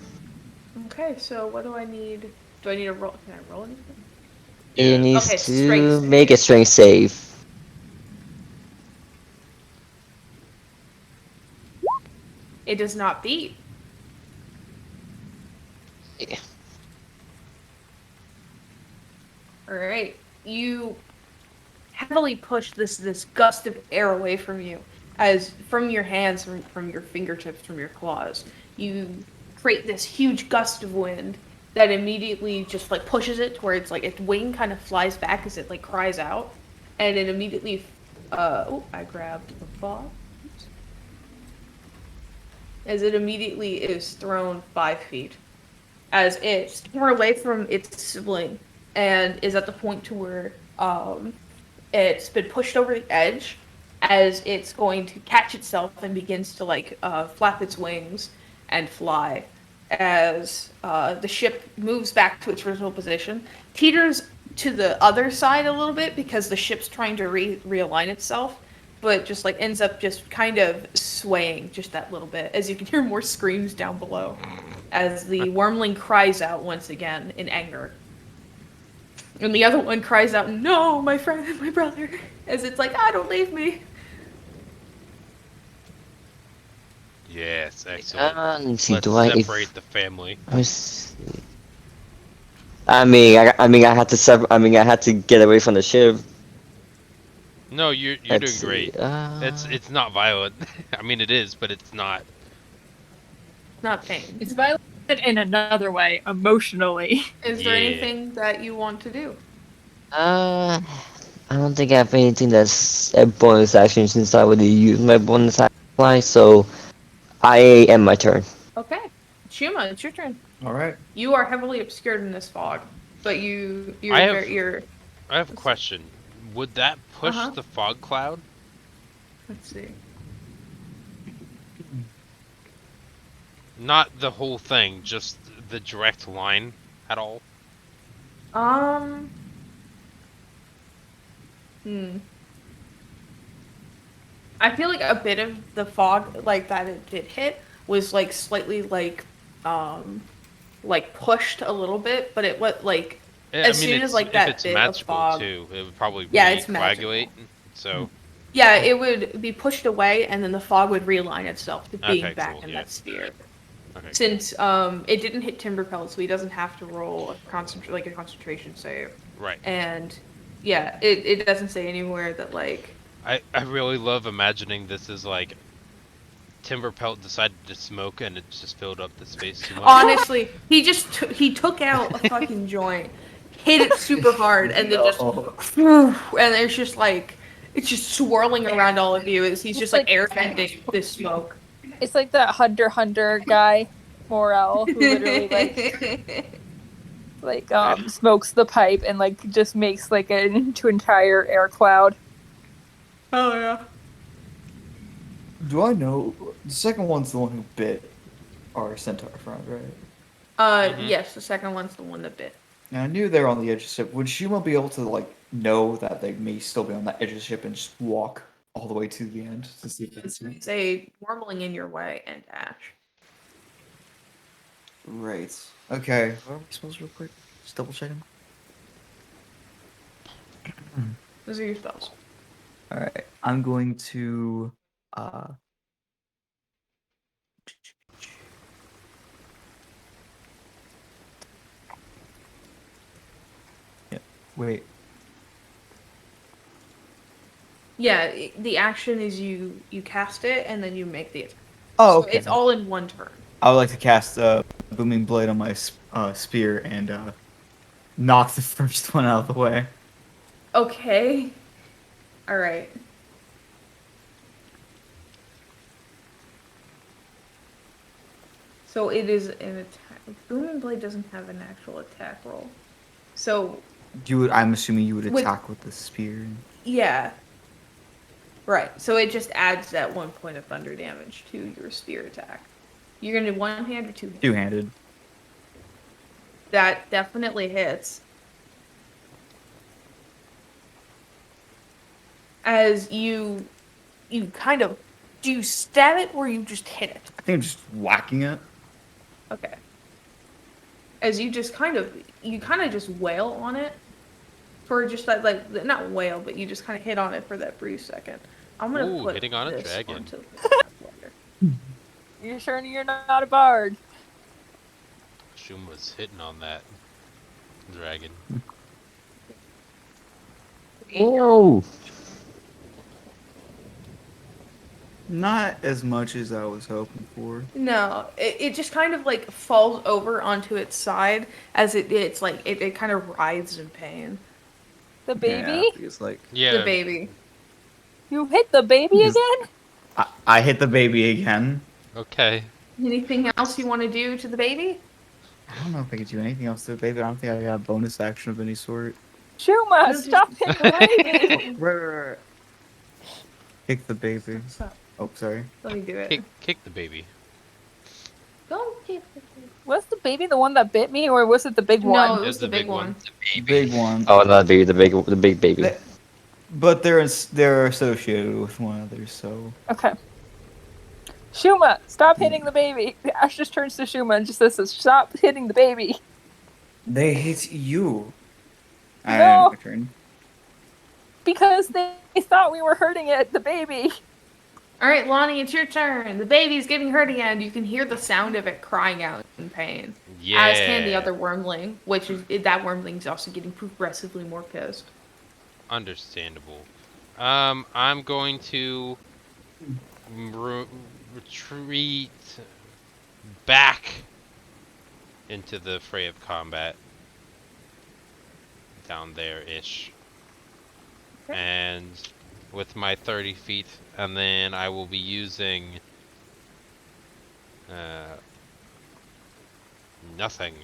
Speaker 2: Okay, so what do I need? Do I need to roll? Can I roll anything?
Speaker 4: It
Speaker 3: Yeah.
Speaker 4: needs
Speaker 2: Okay, strength
Speaker 4: to
Speaker 2: save.
Speaker 4: make a strength save.
Speaker 2: It does not beat.
Speaker 4: Yeah.
Speaker 2: All right, you heavily push this gust of air away from you, as from your hands, from your fingertips, from your claws, you create this huge gust of wind that immediately just like pushes it to where it's like its wing kind of flies back as it like cries out, and it immediately. Oh, I grabbed the ball. As it immediately is thrown 5 feet, as it's torn away from its sibling, and is at the point to where it's been pushed over the edge, as it's going to catch itself and begins to like flap its wings and fly, as the ship moves back to its original position, teeters to the other side a little bit because the ship's trying to realign itself, but just like ends up just kind of swaying just that little bit, as you can hear more screams down below as the wormling cries out once again in anger. And the other one cries out, "No, my friend and my brother," as it's like, "Ah, don't leave me."
Speaker 3: Yes, excellent.
Speaker 4: Let's see,
Speaker 3: Let's
Speaker 4: do I...
Speaker 3: separate the family.
Speaker 4: Let me see. I mean, I had to I had to get away from the ship.
Speaker 3: No, you're
Speaker 4: Let's
Speaker 3: doing
Speaker 4: see,
Speaker 3: great. It's not violent. I mean, it is, but it's not.
Speaker 2: Not pain.
Speaker 1: It's violent in another way, emotionally.
Speaker 2: Is there
Speaker 3: Yeah.
Speaker 2: anything that you want to do?
Speaker 4: I don't think I have anything that's a bonus action since I already used my bonus action, so I end my turn.
Speaker 2: Okay. Shuma, it's your turn.
Speaker 5: All right.
Speaker 2: You are heavily obscured in this fog, but you're
Speaker 3: I have a question. Would that push
Speaker 2: Uh-huh.
Speaker 3: the fog cloud?
Speaker 2: let's see.
Speaker 3: Not the whole thing, just the direct line at all?
Speaker 2: I feel like a bit of the fog like that it did hit was like slightly like pushed a little bit, but it was like as soon as like
Speaker 3: if
Speaker 2: that
Speaker 3: it's
Speaker 2: bit of
Speaker 3: magical
Speaker 2: fog.
Speaker 3: too, it would probably
Speaker 2: Yeah, it's magical.
Speaker 3: coagulate. So
Speaker 2: Yeah, it would be pushed away, and then the fog would realign itself to being
Speaker 3: Okay,
Speaker 2: back
Speaker 3: cool,
Speaker 2: in
Speaker 3: yeah.
Speaker 2: that sphere.
Speaker 3: okay.
Speaker 2: Since it didn't hit Timber Pelt, so he doesn't have to roll a concentration save.
Speaker 3: Right.
Speaker 2: And yeah, it doesn't say anywhere that like
Speaker 3: I really love imagining this as like Timber Pelt decided to smoke and it just filled up the space too much.
Speaker 2: honestly, he took out a fucking joint, hit it super hard, and then just and there's just like it's just swirling around all of you as he's just like air venting this smoke.
Speaker 1: It's like that Hunter guy, Morel, who literally like like smokes the pipe and like just makes like an into entire air cloud.
Speaker 2: Oh yeah.
Speaker 5: Do I know the second one's the one who bit our centaur friend, right?
Speaker 2: Yes, the second one's the one that bit.
Speaker 5: Now I knew they were on the edge of the ship. Would Shuma be able to like know that they may still be on that edge of the ship and just walk all the way to the end to see if it's me?
Speaker 2: It's a wormling in your way and dash.
Speaker 5: Right. Okay. What are we supposed real quick? Just double checking.
Speaker 2: Those are your spells.
Speaker 5: All right. I'm going to yeah. Wait.
Speaker 2: Yeah, the action is you cast it and then you make the attack.
Speaker 5: Oh,
Speaker 2: So
Speaker 5: okay.
Speaker 2: it's all in one turn.
Speaker 5: I would like to cast Booming Blade on my spear and knock the first one out of the way.
Speaker 2: Okay. All right. So it is an attack. Booming Blade doesn't have an actual attack roll. So
Speaker 5: I'm assuming you would
Speaker 2: With-
Speaker 5: attack with the spear.
Speaker 2: yeah. Right. So it just adds that 1 point of thunder damage to your spear attack. You're gonna do one hand or two hands?
Speaker 5: Two-handed.
Speaker 2: That definitely hits. As you kind of, do you stab it or you just hit it?
Speaker 5: I think I'm just whacking it.
Speaker 2: Okay. As you just kind of just wail on it for just that, like not wail, but you just kind of hit on it for that brief second. I'm gonna
Speaker 3: Ooh,
Speaker 2: put
Speaker 3: hitting on a
Speaker 2: this
Speaker 3: dragon.
Speaker 2: onto the later.
Speaker 1: You sure you're not a bard?
Speaker 3: Shum was hitting on that dragon.
Speaker 4: Oh,
Speaker 5: Not as much as I was hoping for.
Speaker 2: No, it just kind of like falls over onto its side as it's like it kind of writhes in pain.
Speaker 1: The baby?
Speaker 5: Yeah, it's like
Speaker 3: Yeah.
Speaker 2: The baby.
Speaker 1: You hit the baby
Speaker 5: Yes.
Speaker 1: again?
Speaker 5: I hit the baby again.
Speaker 3: Okay.
Speaker 2: Anything else you want to do to the baby?
Speaker 5: I don't know if I could do anything else to the baby. I don't think I got a bonus action of any sort.
Speaker 1: Shuma,
Speaker 2: You just-
Speaker 1: stop hitting the baby!
Speaker 5: Right. Kick the baby.
Speaker 2: Stop.
Speaker 5: Oh, sorry.
Speaker 2: Let me do it.
Speaker 3: Kick the baby.
Speaker 2: Go kick the baby.
Speaker 1: Was the baby the one that bit me, or was it the big
Speaker 2: No,
Speaker 1: one?
Speaker 2: it
Speaker 3: It's
Speaker 2: was the big one.
Speaker 5: Big one.
Speaker 4: oh, that'd be the big baby.
Speaker 5: They- But they're associated with one another, so
Speaker 1: Okay. Shuma, stop hitting the baby. Ash just turns to Shuma and just says, "Stop hitting the baby."
Speaker 5: they hit you.
Speaker 1: No.
Speaker 5: My turn.
Speaker 1: Because they thought we were hurting it, the baby.
Speaker 2: All right, Lonnie, it's your turn. The baby's getting hurt again. You can hear the sound of it crying out in pain.
Speaker 3: Yeah.
Speaker 2: As can the other wormling, which is that wormling's also getting progressively more pissed.
Speaker 3: Understandable. I'm going to retreat back into the fray of combat. Down there-ish.
Speaker 2: Okay.
Speaker 3: And with my 30 feet, and then I will be using nothing.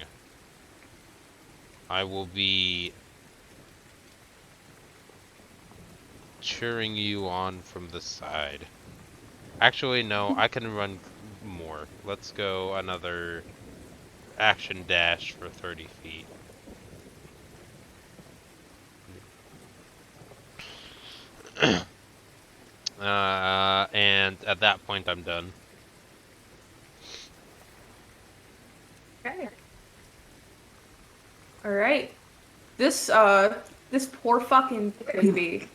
Speaker 3: I will be cheering you on from the side. Actually, no, I can run more. Let's go another action dash for 30 feet. And at that point, I'm done.
Speaker 2: Okay. All right. This poor fucking baby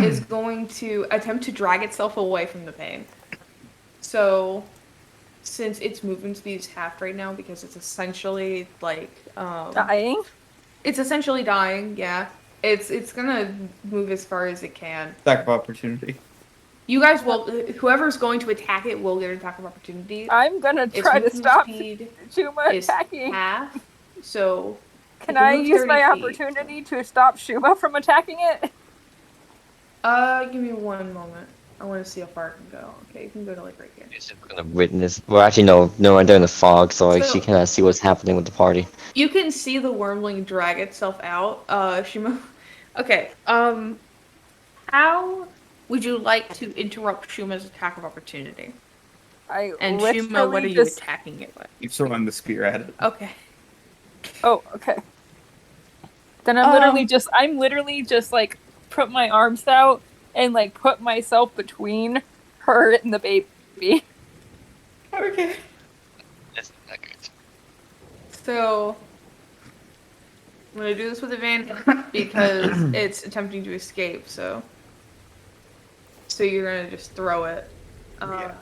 Speaker 2: is going to attempt to drag itself away from the pain. So, since its movement speed is half right now because it's essentially like
Speaker 1: Dying?
Speaker 2: it's essentially dying. Yeah. It's gonna move as far as it can.
Speaker 5: Attack of opportunity.
Speaker 2: You guys will. Whoever's going to attack it will get an attack of opportunity.
Speaker 1: I'm gonna
Speaker 2: Its
Speaker 1: try to
Speaker 2: movement
Speaker 1: stop
Speaker 2: speed
Speaker 1: Shuma
Speaker 2: is
Speaker 1: attacking.
Speaker 2: half. So
Speaker 1: Can
Speaker 2: it
Speaker 1: I
Speaker 2: moves
Speaker 1: use
Speaker 2: 30
Speaker 1: my
Speaker 2: feet.
Speaker 1: opportunity to stop Shuma from attacking it?
Speaker 2: Give me one moment. I want to see how far it can go. Okay, you can go to like right here.
Speaker 4: She's just gonna witness. Well, actually, no, we're in the fog, so like, she
Speaker 2: So-
Speaker 4: cannot see what's happening with the party.
Speaker 2: You can see the wormling drag itself out. Shuma. Okay. How would you like to interrupt Shuma's attack of opportunity?
Speaker 1: I
Speaker 2: And Shuma, what are
Speaker 1: literally
Speaker 2: you
Speaker 1: just...
Speaker 2: attacking it with?
Speaker 5: Keep throwing the spear at it.
Speaker 2: Okay.
Speaker 1: Oh, okay. Then I'm literally just like put my arms out and like put myself between her and the baby.
Speaker 2: Okay.
Speaker 4: That's not good.
Speaker 2: So I'm gonna do this with advantage because it's attempting to escape. So you're gonna just throw it.
Speaker 5: Yeah.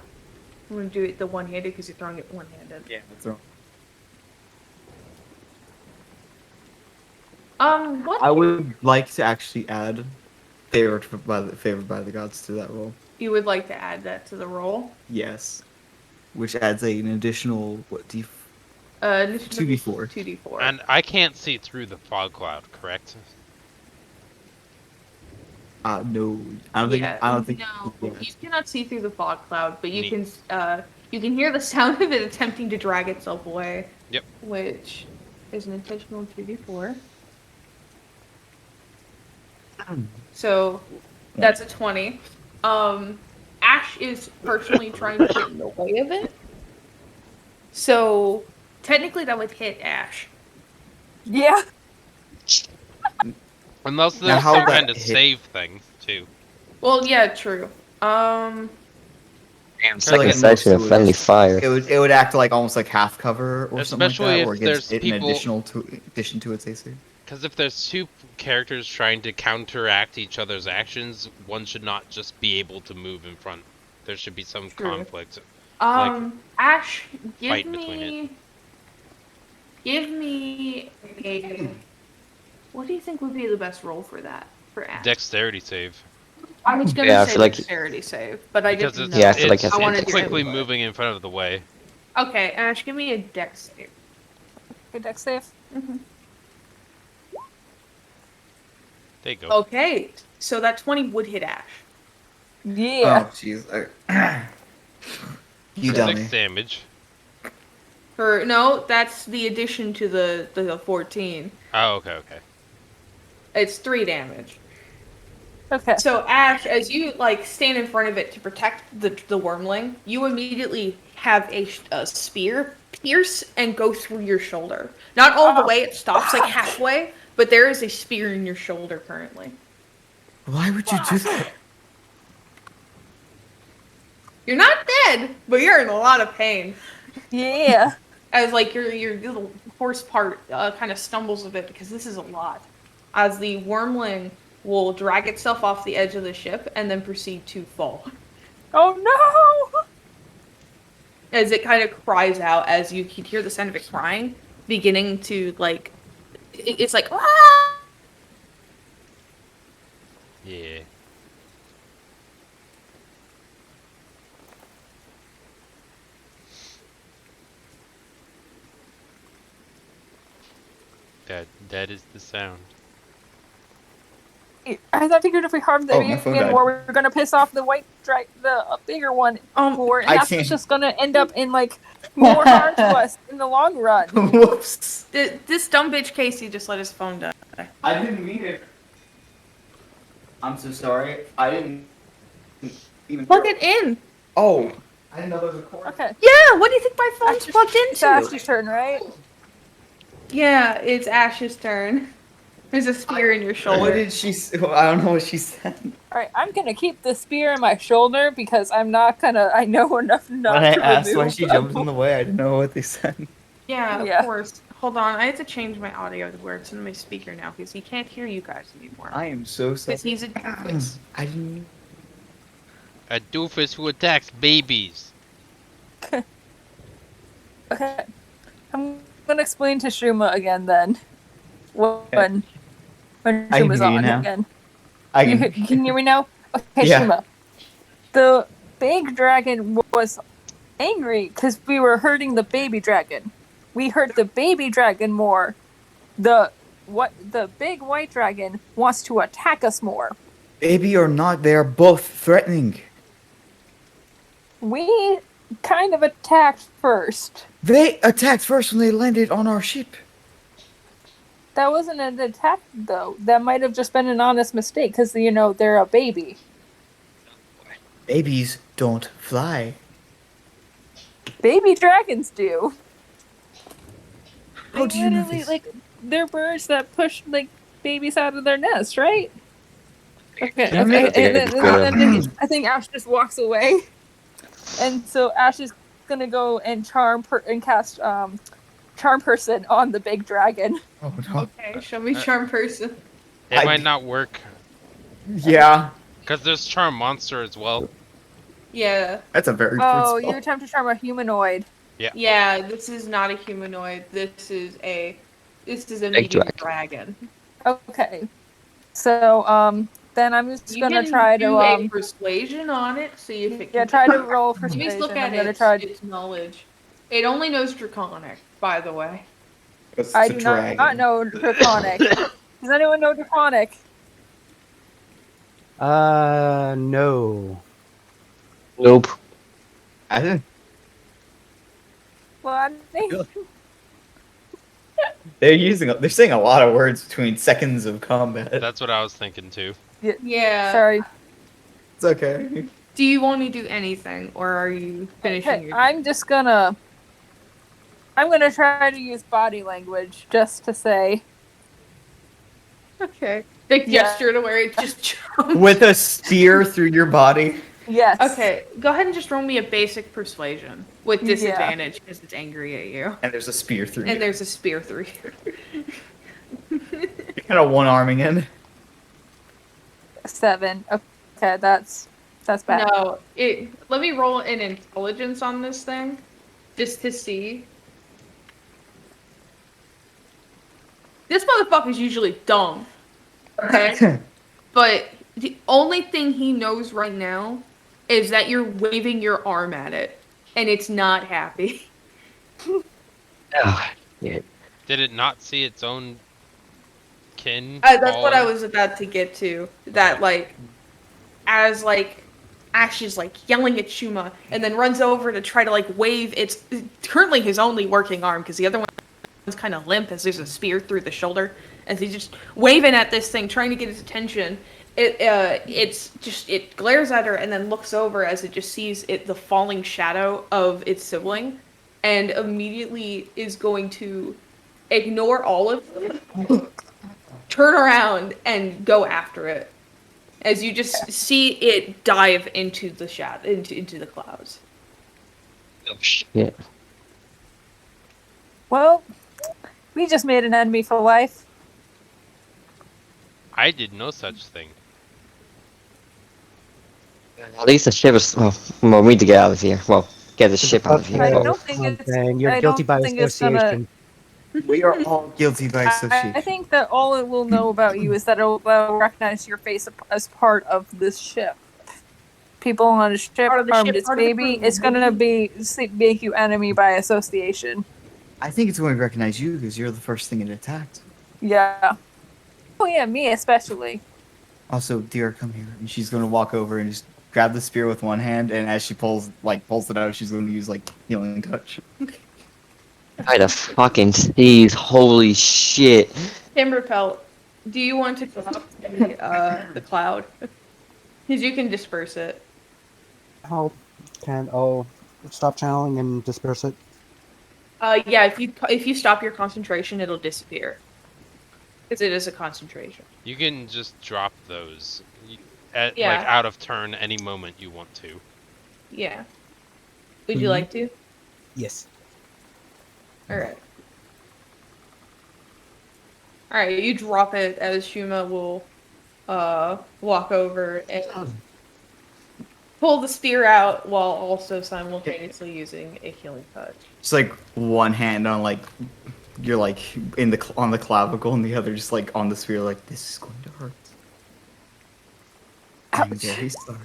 Speaker 2: I'm gonna do it the one-handed because you're throwing it one-handed.
Speaker 5: Yeah, throw.
Speaker 2: What?
Speaker 7: I would like to actually add favored by the gods to that roll.
Speaker 2: You would like to add that to the roll?
Speaker 7: Yes, which adds an additional what
Speaker 2: 2d4.
Speaker 7: 2d4.
Speaker 2: 2d4.
Speaker 3: And I can't see through the fog cloud, correct?
Speaker 7: No, I don't think.
Speaker 2: Yeah,
Speaker 7: I don't think.
Speaker 2: No,
Speaker 7: yeah.
Speaker 2: you cannot see through the fog cloud, but you
Speaker 3: Neat.
Speaker 2: you can hear the sound of it attempting to drag itself away.
Speaker 3: Yep.
Speaker 2: Which is an intentional 2d4. So that's a 20. Ash is personally trying to get in the way of it. So technically that would hit Ash.
Speaker 1: Yeah.
Speaker 3: Unless
Speaker 7: Now,
Speaker 3: there's
Speaker 7: how
Speaker 3: some
Speaker 7: that
Speaker 3: kind of
Speaker 7: hit-
Speaker 3: save thing too.
Speaker 2: Well, yeah, true.
Speaker 4: Second
Speaker 7: like
Speaker 4: section of
Speaker 7: most
Speaker 4: friendly
Speaker 7: would-
Speaker 4: fire.
Speaker 7: It would act like almost like half cover or something
Speaker 3: Especially
Speaker 7: like that, or
Speaker 3: if
Speaker 7: it gives
Speaker 3: there's
Speaker 7: it an
Speaker 3: people-
Speaker 7: addition to its AC.
Speaker 3: Because if there's two characters trying to counteract each other's actions, one should not just be able to move in front. There should be some
Speaker 2: True.
Speaker 3: conflict.
Speaker 2: Ash, give
Speaker 3: fight between
Speaker 2: me a. What do you think would be the best role for that for Ash?
Speaker 3: Dexterity save.
Speaker 2: I was gonna
Speaker 4: Yeah, I
Speaker 2: say
Speaker 4: feel like-
Speaker 2: dexterity save, but I
Speaker 3: Because
Speaker 2: didn't
Speaker 3: it's,
Speaker 2: know.
Speaker 4: Yeah, I feel like
Speaker 3: it's,
Speaker 4: I
Speaker 2: wanted
Speaker 3: it's
Speaker 2: to
Speaker 3: quickly
Speaker 2: say-
Speaker 3: moving in front of the way.
Speaker 2: Okay, Ash, give me a dex save.
Speaker 1: Okay, dex save.
Speaker 3: There you go.
Speaker 2: Okay, so that 20 would hit Ash.
Speaker 1: Yeah.
Speaker 5: Oh, jeez.
Speaker 7: You
Speaker 3: For
Speaker 7: dummy.
Speaker 3: 6 damage.
Speaker 2: No, that's the addition to the 14.
Speaker 3: Oh, okay.
Speaker 2: It's 3 damage.
Speaker 1: Okay.
Speaker 2: So Ash, as you like stand in front of it to protect the wormling, you immediately have a spear pierce and go through your shoulder. Not all the way; it stops like halfway, but there is a spear in your shoulder currently.
Speaker 7: Why would you do that?
Speaker 2: You're not dead, but you're in a lot of pain.
Speaker 1: Yeah.
Speaker 2: As like your little horse part kind of stumbles a bit because this is a lot. As the wormling will drag itself off the edge of the ship and then proceed to fall.
Speaker 1: Oh no!
Speaker 2: As it kind of cries out, as you can hear the sound of it crying, beginning to like, it's like, ah!
Speaker 3: Yeah. That is the sound.
Speaker 1: I figured if we harmed the
Speaker 5: Oh, my
Speaker 1: baby
Speaker 5: phone
Speaker 1: again
Speaker 5: died.
Speaker 1: more, we're gonna piss off the the bigger one more, and
Speaker 5: I
Speaker 1: that's
Speaker 5: can't-
Speaker 1: just gonna end up in like more harm to us in the long run.
Speaker 5: Whoops.
Speaker 2: This dumb bitch Casey just let his phone die.
Speaker 5: I didn't mean it. I'm so sorry. I didn't even.
Speaker 2: Plug it in.
Speaker 5: Oh. I didn't know there was a cord.
Speaker 1: Okay.
Speaker 2: Yeah, what do you think my phone's
Speaker 1: Ash's-
Speaker 2: plugged
Speaker 1: It's
Speaker 2: into?
Speaker 1: Ash's turn, right?
Speaker 2: Yeah, it's Ash's turn. There's a spear in your
Speaker 5: What
Speaker 2: shoulder.
Speaker 5: did she? I don't know what she said.
Speaker 1: All right, I'm gonna keep the spear in my shoulder because I'm not gonna. I know enough not
Speaker 7: When I
Speaker 1: to
Speaker 7: asked why
Speaker 1: remove
Speaker 7: she
Speaker 1: them.
Speaker 7: jumped in the way, I didn't know what they said.
Speaker 2: Yeah,
Speaker 1: Yeah.
Speaker 2: of course. Hold on, I have to change my audio to where it's in my speaker now because he can't hear you guys anymore.
Speaker 5: I am so sorry.
Speaker 2: Because he's a doofus.
Speaker 7: I didn't.
Speaker 3: A doofus who attacks babies.
Speaker 1: Okay, I'm gonna explain to Shuma again then. When
Speaker 7: I can
Speaker 1: Shuma's
Speaker 7: hear you
Speaker 1: on
Speaker 7: now.
Speaker 1: again.
Speaker 7: I
Speaker 1: You
Speaker 7: can.
Speaker 1: can hear me now? Okay,
Speaker 7: Yeah.
Speaker 1: Shuma. The big dragon was angry because we were hurting the baby dragon. We hurt the baby dragon more. The big white dragon wants to attack us more.
Speaker 7: Baby or not, they are both threatening.
Speaker 1: We kind of attacked first.
Speaker 5: They attacked first when they landed on our ship.
Speaker 1: That wasn't an attack, though. That might have just been an honest mistake, because, they're a baby.
Speaker 5: Babies don't fly.
Speaker 1: Baby dragons do.
Speaker 5: How do you know
Speaker 1: Literally,
Speaker 5: this?
Speaker 1: they're birds that push, babies out of their nest, right? Okay,
Speaker 5: Yeah,
Speaker 1: okay.
Speaker 5: maybe.
Speaker 1: And then I think Ash just walks away. And so Ash is gonna go and cast Charm Person on the big dragon.
Speaker 5: Oh no.
Speaker 2: Okay, show me charm person.
Speaker 3: It
Speaker 5: I
Speaker 3: might
Speaker 5: d-
Speaker 3: not work
Speaker 5: Yeah,
Speaker 3: because there's charm monster as well.
Speaker 2: Yeah.
Speaker 5: that's a very good
Speaker 1: Oh,
Speaker 5: spell.
Speaker 1: you attempt to charm a humanoid.
Speaker 2: Yeah, this is not a humanoid. This is a
Speaker 4: Big
Speaker 2: medium
Speaker 4: dragon.
Speaker 2: dragon.
Speaker 1: Okay. So, then I'm just
Speaker 2: You
Speaker 1: gonna
Speaker 2: can
Speaker 1: try
Speaker 2: do
Speaker 1: to
Speaker 2: a persuasion on it, see if it can.
Speaker 1: try to roll
Speaker 2: Let me
Speaker 1: persuasion.
Speaker 2: look
Speaker 1: I'm
Speaker 2: at
Speaker 1: gonna
Speaker 2: its,
Speaker 1: try.
Speaker 2: its knowledge. It only knows Draconic, by the way.
Speaker 5: It's
Speaker 1: I
Speaker 5: a
Speaker 1: do
Speaker 5: dragon.
Speaker 1: not know Draconic. Does anyone know Draconic?
Speaker 6: No.
Speaker 4: Nope.
Speaker 5: I didn't.
Speaker 1: Well, I think
Speaker 5: They're saying a lot of words between seconds of combat.
Speaker 3: That's what I was thinking too.
Speaker 2: Yeah.
Speaker 1: Sorry.
Speaker 5: It's okay.
Speaker 2: Do you want to do anything, or are you finishing
Speaker 1: Okay,
Speaker 2: your?
Speaker 1: I'm gonna try to use body language just to say
Speaker 2: Okay. Big
Speaker 1: Yeah.
Speaker 2: gesture to where it just jumps.
Speaker 5: With a spear through your body.
Speaker 1: yes.
Speaker 2: Okay, go ahead and just roll me a basic persuasion with
Speaker 1: Yeah.
Speaker 2: disadvantage because it's angry at you.
Speaker 5: And there's a spear through
Speaker 2: And
Speaker 5: you.
Speaker 2: there's a spear through you.
Speaker 5: You're kind of one-arming it.
Speaker 1: 7. Okay, that's bad.
Speaker 2: No, let me roll an intelligence on this thing, just to see. This motherfucker's usually dumb. Okay? But the only thing he knows right now is that you're waving your arm at it, and it's not happy.
Speaker 4: Oh, yeah.
Speaker 3: Did it not see its own kin?
Speaker 2: That's what I
Speaker 3: falling?
Speaker 2: was about to get to. That, as, Ash is, yelling at Shuma, and then runs over to try to, wave its currently his only working arm, because the other one's kind of limp as there's a spear through the shoulder, as he's just waving at this thing, trying to get his attention. It glares at her and then looks over as it just sees the falling shadow of its sibling, and immediately is going to ignore all of them, turn around and go after it, as you just see it dive into the shadow, into the clouds.
Speaker 4: Oh, shit.
Speaker 1: Well, we just made an enemy for life.
Speaker 3: I did no such thing.
Speaker 4: At least the ship is. Well, we need to get out of here. Well, get the ship out of here.
Speaker 1: I
Speaker 4: Well,
Speaker 1: don't think it's.
Speaker 6: And you're
Speaker 1: I
Speaker 6: guilty
Speaker 1: don't
Speaker 6: by
Speaker 1: think it's gonna-
Speaker 6: association.
Speaker 5: We are all guilty by association.
Speaker 1: I think that all it will know about you is that it will recognize your face as part of this ship. People on a ship
Speaker 2: Part of the
Speaker 1: harmed
Speaker 2: ship,
Speaker 1: its
Speaker 2: part of the
Speaker 1: baby.
Speaker 2: crew.
Speaker 1: It's gonna make you enemy by association.
Speaker 5: I think it's going to recognize you because you're the first thing it attacked.
Speaker 1: Yeah. Oh yeah, me especially.
Speaker 5: Also, dear, come here. And she's going to walk over and just grab the spear with one hand, and as she pulls it out, she's going to use healing touch.
Speaker 4: by the fucking seas. Holy shit.
Speaker 2: Timberpelt, do you want to drop the cloud? Because you can disperse it.
Speaker 6: I'll stop channeling and disperse it.
Speaker 2: Yeah, if you stop your concentration, it'll disappear. Because it is a concentration.
Speaker 3: You can just drop those
Speaker 2: Yeah.
Speaker 3: out of turn any moment you want to.
Speaker 2: Yeah. Would you
Speaker 6: Mhm.
Speaker 2: like to?
Speaker 6: Yes.
Speaker 2: Alright. Alright, you drop it as Shuma will walk over and pull the spear out while also simultaneously using a healing touch.
Speaker 5: Just one hand on you're on the clavicle, and the other just on the spear. This is going to hurt. I'm
Speaker 1: Ouch.
Speaker 5: very sorry.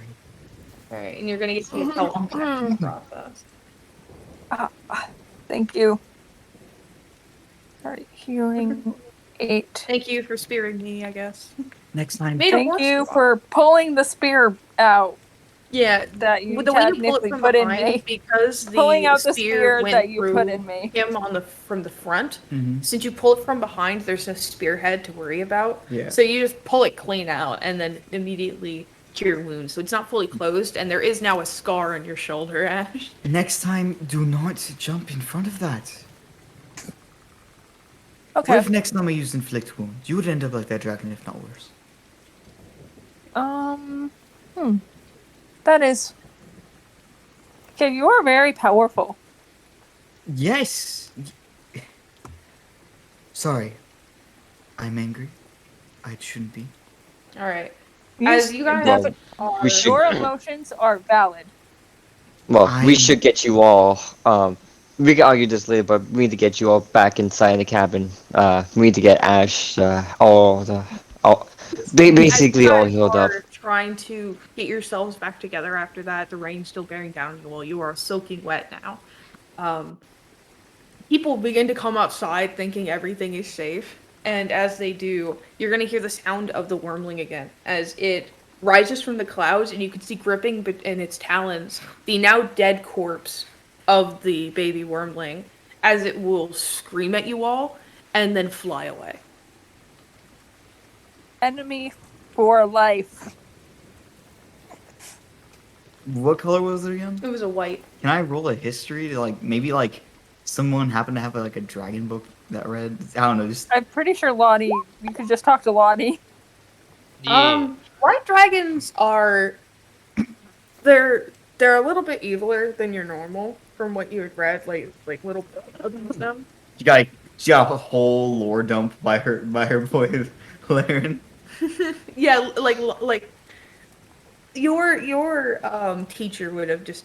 Speaker 2: Alright, and you're gonna get to help in the process.
Speaker 1: Thank you. Alright, healing 8.
Speaker 2: Thank you for spearing me, I guess.
Speaker 5: Next time.
Speaker 2: Made it
Speaker 1: Thank
Speaker 2: worse
Speaker 1: you
Speaker 2: for
Speaker 1: for pulling the spear out.
Speaker 2: Yeah,
Speaker 1: that you
Speaker 2: with the way you pull it
Speaker 1: technically
Speaker 2: from
Speaker 1: put in
Speaker 2: behind,
Speaker 1: me.
Speaker 2: because
Speaker 1: Pulling
Speaker 2: the
Speaker 1: out the
Speaker 2: spear
Speaker 1: spear
Speaker 2: went
Speaker 1: that you
Speaker 2: through
Speaker 1: put in me.
Speaker 2: him on the from the front.
Speaker 5: Mhm.
Speaker 2: Since you pull it from behind, there's no spearhead to worry about.
Speaker 5: Yeah.
Speaker 2: So you just pull it clean out and then immediately cure your wound. So it's not fully closed, and there is now a scar on your shoulder, Ash.
Speaker 7: Next time, do not jump in front of that.
Speaker 1: Okay.
Speaker 7: What if next time I used inflict wound? You would end up like that dragon, if not worse.
Speaker 1: That is. Okay, you are very powerful.
Speaker 7: Yes. Sorry. I'm angry. I shouldn't be.
Speaker 2: All right.
Speaker 1: You
Speaker 2: As you guys
Speaker 4: Well,
Speaker 2: are,
Speaker 4: we should-
Speaker 1: Your emotions are valid.
Speaker 4: Well, we
Speaker 7: I'm-
Speaker 4: should get you all. We can argue this later, but we need to get you all back inside the cabin. We need to get Ash, all, basically
Speaker 2: as you
Speaker 4: all
Speaker 2: guys
Speaker 4: healed up.
Speaker 2: are trying to get yourselves back together after that, the rain's still bearing down on you while you are soaking wet now. People begin to come outside thinking everything is safe, and as they do, you're going to hear the sound of the wormling again as it rises from the clouds, and you can see gripping in its talons the now dead corpse of the baby wormling as it will scream at you all and then fly away.
Speaker 1: Enemy for life.
Speaker 7: What color was it again?
Speaker 2: It was a white.
Speaker 7: Can I roll a history to maybe someone happened to have a dragon book that read? I don't know. Just
Speaker 1: I'm pretty sure Lonnie. You could just talk to Lonnie.
Speaker 3: Yeah.
Speaker 2: White dragons are they're a little bit eviler than your normal from what you had read, like little of them.
Speaker 5: She got a whole lore dump by her boy Laren.
Speaker 2: Yeah, like your teacher would have just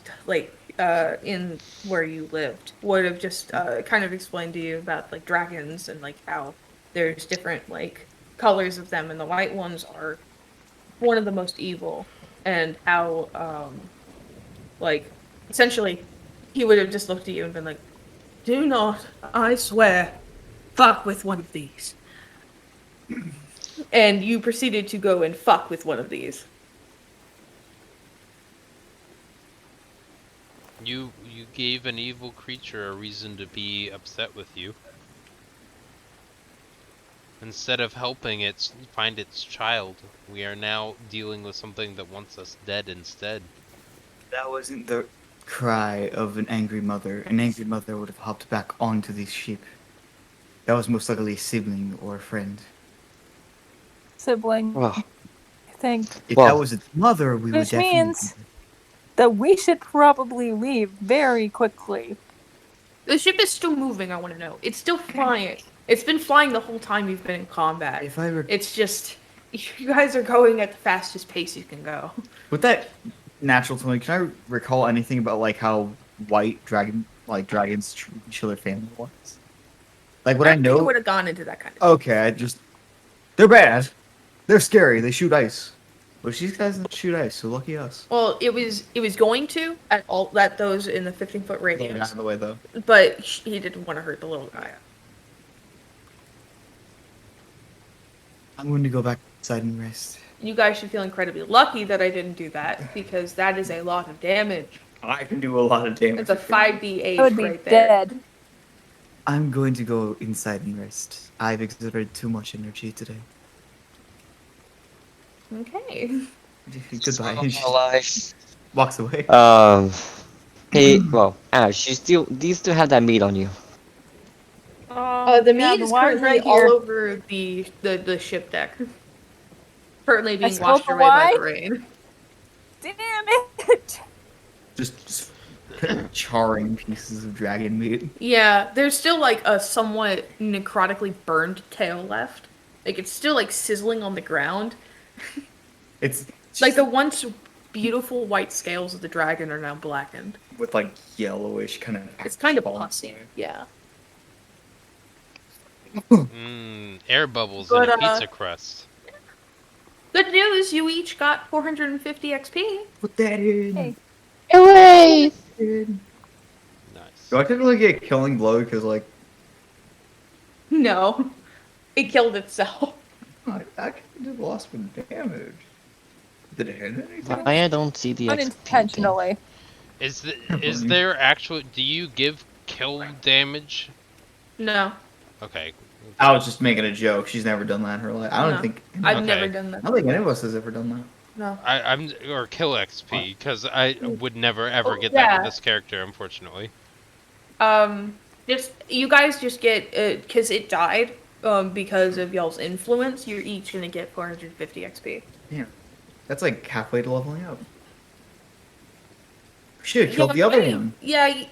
Speaker 2: in where you lived would have just kind of explained to you about like dragons and like how there's different like colors of them, and the white ones are one of the most evil, and how like essentially he would have just looked at you and been like, do not, I swear, fuck with one of these. And you proceeded to go and fuck with one of these.
Speaker 3: You gave an evil creature a reason to be upset with you. Instead of helping it find its child, we are now dealing with something that wants us dead instead.
Speaker 7: that wasn't the cry of an angry mother. An angry mother would have hopped back onto the ship. That was most likely a sibling or a friend.
Speaker 1: Sibling,
Speaker 4: Well,
Speaker 1: I think.
Speaker 7: If
Speaker 4: Well-
Speaker 7: that was its mother, we would
Speaker 1: Which
Speaker 7: definitely.
Speaker 1: means that we should probably leave very quickly.
Speaker 2: The ship is still moving, I want to know. It's still flying. It's been flying the whole time you've been in combat.
Speaker 7: If I were
Speaker 2: It's just, you guys are going at the fastest pace you can go.
Speaker 5: With that natural 20, can I recall anything about how white dragons treat each other family wise? Like what I
Speaker 2: think
Speaker 5: know.
Speaker 2: it would have gone into that kind of.
Speaker 5: Okay, they're bad. They're scary. They shoot ice. But these guys don't shoot ice, so lucky us.
Speaker 2: Well, it was going to at those in the 15-foot
Speaker 5: Get out
Speaker 2: radius,
Speaker 5: of the way though.
Speaker 2: but he didn't want to hurt the little guy.
Speaker 7: I'm going to go back inside and rest.
Speaker 2: You guys should feel incredibly lucky that I didn't do that, because that is a lot of damage.
Speaker 5: I can do a lot of damage.
Speaker 2: It's a 5d8
Speaker 1: I would be
Speaker 2: right there.
Speaker 1: dead.
Speaker 7: I'm going to go inside and rest. I've exerted too much energy today.
Speaker 2: Okay.
Speaker 7: Goodbye.
Speaker 4: my life.
Speaker 5: Walks away.
Speaker 4: Hey, well, Ash, do you still have that meat on you?
Speaker 2: The meat
Speaker 1: yeah,
Speaker 2: is
Speaker 1: wine's
Speaker 2: currently
Speaker 1: right here.
Speaker 2: all over the ship deck. Currently being
Speaker 1: spilled
Speaker 2: washed
Speaker 1: the
Speaker 2: away by
Speaker 1: wine?
Speaker 2: the rain.
Speaker 1: Damn it!
Speaker 5: Just charring pieces of dragon meat.
Speaker 2: Yeah, there's still like a somewhat necrotically burned tail left. Like it's still like sizzling on the ground.
Speaker 5: It's
Speaker 2: Like the once beautiful white scales of the dragon are now blackened.
Speaker 5: with yellowish kind of.
Speaker 2: It's kind of pussy. Yeah.
Speaker 3: Air bubbles
Speaker 2: But,
Speaker 3: and a pizza crust.
Speaker 2: Good news, you each got 450 XP.
Speaker 7: Put that in.
Speaker 1: Hey.
Speaker 4: Hooray!
Speaker 3: Nice.
Speaker 5: Do I technically get killing blow because
Speaker 2: No. It killed itself.
Speaker 5: I actually did lost some damage. Did it hit anything?
Speaker 4: I don't see the XP thing.
Speaker 1: Unintentionally.
Speaker 3: Is
Speaker 5: Funny.
Speaker 3: there actual? Do you give kill damage?
Speaker 2: No,
Speaker 3: Okay.
Speaker 5: I was just making a joke. She's never done that in her life. I don't
Speaker 2: No.
Speaker 5: think.
Speaker 2: I've
Speaker 3: Okay.
Speaker 2: never done
Speaker 5: I
Speaker 2: that.
Speaker 5: don't think any of us has ever done that.
Speaker 2: No.
Speaker 3: I'm or kill XP because I would never ever
Speaker 2: Oh,
Speaker 3: get that
Speaker 2: yeah.
Speaker 3: with this character, unfortunately.
Speaker 2: Just you guys just get because it died. Because of y'all's influence, you're each gonna get 450 XP.
Speaker 5: That's like halfway to leveling up. Should have killed the
Speaker 2: Yeah,
Speaker 5: other
Speaker 2: wait,
Speaker 5: one.
Speaker 2: Yeah,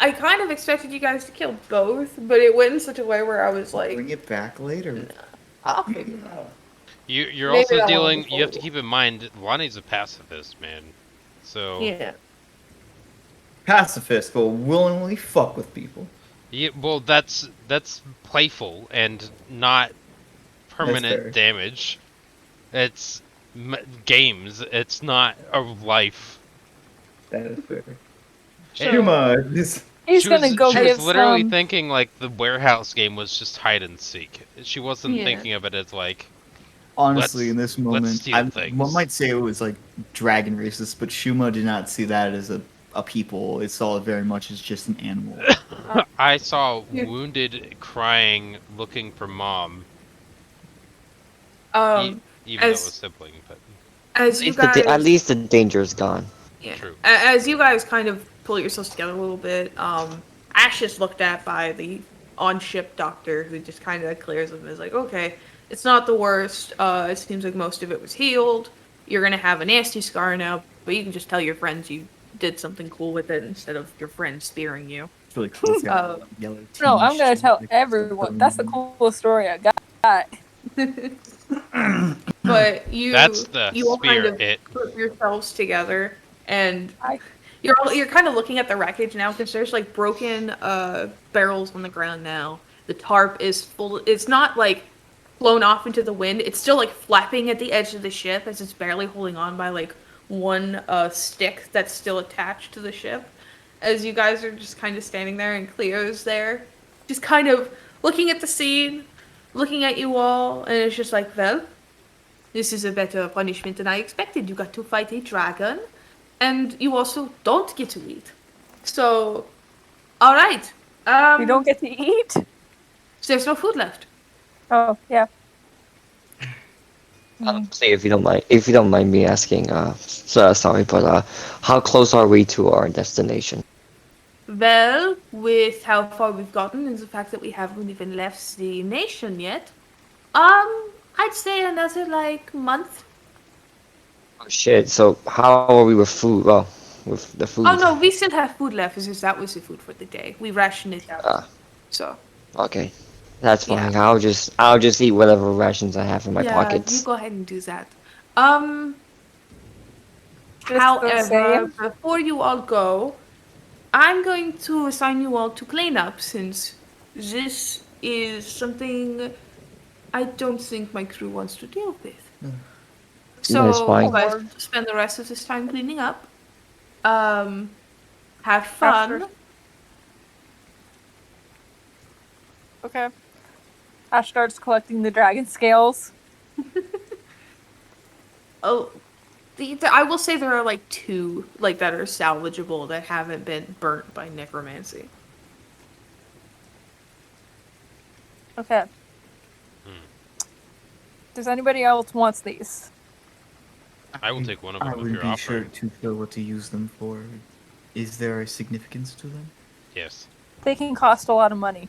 Speaker 2: I kind of expected you guys to kill both, but it went in such a way where I was like,
Speaker 5: Bring it back later.
Speaker 2: I'll figure it out.
Speaker 3: You're
Speaker 2: Maybe
Speaker 3: also
Speaker 2: that one
Speaker 3: dealing.
Speaker 2: will
Speaker 3: You have to
Speaker 2: fall.
Speaker 3: keep in mind, Lonnie's a pacifist, man. So
Speaker 2: Yeah.
Speaker 5: Pacifist will willingly fuck with people.
Speaker 3: yeah, well, that's playful and not
Speaker 5: fair.
Speaker 3: permanent damage. It's games. It's not a life.
Speaker 5: That is fair.
Speaker 3: And
Speaker 5: Shuma, this
Speaker 1: He's
Speaker 3: she
Speaker 1: gonna
Speaker 3: was,
Speaker 1: go
Speaker 3: she
Speaker 1: give
Speaker 3: was literally
Speaker 1: some.
Speaker 3: thinking like the warehouse game was just hide and seek. She wasn't
Speaker 2: Yeah.
Speaker 3: thinking of it as like
Speaker 5: honestly
Speaker 3: Let's-
Speaker 5: in this
Speaker 3: let's
Speaker 5: moment,
Speaker 3: steal things.
Speaker 5: one might say it was like dragon racist, but Shuma did not see that as a people. It saw it very much as just an animal.
Speaker 3: I saw
Speaker 2: Yeah.
Speaker 3: wounded, crying, looking for mom.
Speaker 2: Um,
Speaker 3: Even though it
Speaker 2: as-
Speaker 3: was sibling, but
Speaker 2: as you
Speaker 4: At
Speaker 2: guys,
Speaker 4: least the danger's gone.
Speaker 2: yeah,
Speaker 3: True.
Speaker 2: as you guys kind of pull yourselves together a little bit, Ash is looked at by the on-ship doctor, who just kind of clears him and is like, okay, it's not the worst. It seems like most of it was healed. You're gonna have a nasty scar now, but you can just tell your friends you did something cool with it instead of your friend spearing you.
Speaker 5: It's really cool. It's got
Speaker 2: Oh.
Speaker 5: yellow
Speaker 1: No, I'm
Speaker 5: tinge
Speaker 1: gonna
Speaker 5: to
Speaker 1: tell
Speaker 5: it.
Speaker 1: everyone. That's the coolest story I got.
Speaker 2: But you,
Speaker 3: that's the
Speaker 2: you all kind of
Speaker 3: spirit.
Speaker 2: put yourselves together, and
Speaker 1: I-
Speaker 2: you're kind of looking at the wreckage now because there's like broken barrels on the ground now. The tarp is full. It's not like blown off into the wind. It's still like flapping at the edge of the ship as it's barely holding on by like one stick that's still attached to the ship. As you guys are just kind of standing there, and Cleo's there, just kind of looking at the scene, looking at you all, and it's just like, well, this is a better punishment than I expected. You got to fight a dragon, and you also don't get to eat. So, all right.
Speaker 1: You don't get to eat.
Speaker 2: There's no food left.
Speaker 1: Oh yeah.
Speaker 4: Say if you don't mind me asking, sorry, but how close are we to our destination?
Speaker 2: Well, with how far we've gotten and the fact that we haven't even left the nation yet, I'd say another like month.
Speaker 4: Oh, shit. So how are we with food? Well, with the food.
Speaker 2: Oh no, we still have food left because that was the food for the day. We rationed it out.
Speaker 4: Ah.
Speaker 2: So
Speaker 4: Okay, that's
Speaker 2: Yeah.
Speaker 4: fine. I'll just eat whatever rations I have in my
Speaker 2: yeah,
Speaker 4: pockets.
Speaker 2: you go ahead and do that.
Speaker 1: Just the
Speaker 2: However,
Speaker 1: same.
Speaker 2: before you all go, I'm going to assign you all to cleanup since this is something I don't think my crew wants to deal with. So
Speaker 4: That's fine.
Speaker 2: you guys spend the rest of this time cleaning up. Have fun.
Speaker 1: Okay. Ash starts collecting the dragon scales.
Speaker 2: Oh, I will say there are like 2 like that are salvageable that haven't been burnt by necromancy.
Speaker 1: Okay. Does anybody else wants these?
Speaker 3: I will take one of
Speaker 5: I
Speaker 3: them if
Speaker 5: would
Speaker 3: you're
Speaker 5: be sure
Speaker 3: offering.
Speaker 5: to know what to use them for. Is there a significance to them?
Speaker 3: Yes.
Speaker 1: They can cost a lot of money.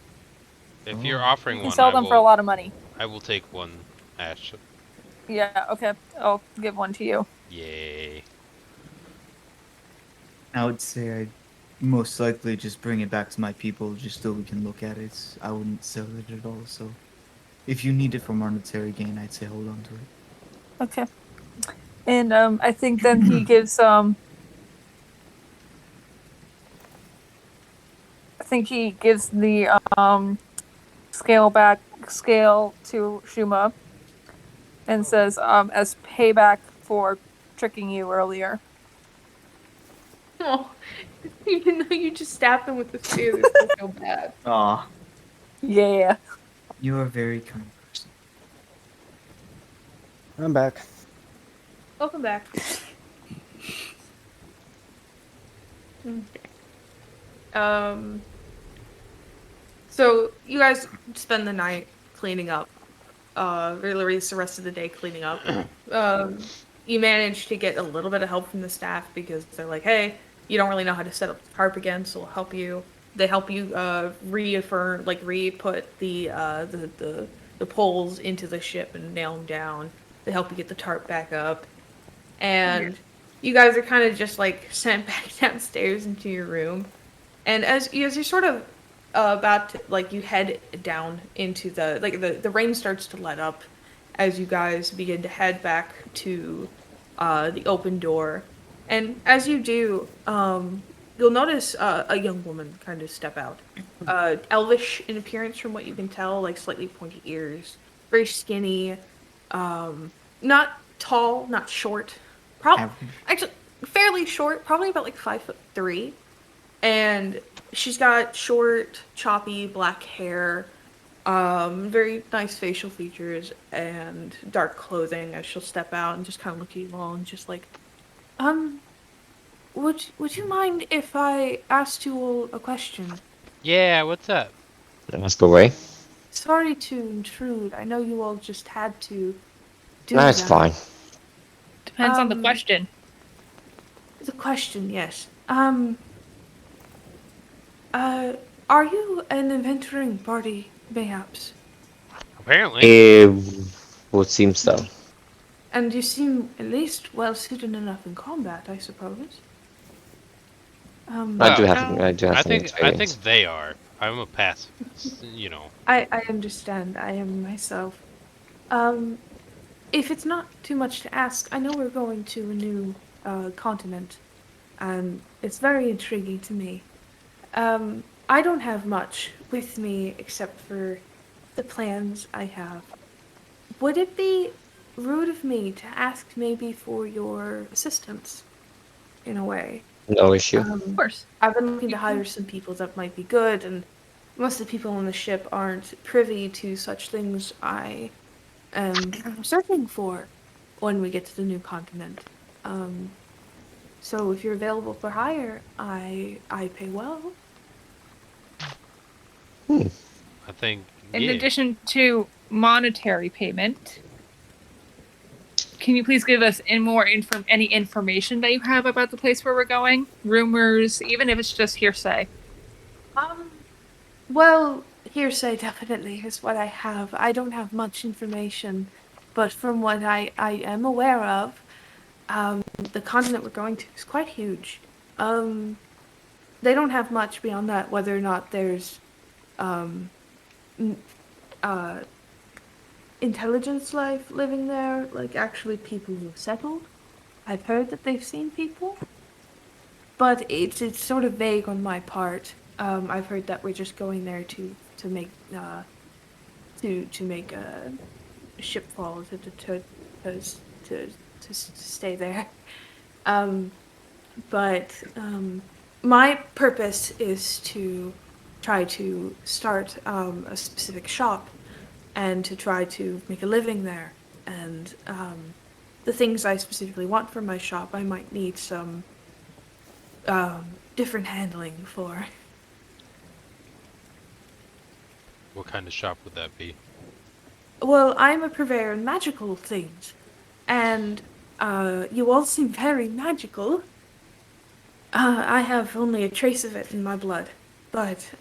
Speaker 3: If you're
Speaker 5: Oh.
Speaker 3: offering
Speaker 1: You can
Speaker 3: one,
Speaker 1: sell them for a lot of money.
Speaker 3: I will take one, Ash.
Speaker 1: Yeah. Okay. I'll give one to you.
Speaker 3: Yay.
Speaker 5: I would say I'd most likely just bring it back to my people just so we can look at it. I wouldn't sell it at all, so if you need it for monetary gain, I'd say hold on to it.
Speaker 1: Okay. And I think then he gives I think he gives the scale to Shuma and says as payback for tricking you earlier.
Speaker 2: Oh, even though you just stabbed them with the spear, they still feel bad.
Speaker 5: Aw,
Speaker 1: Yeah.
Speaker 5: you are a very kind person.
Speaker 6: I'm back.
Speaker 2: Welcome back. Okay. So you guys spend the night cleaning up. Really the rest of the day cleaning up. You manage to get a little bit of help from the staff because they're like, hey, you don't really know how to set up the tarp again, so we'll help you. They help you re-put the poles into the ship and nail them down. They help you get the tarp back up. And you guys are kind of just like sent back downstairs into your room. And as you're sort of about to, like, you head down into the rain starts to let up as you guys begin to head back to the open door. And as you do, you'll notice a young woman kind of step out. Elvish in appearance from what you can tell, like slightly pointy ears, very skinny, not tall, not short. Actually, fairly short, probably about like 5'3". And she's got short, choppy black hair, very nice facial features, and dark clothing as she'll step out and just kind of look at you all and just like, would you mind if I asked you all a question?
Speaker 3: Yeah, what's up?
Speaker 4: Let's go away.
Speaker 2: Sorry to intrude. I know you all just had to do
Speaker 4: That's
Speaker 2: that.
Speaker 4: fine.
Speaker 1: Depends on the question.
Speaker 2: The question, yes. Are you an adventuring party, mayhaps?
Speaker 3: Apparently.
Speaker 4: It would seem so.
Speaker 2: And you seem at least well suited enough in combat, I suppose.
Speaker 4: I do have some
Speaker 3: I
Speaker 4: experience.
Speaker 3: think they are. I'm a pacifist, you know.
Speaker 2: I understand. I am myself. If it's not too much to ask, I know we're going to a new continent, and it's very intriguing to me. I don't have much with me except for the plans I have. Would it be rude of me to ask maybe for your assistance, in a way?
Speaker 4: No issue.
Speaker 1: Of course.
Speaker 2: I've been looking to hire some people that might be good, and most of the people on the ship aren't privy to such things I am searching for when we get to the new continent. So if you're available for hire, I pay well.
Speaker 3: I think.
Speaker 1: In
Speaker 3: yeah.
Speaker 1: addition to monetary payment, can you please give us any information that you have about the place where we're going? Rumors, even if it's just hearsay.
Speaker 2: Well, hearsay definitely is what I have. I don't have much information, but from what I am aware of, the continent we're going to is quite huge. They don't have much beyond that, whether or not there's intelligence life living there, like actually people who have settled. I've heard that they've seen people, but it's sort of vague on my part. I've heard that we're just going there to make to make a shipfall to stay there. But my purpose is to try to start a specific shop and to try to make a living there. And the things I specifically want for my shop, I might need some different handling for.
Speaker 3: What kind of shop would that be?
Speaker 2: Well, I'm a purveyor in magical things, and you all seem very magical. I have only a trace of it in my blood, but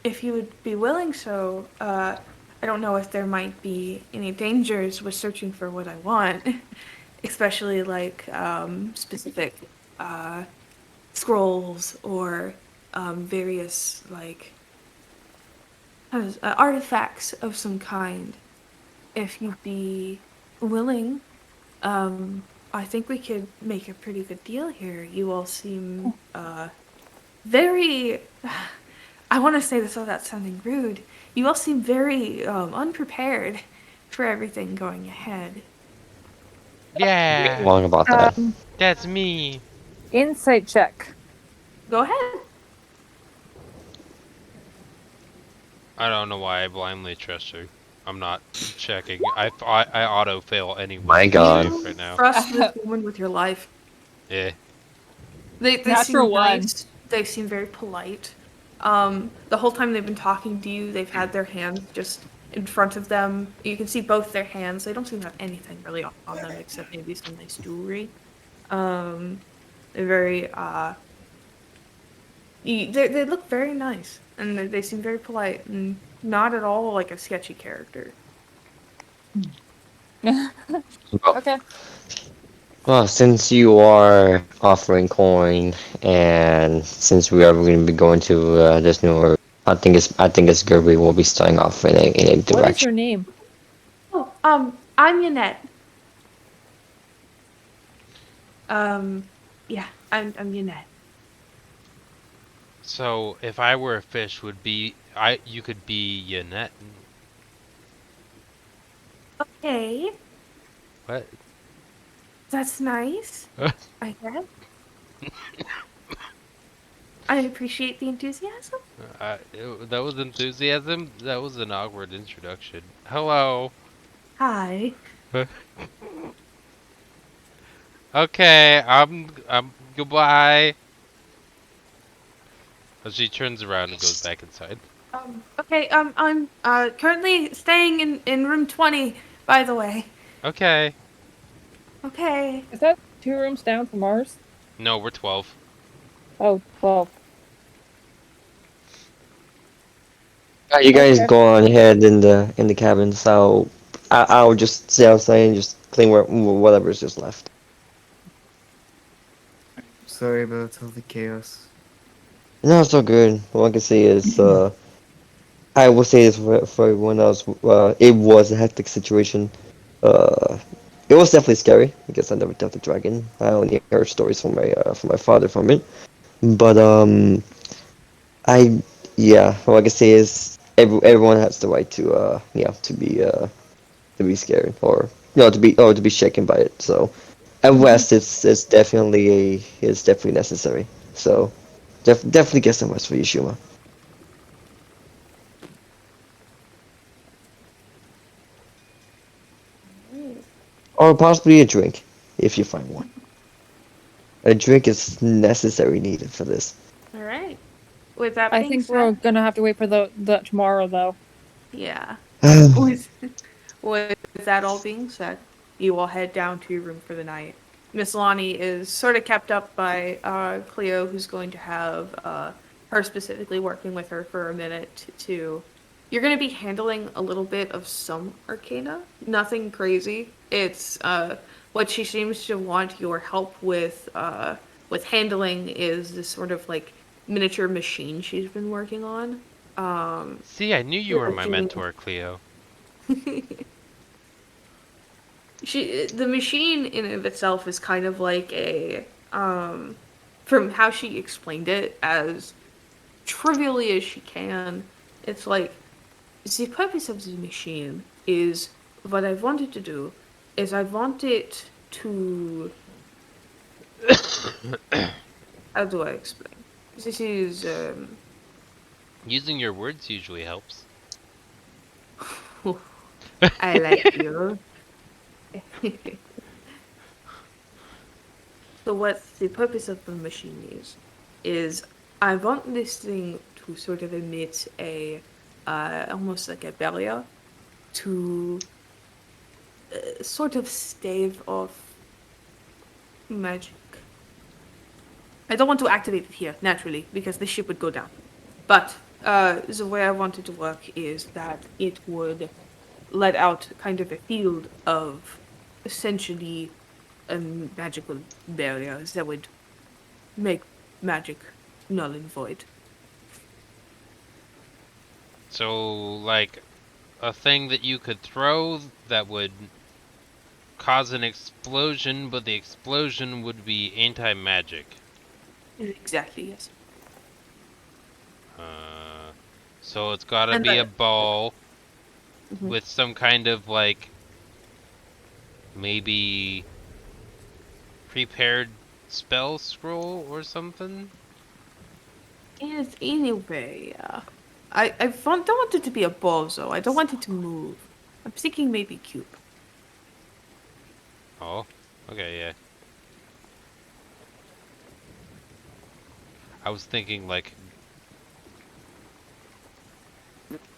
Speaker 2: if you would be willing so, I don't know if there might be any dangers with searching for what I want, especially like specific scrolls or various like artifacts of some kind. If you'd be willing, I think we could make a pretty good deal here. You all seem very. I want to say this without sounding rude. You all seem very unprepared for everything going ahead.
Speaker 3: Yeah,
Speaker 4: Wrong about that.
Speaker 3: that's me.
Speaker 1: Insight check.
Speaker 2: Go ahead.
Speaker 3: I don't know why I blindly trust her. I'm not checking. I auto fail anyway.
Speaker 4: My God.
Speaker 2: You
Speaker 3: Right now.
Speaker 2: trust this woman with your life.
Speaker 3: Yeah.
Speaker 2: They
Speaker 1: Natural
Speaker 2: seem
Speaker 1: one.
Speaker 2: nice. They seem very polite. The whole time they've been talking to you, they've had their hands just in front of them. You can see both their hands. They don't seem to have anything really on them except maybe some nice jewelry. They're very they look very nice, and they seem very polite and not at all like a sketchy character.
Speaker 1: Okay.
Speaker 4: Well, since you are offering coin, and since we are going to be going to this new, I think it's good we will be starting off in a
Speaker 1: What is
Speaker 4: direction.
Speaker 1: your name?
Speaker 2: Oh, I'm Yanette. Yeah, I'm Yanette.
Speaker 3: So if I were a fish, you could be Yanette.
Speaker 2: Okay,
Speaker 3: What?
Speaker 2: that's nice. I guess. I appreciate the enthusiasm.
Speaker 3: That was enthusiasm. That was an awkward introduction. Hello.
Speaker 2: Hi.
Speaker 3: Okay. I'm. Goodbye. As she turns around and goes back inside.
Speaker 2: Okay, I'm currently staying in room 20, by the way.
Speaker 3: Okay.
Speaker 2: Okay.
Speaker 1: Is that 2 rooms down from ours?
Speaker 3: No, we're 12.
Speaker 1: Oh, 12.
Speaker 4: You guys
Speaker 1: Okay.
Speaker 4: go on ahead in the cabin, so I'll just stay outside and just clean whatever's just left.
Speaker 7: Sorry about all the chaos.
Speaker 4: No, it's all good. All I can say is, I will say this for everyone else. It was a hectic situation. Uh, it was definitely scary because I never dealt with dragon. I only heard stories from my father from it. But I yeah, all I can say is everyone has the right to to be scared or to be shaken by it. So at West, it's definitely necessary. So definitely get some rest for you, Shuma. Or possibly a drink, if you find one. A drink is necessary needed for this.
Speaker 2: All right. With that
Speaker 1: I
Speaker 2: being
Speaker 1: think we're
Speaker 2: said,
Speaker 1: gonna have to wait for the tomorrow though.
Speaker 2: yeah.
Speaker 4: Oh,
Speaker 2: With with that all being said, you all head down to your room for the night. Miss Lonnie is sort of kept up by Cleo, who's going to have her specifically working with her for a minute to. You're going to be handling a little bit of some arcana, nothing crazy. It's what she seems to want your help with handling is this sort of like miniature machine she's been working on.
Speaker 3: See, I knew you were my
Speaker 2: Doing-
Speaker 3: mentor, Cleo.
Speaker 2: The machine in and of itself is kind of like from how she explained it as trivially as she can, it's like the purpose of the machine is what I wanted to do is I want it to how do I explain? This is
Speaker 3: Using your words usually helps.
Speaker 2: I like you. So what the purpose of the machine is I want this thing to sort of emit a, almost like a barrier to sort of stave off magic. I don't want to activate it here, naturally, because the ship would go down. But the way I want it to work is that it would let out kind of a field of essentially magical barriers that would make magic null and void.
Speaker 3: So, like, a thing that you could throw that would cause an explosion, but the explosion would be anti-magic.
Speaker 2: Exactly, yes.
Speaker 3: So it's gotta
Speaker 2: And
Speaker 3: be a
Speaker 2: the-
Speaker 3: ball
Speaker 2: Mhm.
Speaker 3: with some kind of, like, maybe prepared spell scroll or something?
Speaker 2: Anyway, don't want it to be a ball, though. I don't want it to move. I'm thinking maybe cube.
Speaker 3: Oh, okay, yeah. I was thinking like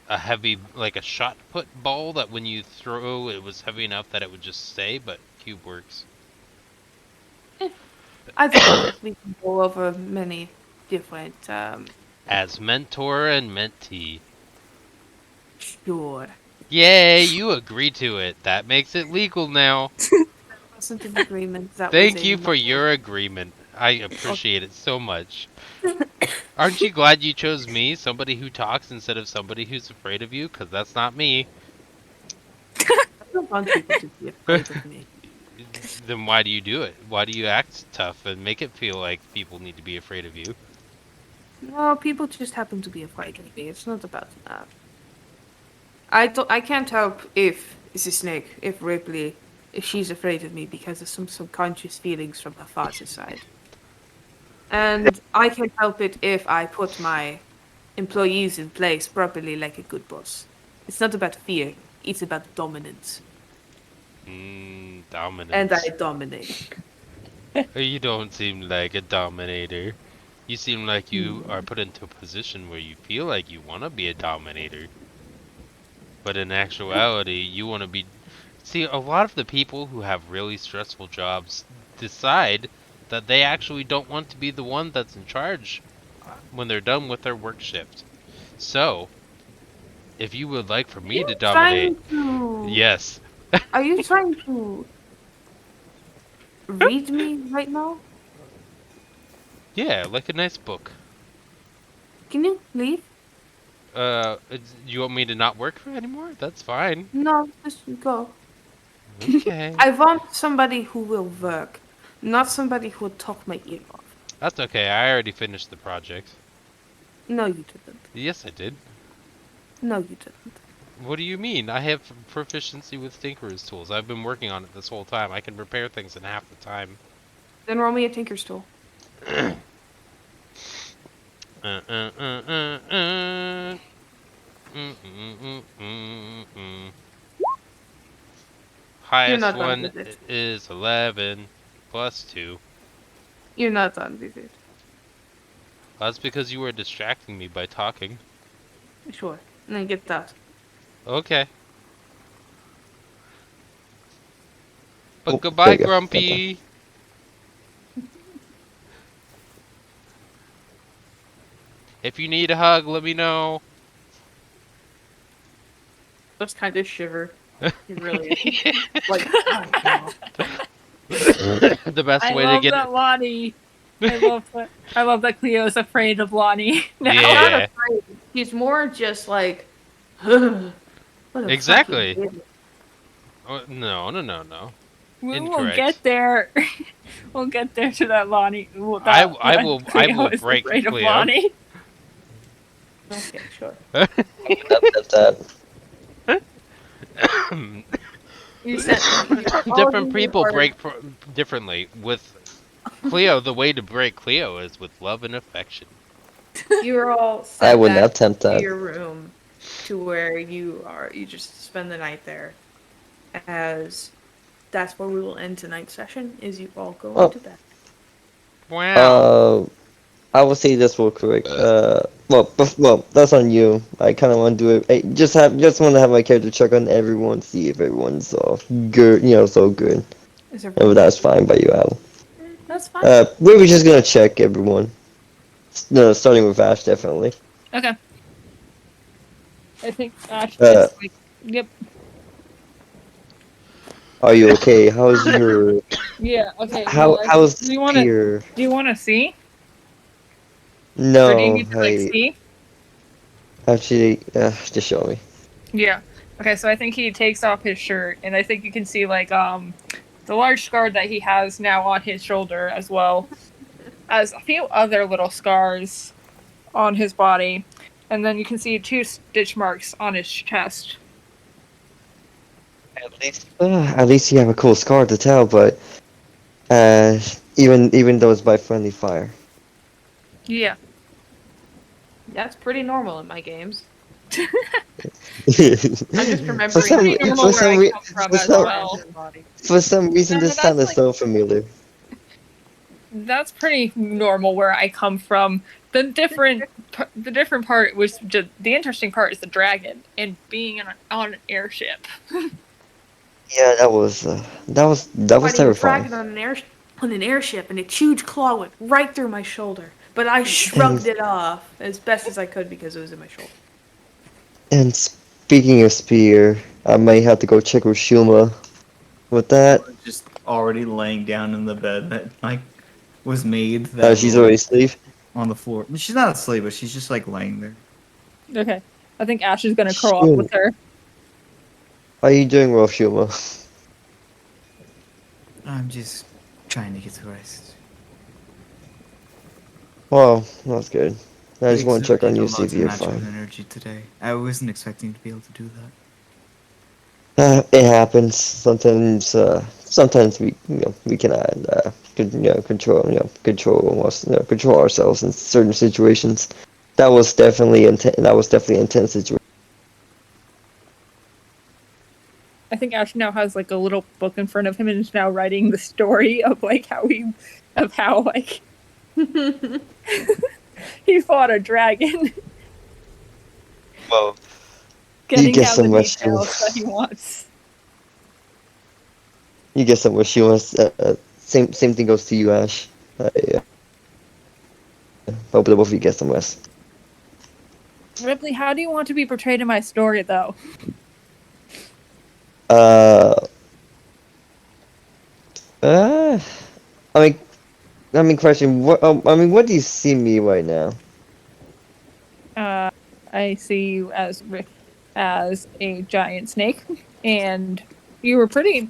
Speaker 3: a heavy, like a shot put ball that when you throw, it was heavy enough that it would just stay, but cube works.
Speaker 2: I think we can go over many different.
Speaker 3: As mentor and mentee.
Speaker 2: Sure.
Speaker 3: Yay, you agree to it. That makes it legal now.
Speaker 2: Wasn't an agreement. That
Speaker 3: Thank
Speaker 2: was a
Speaker 3: you for your agreement. I appreciate it so much. Aren't you glad you chose me, somebody who talks instead of somebody who's afraid of you? Because that's not me.
Speaker 2: I don't want people to be afraid of me.
Speaker 3: Then why do you do it? Why do you act tough and make it feel like people need to be afraid of you?
Speaker 2: No, people just happen to be afraid of me. It's not about that. I can't help if it's a snake, if Ripley, if she's afraid of me because of some subconscious feelings from her father's side. And I can help it if I put my employees in place properly like a good boss. It's not about fear, it's about dominance.
Speaker 3: Dominance.
Speaker 2: And I dominate.
Speaker 3: You don't seem like a dominator. You seem like you are put into a position where you feel like you want to be a dominator. But in actuality, you want to be... See, a lot of the people who have really stressful jobs decide that they actually don't want to be the one that's in charge when they're done with their work shift. So, if you would like for me to dominate... Yes.
Speaker 2: Are you trying to read me right now?
Speaker 3: Yeah, like a nice book.
Speaker 2: Can you leave?
Speaker 3: You want me to not work anymore? That's fine.
Speaker 2: No, just go.
Speaker 3: Okay.
Speaker 2: I want somebody who will work, not somebody who will talk my ear off.
Speaker 3: That's okay, I already finished the project.
Speaker 2: No, you didn't.
Speaker 3: Yes, I did.
Speaker 2: No, you didn't.
Speaker 3: What do you mean? I have proficiency with Tinker's tools. I've been working on it this whole time. I can repair things in half the time.
Speaker 2: Then roll me a Tinker's tool.
Speaker 3: Mm, mm, mm. Mm, mm, mm. Highest
Speaker 2: not done
Speaker 3: one
Speaker 2: with it.
Speaker 3: is 11 plus 2.
Speaker 2: You're not done with it.
Speaker 3: That's because you were distracting me by talking.
Speaker 2: Sure. And then get that.
Speaker 3: Okay. But
Speaker 4: Oh,
Speaker 3: goodbye,
Speaker 4: there you go.
Speaker 3: Grumpy. If you need a hug, let me know.
Speaker 2: Just kind of shiver. It really is. Like,
Speaker 3: The best
Speaker 1: I
Speaker 3: way to
Speaker 1: love
Speaker 3: get
Speaker 1: that Lonnie. I love that Cleo's afraid of Lonnie. Now.
Speaker 3: Yeah.
Speaker 2: he's more just like, what a
Speaker 3: Exactly.
Speaker 2: fucking idiot.
Speaker 3: Oh, no.
Speaker 1: We'll
Speaker 3: Incorrect.
Speaker 1: get there. We'll get there to that Lonnie. Well,
Speaker 3: I
Speaker 1: that
Speaker 3: will
Speaker 1: Cleo is
Speaker 3: break
Speaker 1: afraid of
Speaker 3: Cleo.
Speaker 1: Lonnie.
Speaker 2: Okay, sure. You said
Speaker 3: Different people break differently. With Cleo, the way to break Cleo is with love and affection.
Speaker 2: You're all
Speaker 4: I
Speaker 2: sent
Speaker 4: would not
Speaker 2: back
Speaker 4: attempt
Speaker 2: to
Speaker 4: that.
Speaker 2: your room to where you just spend the night there. As that's where we will end tonight's session, is you all go
Speaker 4: Oh.
Speaker 2: to bed.
Speaker 3: Wow.
Speaker 4: I will say this real quick. Well, that's on you. I kind of want to do it. I just want to have my character check on everyone, see if everyone's good. So good.
Speaker 2: Is there
Speaker 4: Oh, that's fine by you, Al.
Speaker 1: That's fine.
Speaker 4: We were just gonna check everyone. No, starting with Ash, definitely.
Speaker 1: Okay. I think Ash
Speaker 4: Uh,
Speaker 1: is like, yep.
Speaker 4: Are you okay? How's your
Speaker 1: Yeah. Okay.
Speaker 4: how's
Speaker 1: do you want to?
Speaker 4: your?
Speaker 1: Do you want to see?
Speaker 4: No,
Speaker 1: Or do you need to like
Speaker 4: I
Speaker 1: see?
Speaker 4: actually just show me.
Speaker 1: Yeah. Okay, so I think he takes off his shirt, and I think you can see like the large scar that he has now on his shoulder, as well as a few other little scars on his body, and then you can see 2 stitch marks on his chest.
Speaker 4: At least you have a cool scar to tell, but even though it's by friendly fire.
Speaker 1: Yeah.
Speaker 2: That's pretty normal in my games. I'm just remembering.
Speaker 4: for some,
Speaker 1: Pretty normal
Speaker 4: for
Speaker 1: where
Speaker 4: some,
Speaker 1: I
Speaker 4: re-
Speaker 1: come from
Speaker 4: for
Speaker 1: as
Speaker 4: some,
Speaker 1: well.
Speaker 4: for some reason,
Speaker 1: No,
Speaker 4: this
Speaker 1: that's
Speaker 4: sounded
Speaker 1: like-
Speaker 4: so familiar.
Speaker 1: That's pretty normal where I come from. The different part was just the interesting part is the dragon and being on an airship.
Speaker 4: Yeah, that was
Speaker 2: Fighting a
Speaker 4: terrifying.
Speaker 2: dragon on an airship, and its huge claw went right through my shoulder. But I shrugged it off as best as I could because it was in my shoulder.
Speaker 4: And speaking of spear, I may have to go check with Shuma with that.
Speaker 7: Just already laying down in the bed that like was made. That
Speaker 4: She's
Speaker 7: little-
Speaker 4: already asleep.
Speaker 7: on the floor. She's not asleep, but she's just like laying there.
Speaker 1: Okay. I think Ash is gonna curl up with her.
Speaker 4: How are you doing, Rolf Shuma?
Speaker 7: I'm just trying to get to rest.
Speaker 4: Well, that's good. I just want to check on you, see if
Speaker 7: Exerting
Speaker 4: you're
Speaker 7: lots of natural
Speaker 4: fine.
Speaker 7: energy today. I wasn't expecting to be able to do that.
Speaker 4: It happens. Sometimes we, we cannot, control, control ourselves in certain situations. That was definitely an intense situation.
Speaker 1: I think Ash now has like a little book in front of him and is now writing the story of like how he fought a dragon,
Speaker 4: Well,
Speaker 1: getting
Speaker 4: get
Speaker 1: down
Speaker 4: some
Speaker 1: the
Speaker 4: rest,
Speaker 1: details that he wants.
Speaker 4: you get some what she wants. Same thing goes to you, Ash. Yeah. Hope the both of you get some rest.
Speaker 1: Ripley, how do you want to be portrayed in my story, though?
Speaker 4: I mean, question. What do you see me right now?
Speaker 1: I see you as a giant snake, and you were pretty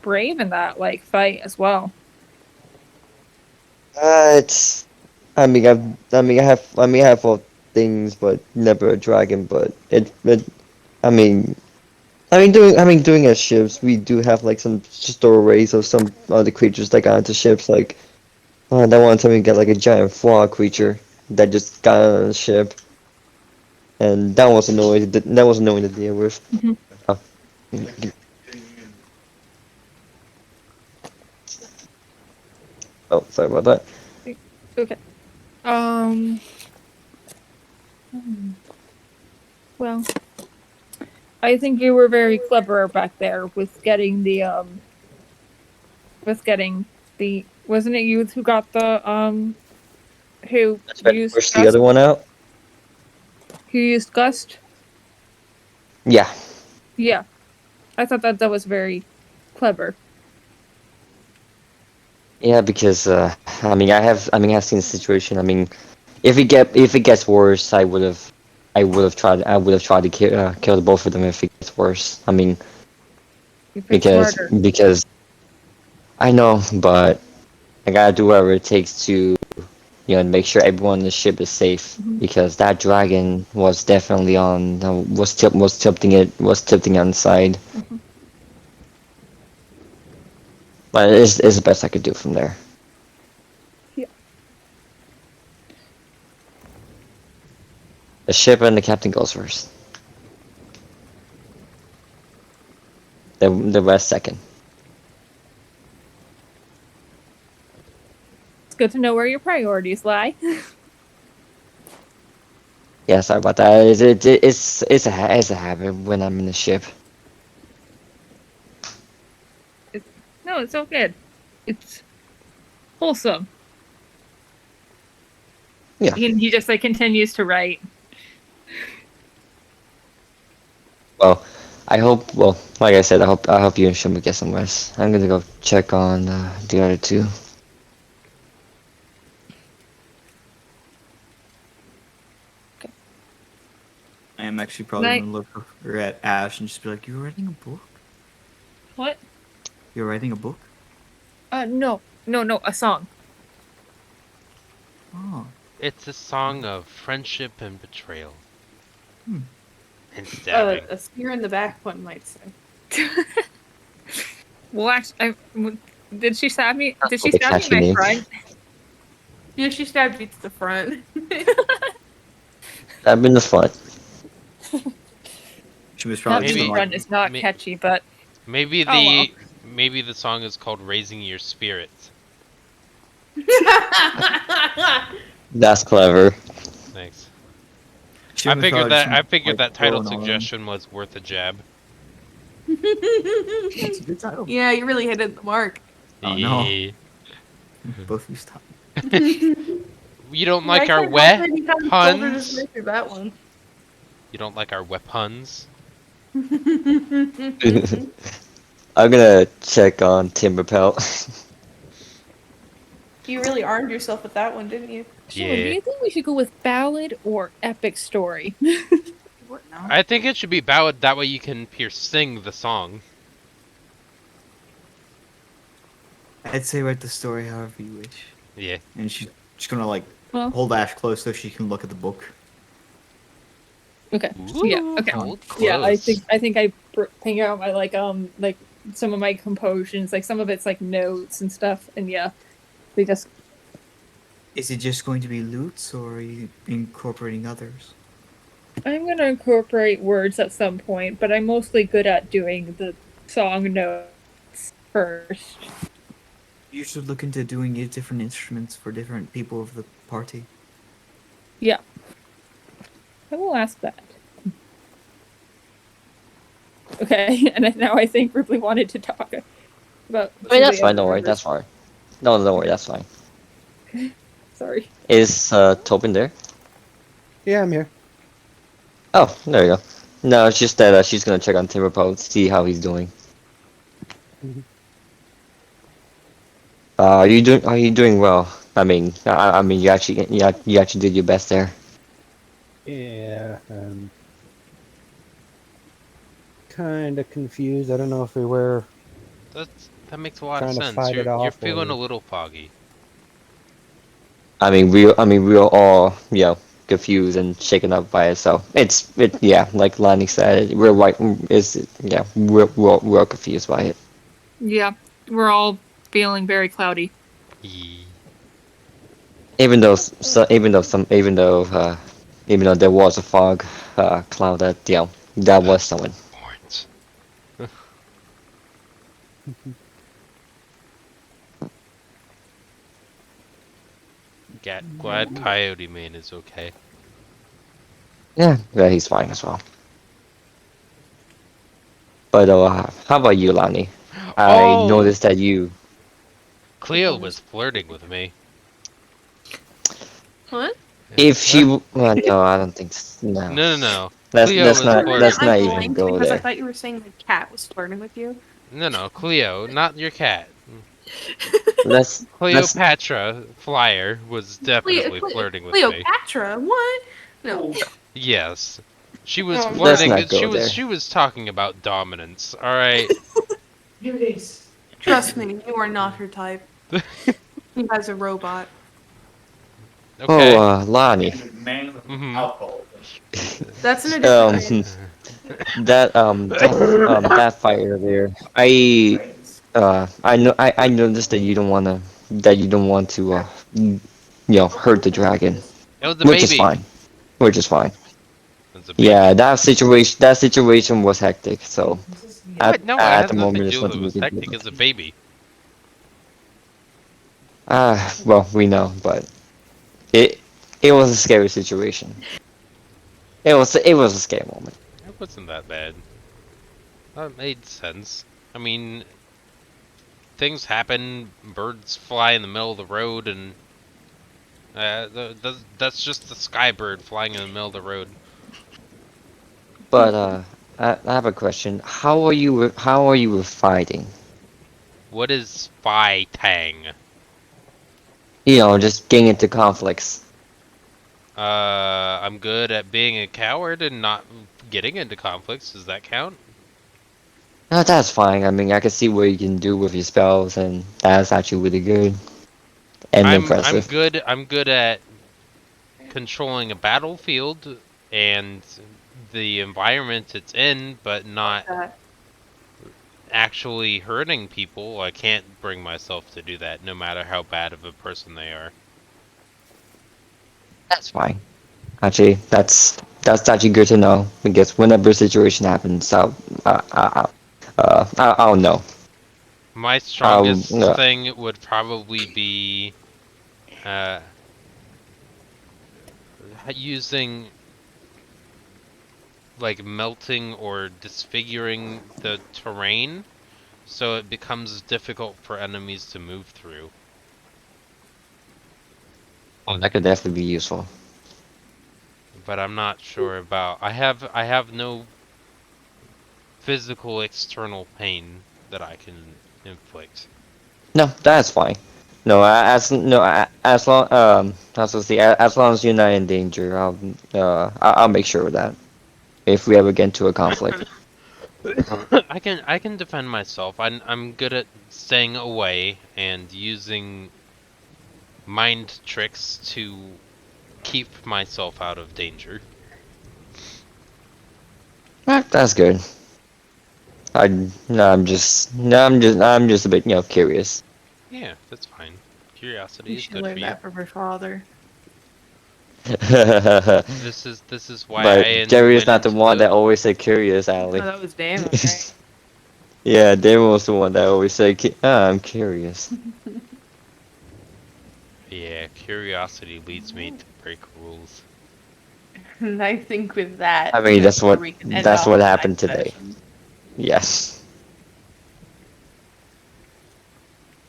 Speaker 1: brave in that like fight as well.
Speaker 4: It's. I have all things, but never a dragon. But doing as ships, we do have like some stories of some other creatures that got into ships. Like, that one time we got like a giant frog creature that just got on a ship, and that was annoying. That was annoying to deal with.
Speaker 1: Mhm.
Speaker 4: Oh. Oh, sorry about that.
Speaker 1: Okay. Well, I think you were very clever back there with getting wasn't it you who got the who used
Speaker 4: Push the other one out.
Speaker 1: who used Gust?
Speaker 4: Yeah.
Speaker 1: Yeah. I thought that was very clever.
Speaker 4: Yeah, because I have seen the situation. I mean, if it gets worse, I would have tried to kill the both of them if it gets worse. I mean,
Speaker 1: You picked smarter.
Speaker 4: because I know, but I gotta do whatever it takes to make sure everyone on the ship is safe. Because that dragon was definitely was tilting on the side. But it's the best I could do from there.
Speaker 1: Yeah.
Speaker 4: The ship and the captain goes first. The rest second.
Speaker 1: It's good to know where your priorities lie.
Speaker 4: Yeah, sorry about that. It's a habit when I'm in the ship.
Speaker 1: No, it's all good. It's wholesome.
Speaker 4: Yeah.
Speaker 1: He just like continues to write.
Speaker 4: Well, like I said, I hope you and Shuma get some rest. I'm gonna go check on the other two.
Speaker 7: I am actually probably
Speaker 1: Night.
Speaker 7: gonna look over at Ash and just be like, "You're writing a book?
Speaker 1: What?
Speaker 7: You're writing a book?
Speaker 1: No, a song.
Speaker 7: Oh,
Speaker 3: It's a song of friendship and betrayal.
Speaker 7: Hmm.
Speaker 3: And stabbing.
Speaker 2: A spear in the back, one might say.
Speaker 1: Well, actually, did she stab me? Did she
Speaker 4: Okay,
Speaker 1: stab me
Speaker 4: catchy
Speaker 1: in my
Speaker 4: name.
Speaker 1: front?
Speaker 2: Yeah, she stabbed you to the front.
Speaker 4: I'm in the front.
Speaker 7: She was
Speaker 1: Not
Speaker 7: probably
Speaker 3: Maybe-
Speaker 1: Beach
Speaker 7: just
Speaker 1: Run
Speaker 7: like,
Speaker 1: is not
Speaker 3: may-
Speaker 1: catchy, but
Speaker 3: Maybe
Speaker 1: Oh, well.
Speaker 3: maybe the song is called "Raising Your Spirits."
Speaker 4: That's clever.
Speaker 3: Thanks.
Speaker 7: she
Speaker 3: I
Speaker 7: was
Speaker 3: figured
Speaker 7: probably
Speaker 3: that
Speaker 7: just,
Speaker 3: I figured
Speaker 7: like,
Speaker 3: that title
Speaker 7: going on.
Speaker 3: suggestion was worth a jab.
Speaker 7: It's a good title.
Speaker 2: Yeah, you really hit the mark.
Speaker 7: Oh, no.
Speaker 3: Yeah.
Speaker 7: Both of you stop.
Speaker 3: You don't like
Speaker 2: I
Speaker 3: our
Speaker 2: can't
Speaker 3: wet
Speaker 2: help it, you kinda told her to
Speaker 3: puns?
Speaker 2: say through that one.
Speaker 3: You don't like our wet puns?
Speaker 4: I'm gonna check on Timber Pelt.
Speaker 2: You really armed yourself with that one, didn't you?
Speaker 1: Sean, do
Speaker 3: Yeah.
Speaker 1: you think we should go with ballad or epic story?
Speaker 2: What now?
Speaker 3: I think it should be ballad. That way you can sing the song.
Speaker 7: I'd say write the story however you wish.
Speaker 3: Yeah.
Speaker 7: And she's gonna like
Speaker 1: Well,
Speaker 7: hold Ash close so she can look at the book.
Speaker 1: okay. Yeah. Okay.
Speaker 3: Hold
Speaker 1: Yeah, I
Speaker 3: close.
Speaker 1: think I hang out my like some of my compositions, like some of it's like notes and stuff, and yeah, they just
Speaker 7: Is it just going to be lutes or are you incorporating others?
Speaker 1: I'm gonna incorporate words at some point, but I'm mostly good at doing the song notes first.
Speaker 7: You should look into doing different instruments for different people of the party.
Speaker 1: Yeah, I will ask that. Okay, and then now I think Ripley wanted to talk about.
Speaker 4: I mean, that's
Speaker 1: somebody
Speaker 4: fine.
Speaker 1: else
Speaker 4: Don't worry.
Speaker 1: remembers.
Speaker 4: That's fine. No, don't worry. That's fine.
Speaker 1: Sorry.
Speaker 4: Is Tobin there?
Speaker 6: Yeah, I'm here.
Speaker 4: Oh, there you go. No, it's just that she's gonna check on Timber Pelt, see how he's doing.
Speaker 6: Mhm.
Speaker 4: Are you doing well? I mean, I mean, you actually did your best there.
Speaker 6: Yeah. Kind of confused. I don't know if we were.
Speaker 3: That makes a lot of
Speaker 6: Trying to
Speaker 3: sense.
Speaker 6: fight it
Speaker 3: You're
Speaker 6: off
Speaker 3: feeling a
Speaker 6: or-
Speaker 3: little foggy.
Speaker 4: I mean, we were all, confused and shaken up by it. So yeah, like Lonnie said, we're right. We're all confused by it.
Speaker 1: Yeah, we're all feeling very cloudy.
Speaker 3: Yee.
Speaker 4: Even though there was a fog cloud that was someone.
Speaker 3: Horns. Glad Coyote Man is okay.
Speaker 4: Yeah, he's fine as well. But how about you, Lonnie? I
Speaker 3: Oh!
Speaker 4: noticed that you.
Speaker 3: Cleo was flirting with me.
Speaker 2: What?
Speaker 4: If she, well, no, I don't think. No.
Speaker 3: No.
Speaker 4: Let's
Speaker 3: Cleo
Speaker 4: let's
Speaker 3: was
Speaker 4: not
Speaker 3: flirting.
Speaker 4: let's not
Speaker 2: I
Speaker 4: even
Speaker 2: blanked
Speaker 4: go
Speaker 2: because I
Speaker 4: there.
Speaker 2: thought you were saying the cat was flirting with you.
Speaker 3: No, Cleo, not your cat.
Speaker 4: Let's
Speaker 3: Cleopatra Flyer was definitely flirting with me.
Speaker 2: Cleopatra? What? No.
Speaker 3: Yes. She was
Speaker 2: Oh,
Speaker 4: Let's
Speaker 3: flirting.
Speaker 4: not go there.
Speaker 3: She was talking about dominance. All right.
Speaker 2: Trust me, you are not her type. He has a robot.
Speaker 3: Okay.
Speaker 4: Lonnie.
Speaker 3: Mhm.
Speaker 2: That's an addition.
Speaker 4: That fire there. I noticed that you don't want to hurt the dragon,
Speaker 3: It was a
Speaker 4: which
Speaker 3: baby.
Speaker 4: is fine. Which is fine.
Speaker 3: It was a baby.
Speaker 4: Yeah, that situation was hectic. So
Speaker 3: What? No, it
Speaker 4: at
Speaker 3: has
Speaker 4: the
Speaker 3: nothing
Speaker 4: moment,
Speaker 3: to
Speaker 4: there's
Speaker 3: do with
Speaker 4: nothing
Speaker 3: it
Speaker 4: we
Speaker 3: was
Speaker 4: can do.
Speaker 3: hectic as a baby.
Speaker 4: Well, we know, but it was a scary situation. It was a scary moment.
Speaker 3: It wasn't that bad. That made sense. I mean, things happen. Birds fly in the middle of the road, and that's just the sky bird flying in the middle of the road.
Speaker 4: But I have a question. How are you with fighting?
Speaker 3: What is fighting?
Speaker 4: Just getting into conflicts.
Speaker 3: I'm good at being a coward and not getting into conflicts. Does that count?
Speaker 4: No, that's fine. I mean, I can see what you can do with your spells, and that's actually really good and impressive.
Speaker 3: I'm good at controlling a battlefield and the environment it's in, but not actually hurting people. I can't bring myself to do that, no matter how bad of a person they are.
Speaker 4: That's fine. Actually, that's That's actually good to know because whenever a situation happens, I'll know.
Speaker 3: My strongest
Speaker 4: yeah.
Speaker 3: thing would probably be using like melting or disfiguring the terrain so it becomes difficult for enemies to move through.
Speaker 4: Oh, that could definitely be useful.
Speaker 3: But I'm not sure about I have no physical external pain that I can inflict.
Speaker 4: No, that's fine. No, as long as as long as you're not in danger, I'll make sure of that. If we ever get into a conflict.
Speaker 3: I can defend myself. I'm good at staying away and using mind tricks to keep myself out of danger.
Speaker 4: That's good. I'm just a bit, curious.
Speaker 3: Yeah, that's fine. Curiosity
Speaker 2: You
Speaker 3: is
Speaker 2: should
Speaker 3: good for
Speaker 2: learn
Speaker 3: you.
Speaker 2: that from your father.
Speaker 4: But
Speaker 3: This is why I
Speaker 4: Jerry is
Speaker 3: went
Speaker 4: not the
Speaker 3: into
Speaker 4: one that always said curious,
Speaker 2: No,
Speaker 4: Ali.
Speaker 2: that was Damon, right?
Speaker 4: Yeah, Damon was the one that always said, I'm curious.
Speaker 3: Yeah, curiosity leads me to break rules.
Speaker 2: And I think with that,
Speaker 4: I mean, that's
Speaker 2: where
Speaker 4: what
Speaker 2: we can end
Speaker 4: that's
Speaker 2: off
Speaker 4: what
Speaker 2: tonight's
Speaker 4: happened today.
Speaker 2: session.
Speaker 4: Yes.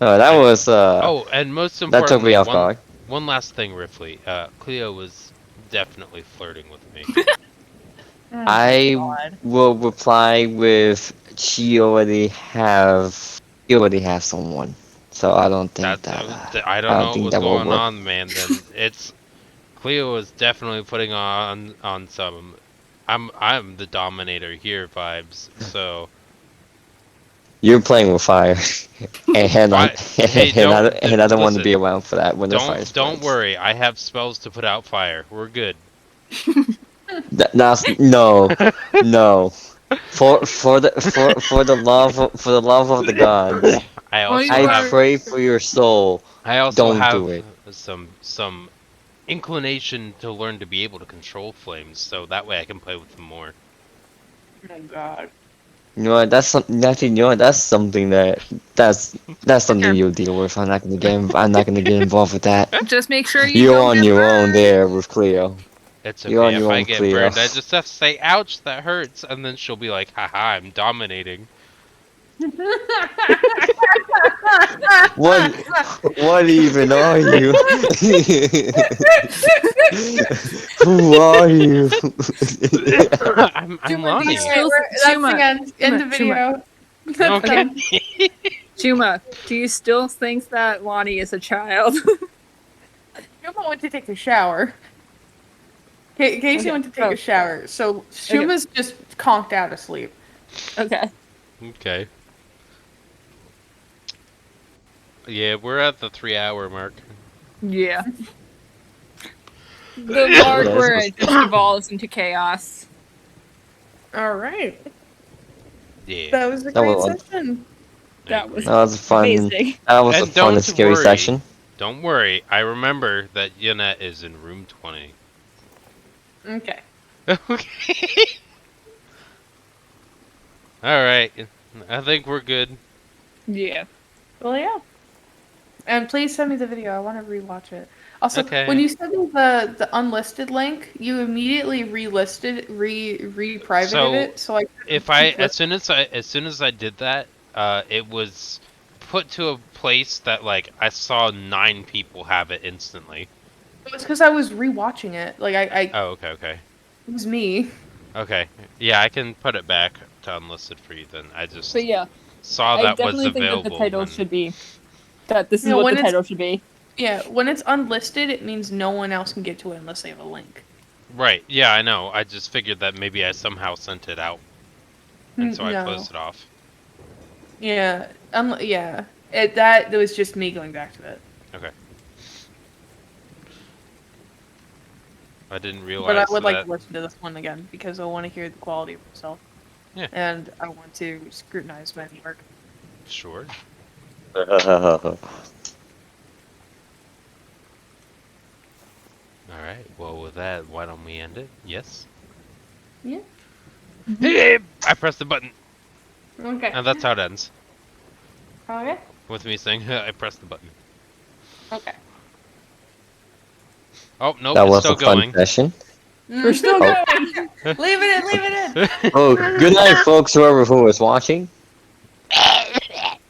Speaker 4: Oh, that was
Speaker 3: Oh, and most
Speaker 4: that took me
Speaker 3: importantly,
Speaker 4: off guard.
Speaker 3: one last thing, Ripley. Cleo was definitely flirting with me.
Speaker 4: I will reply with she already has someone, so I don't think that
Speaker 3: I
Speaker 4: I
Speaker 3: don't
Speaker 4: don't
Speaker 3: know what
Speaker 4: think
Speaker 3: was
Speaker 4: that will
Speaker 3: going
Speaker 4: work.
Speaker 3: on, man. Then it's Cleo was definitely putting on some I'm the dominator here vibes. So
Speaker 4: You're playing with fire, and
Speaker 3: hey,
Speaker 4: I don't want to
Speaker 3: listen.
Speaker 4: be around for that when the fire
Speaker 3: Don't
Speaker 4: spreads.
Speaker 3: worry. I have spells to put out fire. We're good.
Speaker 4: That's no. For the love of the gods,
Speaker 3: I
Speaker 1: Well,
Speaker 3: also
Speaker 1: you
Speaker 4: I
Speaker 3: have
Speaker 1: are.
Speaker 4: pray for your soul. Don't do it.
Speaker 3: some inclination to learn to be able to control flames, so that way I can play with them more.
Speaker 2: Oh God.
Speaker 4: You know what? Actually, you know what? That's something you'll deal with. I'm not gonna get involved with that.
Speaker 1: Just make sure you
Speaker 4: You're
Speaker 1: don't
Speaker 4: on
Speaker 1: get
Speaker 4: your own
Speaker 1: burned.
Speaker 4: there with Cleo.
Speaker 3: It's
Speaker 4: You're
Speaker 3: okay
Speaker 4: on
Speaker 3: if
Speaker 4: your
Speaker 3: I
Speaker 4: own,
Speaker 3: get
Speaker 4: Cleo.
Speaker 3: burned. I just have to say, "Ouch, that hurts," and then she'll be like, "Haha, I'm dominating."
Speaker 4: What even are you? Who are you?
Speaker 3: I'm
Speaker 1: Juma, do you
Speaker 3: Lonnie.
Speaker 1: still
Speaker 2: That's
Speaker 1: Juma,
Speaker 2: the end. End the
Speaker 1: Juma,
Speaker 2: video. That's
Speaker 3: Okay.
Speaker 2: done.
Speaker 1: Juma, do you still think that Lonnie is a child?
Speaker 2: Shuma went to take a shower. Casey
Speaker 1: Okay.
Speaker 2: went to take
Speaker 1: Oh.
Speaker 2: a shower, so Shuma's just conked out asleep.
Speaker 1: Okay.
Speaker 3: Okay. Yeah, we're at the 3-hour mark.
Speaker 1: Yeah. The part
Speaker 4: Yeah,
Speaker 1: where
Speaker 4: this
Speaker 1: it just devolves into chaos.
Speaker 2: All right,
Speaker 3: Yeah.
Speaker 2: that was a
Speaker 4: That
Speaker 2: great
Speaker 4: was-
Speaker 2: session.
Speaker 1: That was
Speaker 4: amazing. That was a
Speaker 3: And
Speaker 4: fun and
Speaker 3: don't
Speaker 4: scary
Speaker 3: worry.
Speaker 4: session.
Speaker 3: Don't worry, I remember that Yannette is in room 20.
Speaker 2: Okay.
Speaker 3: Okay. Alright. I think we're good.
Speaker 1: Yeah.
Speaker 2: Well, yeah. And please send me the video. I want to rewatch it. Also,
Speaker 3: Okay.
Speaker 2: when you sent me the unlisted link, you immediately re-privated
Speaker 3: So,
Speaker 2: it. So I
Speaker 3: If I as soon as I did that, it was put to a place that like I saw 9 people have it instantly.
Speaker 2: it was because I was rewatching it. Like I
Speaker 3: Oh, okay.
Speaker 2: it was me.
Speaker 3: Okay. Yeah, I can put it back to unlisted for you then. I just
Speaker 1: But yeah,
Speaker 3: saw
Speaker 1: I
Speaker 3: that was
Speaker 1: definitely think that
Speaker 3: available.
Speaker 1: the title
Speaker 3: and-
Speaker 1: should be that this is
Speaker 2: No,
Speaker 1: what
Speaker 2: when
Speaker 1: the
Speaker 2: it's-
Speaker 1: title should be.
Speaker 2: Yeah, when it's unlisted, it means no one else can get to it unless they have a link.
Speaker 3: Right. Yeah, I know. I just figured that maybe I somehow sent it out, and so I
Speaker 2: No.
Speaker 3: closed it off.
Speaker 2: Yeah, yeah. That was just me going back to it.
Speaker 3: Okay. I didn't realize
Speaker 2: But I would like
Speaker 3: that.
Speaker 2: to listen to this one again because I want to hear the quality of myself.
Speaker 3: Yeah.
Speaker 2: And I want to scrutinize my work.
Speaker 3: Sure. All right. Well, with that, why don't we end it? Yes.
Speaker 2: Yeah.
Speaker 3: I pressed the button,
Speaker 2: Okay.
Speaker 3: and that's how it ends.
Speaker 2: Okay.
Speaker 3: With me saying, I pressed the button.
Speaker 2: Okay.
Speaker 3: Oh, nope,
Speaker 4: That
Speaker 3: it's
Speaker 4: was
Speaker 3: still
Speaker 4: a fun
Speaker 3: going.
Speaker 4: session.
Speaker 1: We're still
Speaker 4: Oh.
Speaker 1: going.
Speaker 2: Leave it in. Leave it in.
Speaker 4: Oh, good night, folks, who was watching.